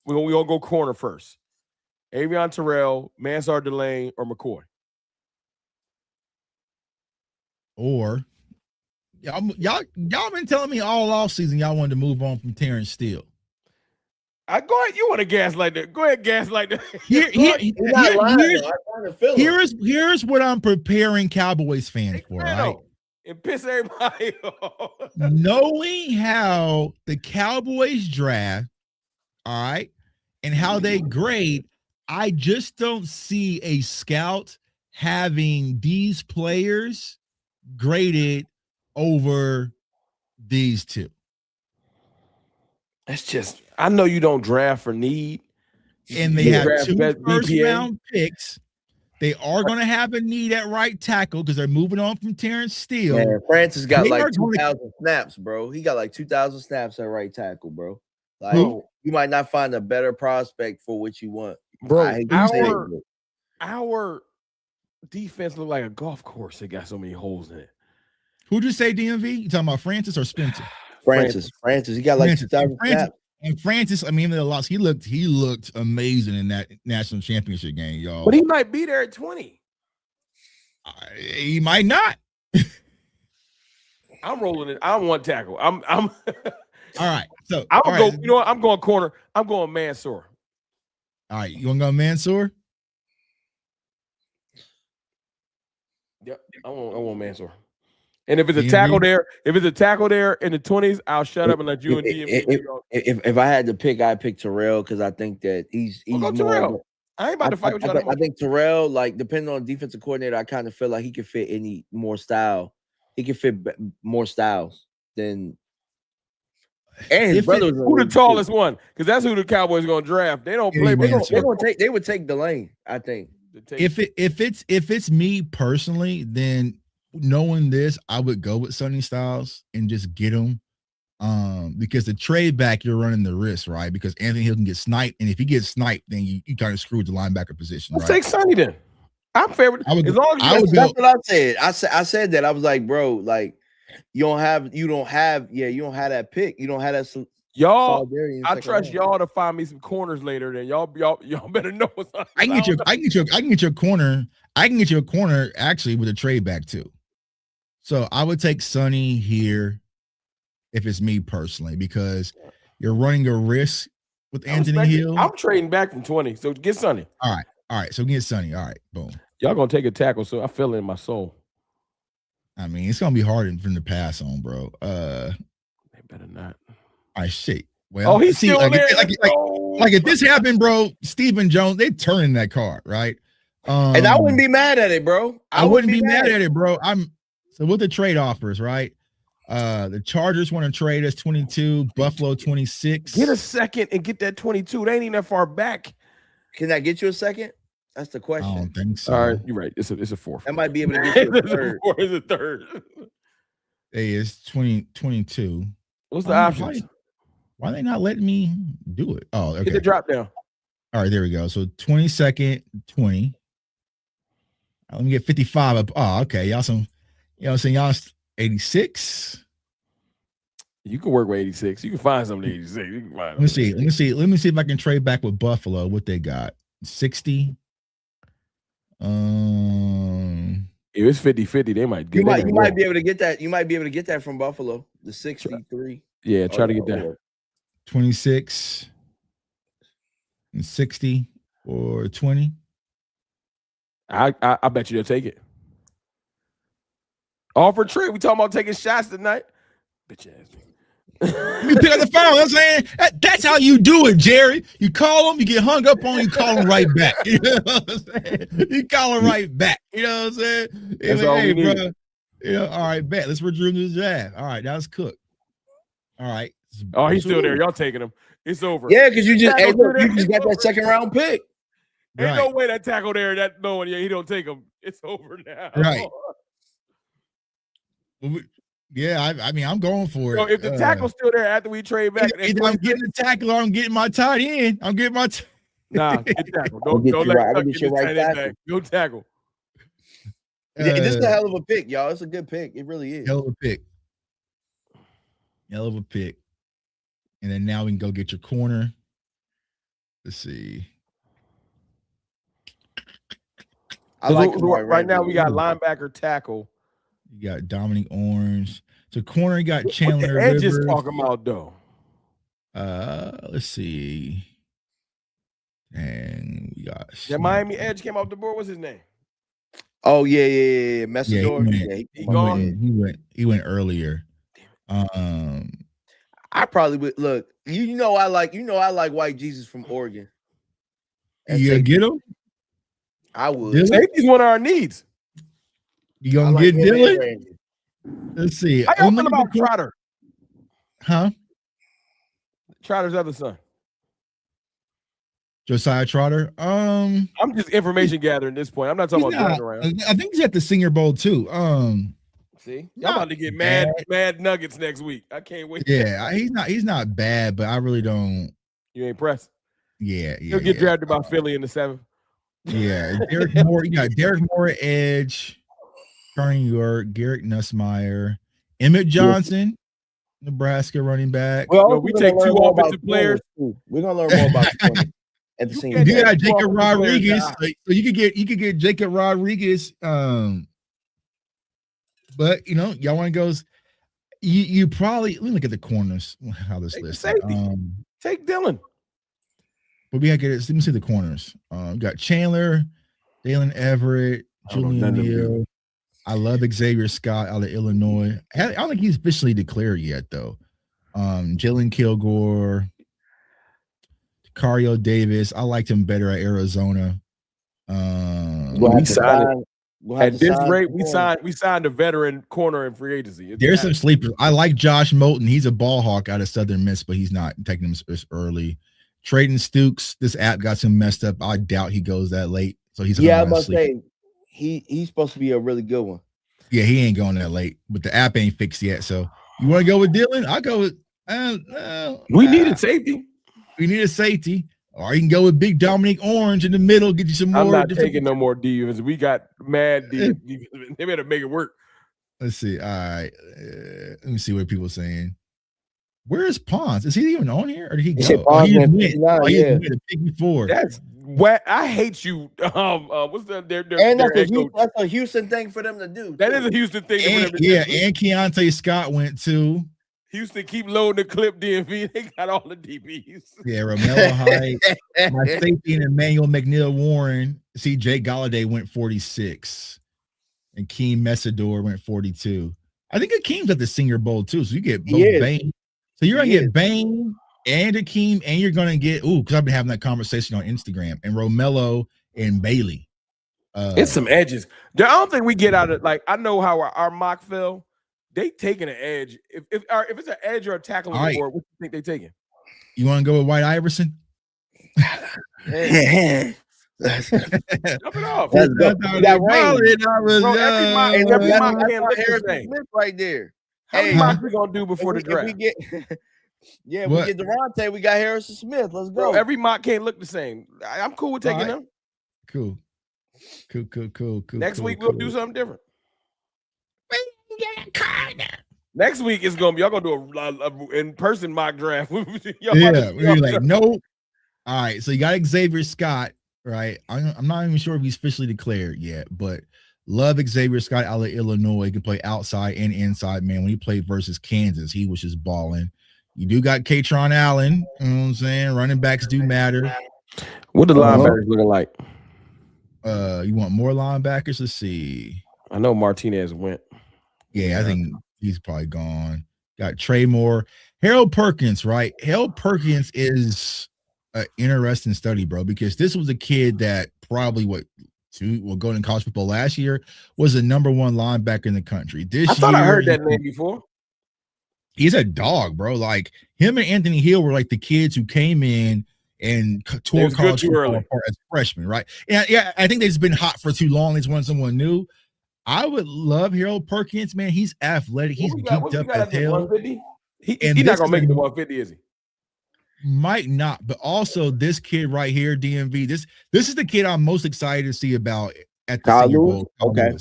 We're gonna go corner first. Avion Terrell, Mansard Delane, or McCoy. Or y'all been telling me all off season y'all wanted to move on from Terrence Steele. Go ahead. You want to gaslight that? Go ahead, gaslight that. Here's what I'm preparing Cowboys fans for. Right? And piss everybody off. Knowing how the Cowboys draft, all right, and how they grade, I just don't see a scout having these players graded over these two. That's just, I know you don't draft for need. And they have 2 first-round picks. They are going to have a need at right tackle because they're moving on from Terrence Steele. Man, Francis got like 2,000 snaps, bro. He got like 2,000 snaps at right tackle, bro. Like, you might not find a better prospect for what you want. Bro, our defense look like a golf course. It got so many holes in it. Who'd you say, DMV? You talking about Francis or Spencer? Francis. He got like 2,000 snaps. And Francis, I mean, the loss. He looked amazing in that national championship game, y'all. But he might be there at 20. He might not. I'm rolling it. I want tackle. I'm all right. So I'm gonna go. You know what? I'm going corner. I'm going Mansour. All right, you want to go Mansour? Yep, I want Mansour. And if it's a tackle there, in the 20s, I'll shut up and let you and DMV. If I had to pick, I'd pick Terrell because I think that he's more. Terrell. I ain't about to fight with y'all. I think Terrell, like, depending on defensive coordinator, I kind of feel like he could fit any more style. He could fit more styles than. And his brother was who the tallest one? Because that's who the Cowboys going to draft. They don't play. They would take Delane, I think. If it's me personally, then knowing this, I would go with Sonny Styles and just get him. Because the trade back, you're running the risk, right? Because Anthony Hill can get sniped, and if he gets sniped, then you kind of screwed the linebacker position. Let's take Sonny then. I'm fair with that's what I said. I said that. I was like, bro, like you don't have that pick. You don't have that. Y'all, I trust y'all to find me some corners later. Then y'all better know what's up. I can get your corner. I can get you a corner actually with a trade back too. So I would take Sonny here if it's me personally, because you're running a risk with Anthony Hill. I'm trading back from 20, so get Sonny. All right. So get Sonny. All right, boom. Y'all gonna take a tackle, so I feel it in my soul. I mean, it's gonna be hard for him to pass on, bro. They better not. All right, shit. Well, he's still there. Like if this happened, bro, Stephen Jones, they turning that card, right? And I wouldn't be mad at it, bro. I wouldn't be mad at it, bro. So with the trade offers, right? The Chargers want to trade us 22, Buffalo 26. Get a second and get that 22. They ain't even that far back. Can I get you a second? That's the question. I don't think so. All right, you're right. It's a fourth. That might be able to get you a third. It's a third. Hey, it's 22. What's the options? Why are they not letting me do it? Oh, okay. Get the drop down. All right, there we go. So 22nd, 20. Let me get 55 up. Oh, okay. Y'all some, saying y'all 86. You can work with 86. You can find something 86. You can find. Let me see. Let me see if I can trade back with Buffalo. What they got? 60. If it's 50-50, they might get it. You might be able to get that. You might be able to get that from Buffalo. The 63. Yeah, try to get that. 26 and 60 or 20. I bet you they'll take it. Offer trade. We talking about taking shots tonight. Bitch ass. You pick up the phone. I'm saying that's how you do it, Jerry. You call them, you get hung up on, you call them right back. You know what I'm saying? You call them right back. You know what I'm saying? That's all we need. Bro. All right, bet. Let's resume the draft. All right, that was Cook. All right. Oh, he's still there. Y'all taking him. It's over. Yeah, because you just got that second round pick. Ain't no way that tackle there, he don't take him. It's over now. Right. Yeah, I mean, I'm going for it. So if the tackle's still there after we trade back, either I'm getting the tackle or I'm getting my tight end. I'm getting my Nah, get tackle. Don't let Tuck get your right tackle. Go tackle. This is a hell of a pick, y'all. It's a good pick. It really is. Hell of a pick. And then now we can go get your corner. Let's see. I like right now. We got linebacker, tackle. You got Dominic Orange. So corner, you got What Chandler the Edges Rivers. talking about though. Let's see. And we got the Miami Edge came off the board. What's his name? Oh yeah. Messidor. He went earlier. I probably would look. I like White Jesus from Oregon. You get him? I would. Safety's one of our needs. You gonna get Dylan? Let's see. How y'all feel about Trotter? Huh? Trotter's other son. Josiah Trotter. I'm just information gathering at this point. I'm not talking about driving around. I think he's at the Senior Bowl too. See, y'all about to get mad nuggets next week. I can't wait. Yeah, he's not bad, but I really don't. You ain't pressed. Yeah. He'll get drafted by Philly in the 7th. Yeah, Derek Moore. You got Derek Moore at edge, Carney York, Garrett Nussmeier, Emmett Johnson, Nebraska running back. Well, we take 2 offensive players. We're gonna learn more about the at the same time. You got Jacob Rodriguez, so you could get Jacob Rodriguez. But y'all want to go. You probably let me look at the corners. How this list? Take Dylan. But we got to get it. Let me see the corners. We got Chandler, Dalen Everett, Julian Neal. I love Xavier Scott out of Illinois. I don't think he's officially declared yet, though. Jalen Kilgore, Cario Davis. I liked him better at Arizona. We signed at this rate. We signed a veteran corner in free agency. There's some sleepers. I like Josh Moulton. He's a ball hawk out of Southern Miss, but he's not taking him as early. Trayton Stukes, this app got him messed up. I doubt he goes that late. So he's I must say he's supposed to be a really good one. Yeah, he ain't going that late, but the app ain't fixed yet. So you want to go with Dylan? I'll go with we need a safety. We need a safety. Or you can go with Big Dominic Orange in the middle, get you some more. I'm not taking no more defense. We got mad defense. They better make it work. Let's see. All right. Let me see what people are saying. Where is Pons? Is he even on here, or did he go? He went to Piggy 4. That's what I hate you. What's their and that's a Houston thing for them to do. That is a Houston thing. And Keontae Scott went too. Houston keep loading the clip DMV. They got all the DBs. Yeah, Romello Hyde, my safety, and Emmanuel McNeil Warren. See, Jake Galladay went 46, and Keem Messidor went 42. I think Akeem's at the Senior Bowl too, so you get both Bain. So you're gonna get Bain and Akeem, and you're gonna get because I've been having that conversation on Instagram, and Romello and Bailey. It's some edges. I don't think we get out of I know how our mock fell. They taking an edge. If it's an edge or a tackle on the board, what do you think they taking? You want to go with White Iverson? Jump it off. Every mock can't look the same. Right there. How many mocks we gonna do before the draft? We get Devontae. We got Harrison Smith. Let's go. Bro, every mock can't look the same. I'm cool with taking them. Cool. Next week we'll do something different. Next week is gonna be y'all gonna do a in-person mock draft. We're like, nope. All right, so you got Xavier Scott, right? I'm not even sure if he's officially declared yet, but love Xavier Scott out of Illinois. He can play outside and inside, man. When he played versus Kansas, he was just balling. You do got Katron Allen, you know what I'm saying? Running backs do matter. What the linebackers looking like? You want more linebackers? Let's see. I know Martinez went. Yeah, I think he's probably gone. Got Trey Moore. Harold Perkins, right? Harold Perkins is an interesting study, bro, because this was a kid that probably going in college football last year was the number 1 linebacker in the country. I thought I heard that name before. He's a dog, bro. Like him and Anthony Hill were like the kids who came in and tore college football apart as freshmen, right? Yeah, I think they've just been hot for too long. They just want someone new. I would love Harold Perkins, man. He's athletic. He's geeked up as hell. He's not gonna make it to 150, is he? Might not, but also this kid right here, DMV. This is the kid I'm most excited to see about at the Senior Bowl. Okay.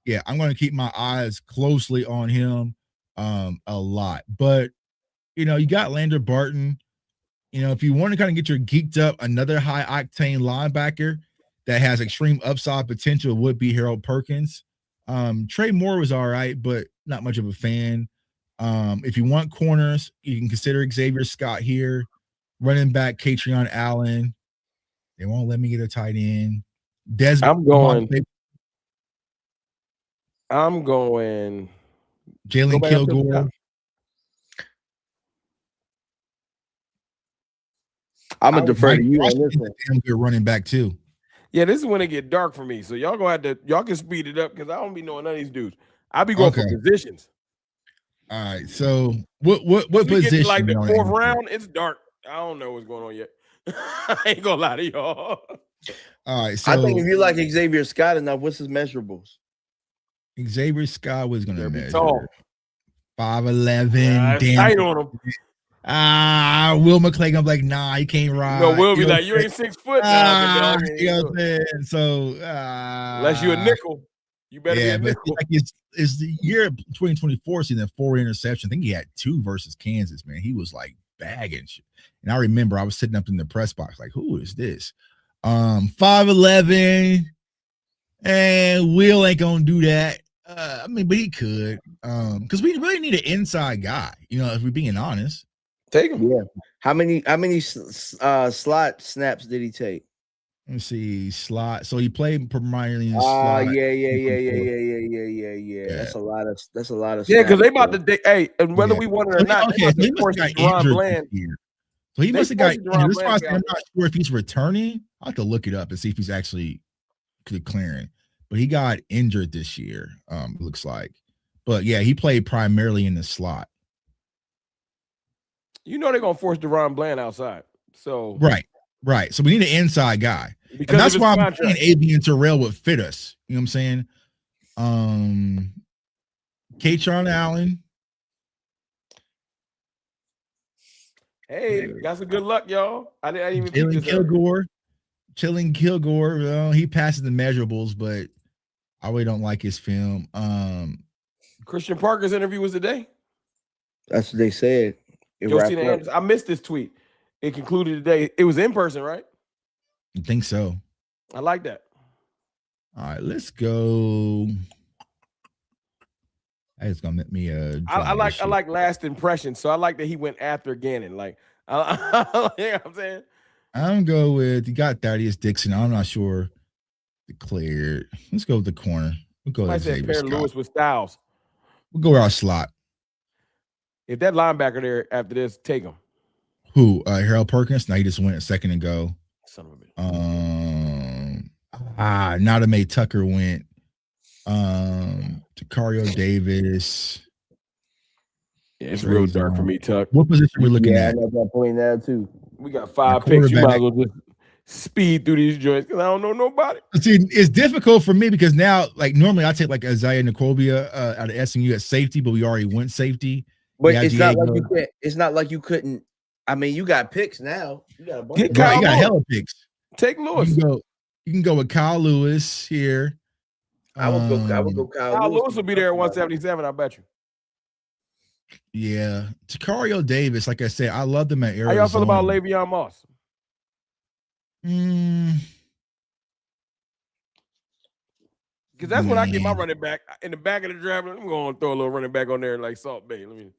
Yeah, I'm gonna keep my eyes closely on him a lot. But you got Lander Barton. if you want to kind of get your geeked up, another high octane linebacker that has extreme upside potential would be Harold Perkins. Trey Moore was all right, but not much of a fan. If you want corners, you can consider Xavier Scott here. Running back, Katrion Allen. They won't let me get a tight end. I'm going Jalen Kilgore. I'm gonna defer to you on this one. Damn good running back too. Yeah, this is when it get dark for me. So y'all can speed it up because I don't be knowing none of these dudes. I be going for positions. All right. So what position? Get like the fourth round, it's dark. I don't know what's going on yet. I ain't gonna lie to y'all. All right. So I think if you like Xavier Scott enough, what's his measurables? Xavier Scott was gonna measure tall. 5'11". Damn. Tight on him. Will McClay, I'm like, nah, you can't ride. No, Will be like, you ain't 6 foot now. You know what I'm saying? So unless you a nickel, you better be a nickel. Like it's the year 2024 season, 4 interceptions. I think he had 2 versus Kansas, man. He was like bagging shit. And I remember I was sitting up in the press box, like, who is this? 5'11", and Will ain't gonna do that. I mean, but he could. Because we really need an inside guy, if we're being honest. Take him. Yeah. How many slot snaps did he take? Let me see. Slot. So he played primarily in slot. Yeah. That's a lot of. Yeah, because they about to. Hey, and whether we want it or not, he must have got injured here. So he must have got injured. That's why I'm not sure if he's returning. I'll have to look it up and see if he's actually clearing. But he got injured this year. It looks like. But yeah, he played primarily in the slot. They're gonna force Deron Bland outside. So right. So we need an inside guy, because and that's why I'm saying AB and Terrell would fit us. You know what I'm saying? Katrion Allen. Hey, got some good luck, y'all. I didn't even. Chilling Kilgore. Well, he passes the measurables, but I really don't like his film. Christian Parker's interview was today. That's what they said. I missed this tweet. It concluded today. It was in person, right? I think so. I like that. All right, let's go. It's gonna make me I like last impression. So I like that he went after Gannon. Like, you know what I'm saying? I'm go with you got Thaddeus Dixon. I'm not sure declared. Let's go with the corner. We'll go with Xavier Scott. Lewis with Styles. We'll go with our slot. If that linebacker there after this, take him. Who? Harold Perkins. Now he just went a second ago. Son of a bitch. Nadame Tucker went. Tacario Davis. Yeah, it's real dark for me, Tuck. What position are we looking at? I know that point now too. We got 5 picks. You might as well just speed through these joints because I don't know nobody. See, it's difficult for me because now, like normally I take like Isaiah Nicobia out of SMU at safety, but we already went safety. But it's not like you can't. It's not like you couldn't. I mean, you got picks now. You got a bunch. You got hella picks. Take Lewis. You can go with Kyle Lewis here. I would go Kyle Lewis. Lewis will be there at 177. I bet you. Yeah, Tacario Davis. Like I said, I love them at Arizona. How y'all feel about Le'Veon Moss? Because that's when I get my running back in the back of the draft. I'm going to throw a little running back on there like Salt Bay. A little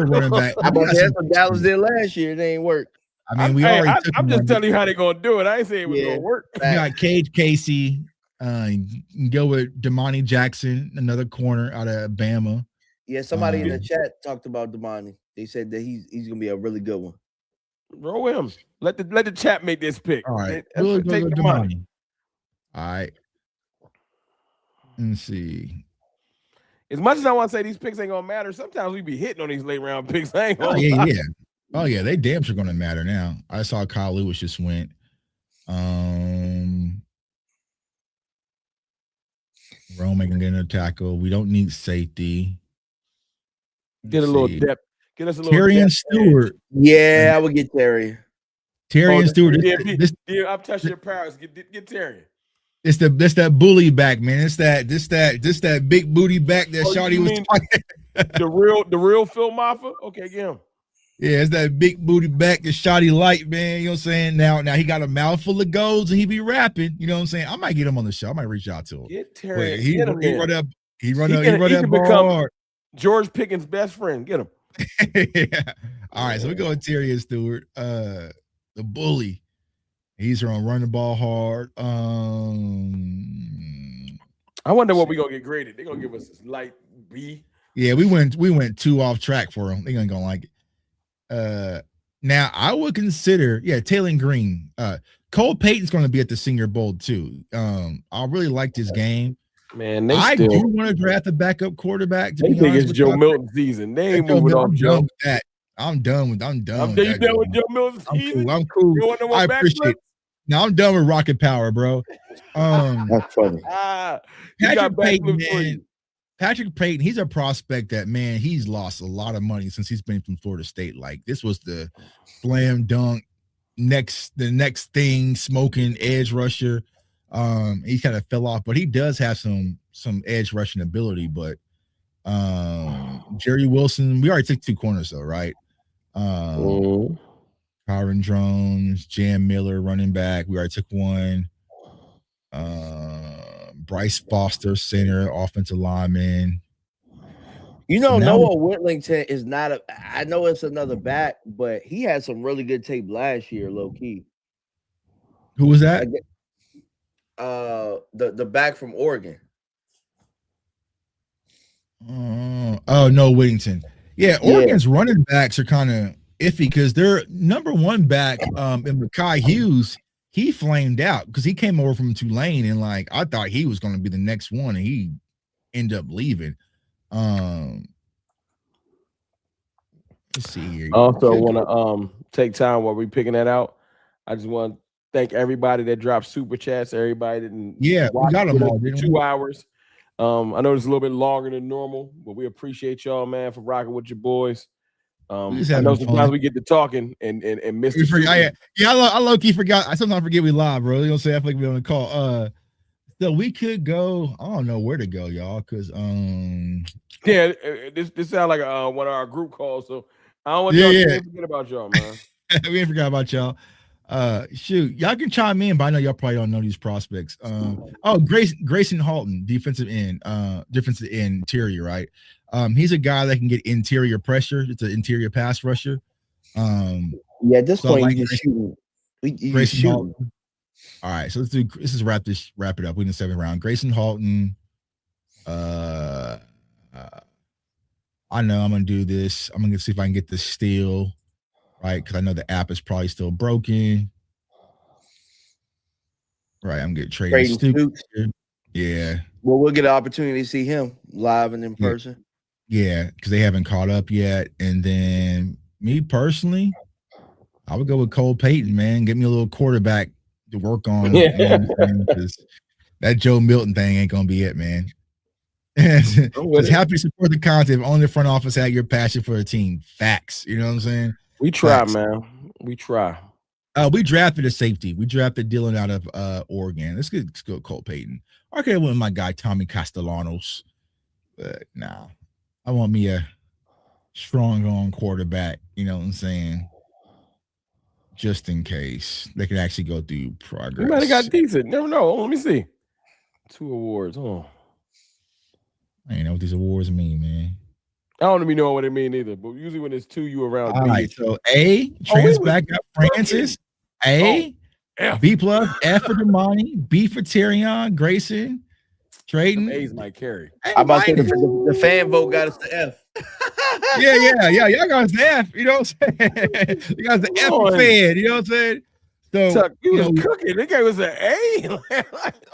running back. That's what Dallas did last year. It ain't work. I mean, I'm just telling you how they're going to do it. I ain't saying it was going to work. You got Cage Casey. You can go with Damani Jackson, another corner out of Bama. Yeah, somebody in the chat talked about Damani. They said that he's going to be a really good one. Roll him. Let the chat make this pick. All right. We'll take Damani. All right. Let's see. As much as I want to say these picks ain't gonna matter, sometimes we be hitting on these late round picks. I ain't gonna lie. Oh yeah, they damn sure gonna matter now. I saw Kyle Lewis just went. Roman can get a tackle. We don't need safety. Get a little depth. Get us a little Tyrion Stewart. Yeah, I would get Terry. Tyrion Stewart. I'm touching your powers. Get Tyrion. It's that bully back, man. It's that big booty back that Schotty was talking. the real Phil Maffa. Okay, get him. Yeah, it's that big booty back, the Schotty light, man. You know what I'm saying? Now he got a mouthful of goals and he be rapping. You know what I'm saying? I might get him on the show. I might reach out to him. Get Terry. He run that can ball become hard. George Pickens' best friend. Get him. Yeah. All right, so we go with Terry Stewart, the bully. He's gonna run the ball hard. I wonder what we're gonna get graded. They're gonna give us this light B. Yeah, we went 2 off track for him. They're gonna like it. Now I would consider, Taylor Green. Cole Payton's gonna be at the Senior Bowl too. I really like this game. Man, I do want to draft a backup quarterback. To they be think honest it's Joe Milton season. They ain't moving off Joe. I'm done with you that. done with Joe Milton season? I'm cool. You want no more I appreciate it. Now I'm done with Rocket Power, bro. That's funny. Patrick Payton, he's a prospect that, man, he's lost a lot of money since he's been from Florida State. Like, this was the slam dunk, the next thing, smoking edge rusher. He kind of fell off, but he does have some edge rushing ability. But Jerry Wilson, we already took 2 corners though, right? Kyron Jones, Jam Miller, running back. We already took 1. Bryce Foster, center, offensive lineman. You know, Noah Whittington is not I know it's another back, but he had some really good tape last year, low key. Who was that? The back from Oregon. No, Whittington. Yeah, Oregon's running backs are kind of iffy because their number 1 back in Mekhi Hughes, he flamed out because he came over from Tulane and like I thought he was going to be the next one and he ended up leaving. Let's see here. I also want to take time while we're picking that out. I just want to thank everybody that dropped super chats. Everybody didn't. Yeah, we got them all. 2 hours. I know it's a little bit longer than normal, but we appreciate y'all, man, for rocking with your boys. I know sometimes we get to talking and miss. I low-key forgot. I sometimes forget we live, bro. You know, say I feel like we on the call. So we could go. I don't know where to go, y'all, because this sounds like one of our group calls. So I don't want y'all to forget about y'all, man. We ain't forgot about y'all. Shoot, y'all can chime in, but I know y'all probably don't know these prospects. Grayson Halton, defensive end interior, right? He's a guy that can get interior pressure. It's an interior pass rusher. At this point, like, you just shooting. Grayson Halton. All right, so let's wrap it up. We're in the 7th round. Grayson Halton. I know I'm gonna do this. I'm gonna see if I can get the steal. Right, because I know the app is probably still broken. Right, I'm getting traded. Yeah. Well, we'll get an opportunity to see him live and in person. Yeah, because they haven't caught up yet. And then me personally, I would go with Cole Payton, man. Get me a little quarterback to work on. That Joe Milton thing ain't gonna be it, man. Just happy to support the content. Only the front office had your passion for the team. Facts. You know what I'm saying? We try, man. We try. We drafted a safety. We drafted Dylan out of Oregon. Let's go Cole Payton. Okay, I went with my guy Tommy Castellanos. But nah, I want me a strong on quarterback. You know what I'm saying? Just in case they can actually go through progress. You might have got decent. Never know. Let me see. 2 awards. Oh, I ain't know what these awards mean, man. I don't even know what it mean either, but usually when it's 2, you around. All right, so A, back up Francis. A, B plus, F for Damani, B for Terrion, Grayson, Trayton. A's might carry. I'm about to say the fan vote got us the F. Yeah. Y'all got us the F. You know what I'm saying? You got the F for fan. You know what I'm saying? So Tuck, you was cooking. They gave us an A.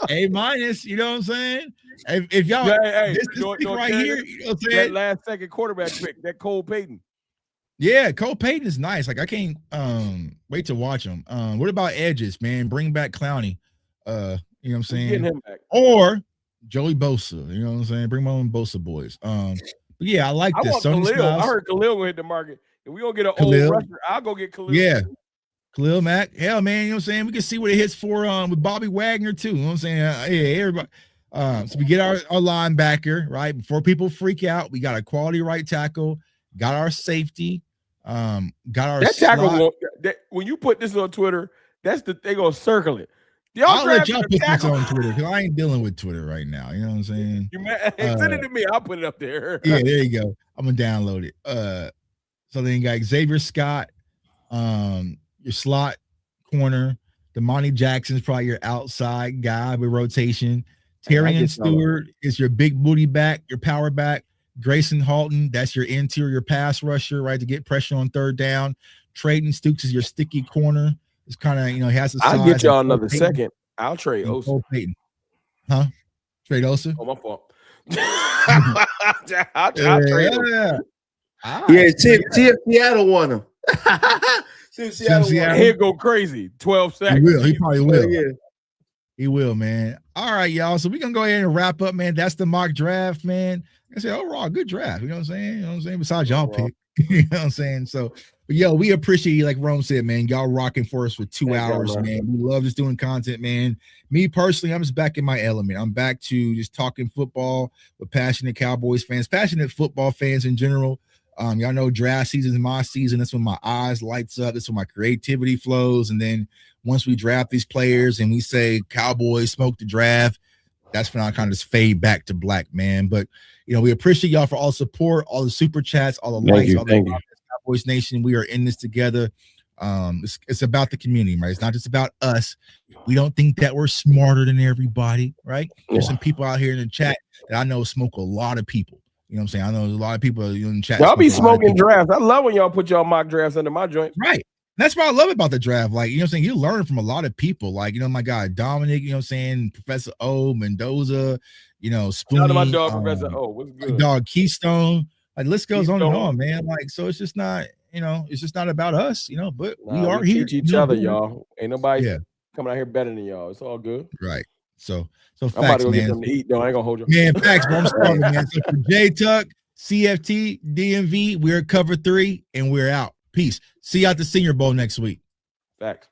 A minus. You know what I'm saying? If y'all this pick right here, you know what I'm saying? That last second quarterback pick, that Cole Payton. Yeah, Cole Payton is nice. Like I can't wait to watch him. What about edges, man? Bring back Clowney. You know what I'm saying? Getting him back. Or Joey Bosa. You know what I'm saying? Bring my own Bosa boys. But yeah, I like this. I heard Khalil will hit the market. If we don't get an old rusher, I'll go get Khalil. Yeah. Khalil Mack. Hell, man, you know what I'm saying? We can see what it hits for with Bobby Wagner, too. You know what I'm saying? Everybody. So we get our linebacker, right? Before people freak out, we got a quality right tackle, got our safety. Got our that tackle slot. when you put this on Twitter, they gonna circle it. I'll let y'all put this on Twitter because I ain't dealing with Twitter right now. You know what I'm saying? Send it to me. I'll put it up there. Yeah, there you go. I'm gonna download it. So then you got Xavier Scott, your slot corner. Damani Jackson's probably your outside guy with rotation. Terrian Stewart is your big booty back, your power back. Grayson Halton, that's your interior pass rusher, right, to get pressure on third down. Trayton Stukes is your sticky corner. It's kind of, he has the size. I'll get y'all another second. I'll trade Osa. Huh? Trade Osa? Oh, my fault. I'll trade him. Yeah, see if Seattle won him. See if Seattle won him. He'll go crazy. 12 seconds. He will. He probably will. Yeah. He will, man. All right, y'all. So we're going to go ahead and wrap up, man. That's the mock draft, man. I say overall, good draft. You know what I'm saying? Besides y'all pick. You know what I'm saying? So, but yo, we appreciate you, like Rome said, man. Y'all rocking for us for 2 hours, man. We love just doing content, man. Me personally, I'm just back in my element. I'm back to just talking football with passionate Cowboys fans, passionate football fans in general. Y'all know draft season is my season. That's when my eyes lights up. That's when my creativity flows. And then once we draft these players and we say Cowboys smoke the draft, that's when I kind of just fade back to black, man. But we appreciate y'all for all the support, all the super chats, all the likes, all the Cowboys Nation. We are in this together. It's about the community, right? It's not just about us. We don't think that we're smarter than everybody, right? There's some people out here in the chat that I know smoke a lot of people. You know what I'm saying? I know there's a lot of people in the chat. Y'all be smoking drafts. I love when y'all put y'all mock drafts under my joint. Right. That's what I love about the draft. Like, you know what I'm saying? You learn from a lot of people. Like, my guy, Dominic, you know what I'm saying? Professor O, Mendoza, Spoonie. Shout out to my dog, Professor O. What's good? Dog, Keystone. Like, list goes on and on, man. Like, so it's just not, it's just not about us, but we are here. Teach each other, y'all. Ain't nobody coming out here better than y'all. It's all good. Right. So facts, I'm about to go man. get something to eat, though. I ain't gonna hold you. Man, facts, bro. I'm starving, man. So for J Tuck, CFT, DMV, we're cover 3 and we're out. Peace. See you at the Senior Bowl next week. Facts.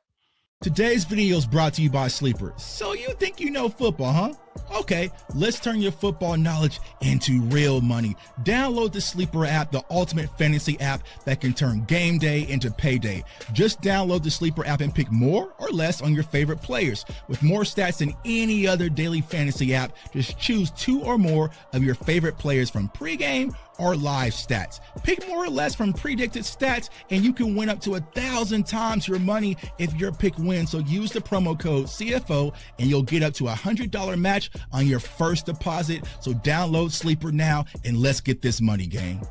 Today's video is brought to you by Sleeper. So you think you know football, huh? Okay, let's turn your football knowledge into real money. Download the Sleeper app, the ultimate fantasy app that can turn game day into payday. Just download the Sleeper app and pick more or less on your favorite players. With more stats than any other daily fantasy app, just choose 2 or more of your favorite players from pregame or live stats. Pick more or less from predicted stats and you can win up to 1,000 times your money if your pick wins. So use the promo code CFO and you'll get up to $100 match on your first deposit. So download Sleeper now and let's get this money, gang.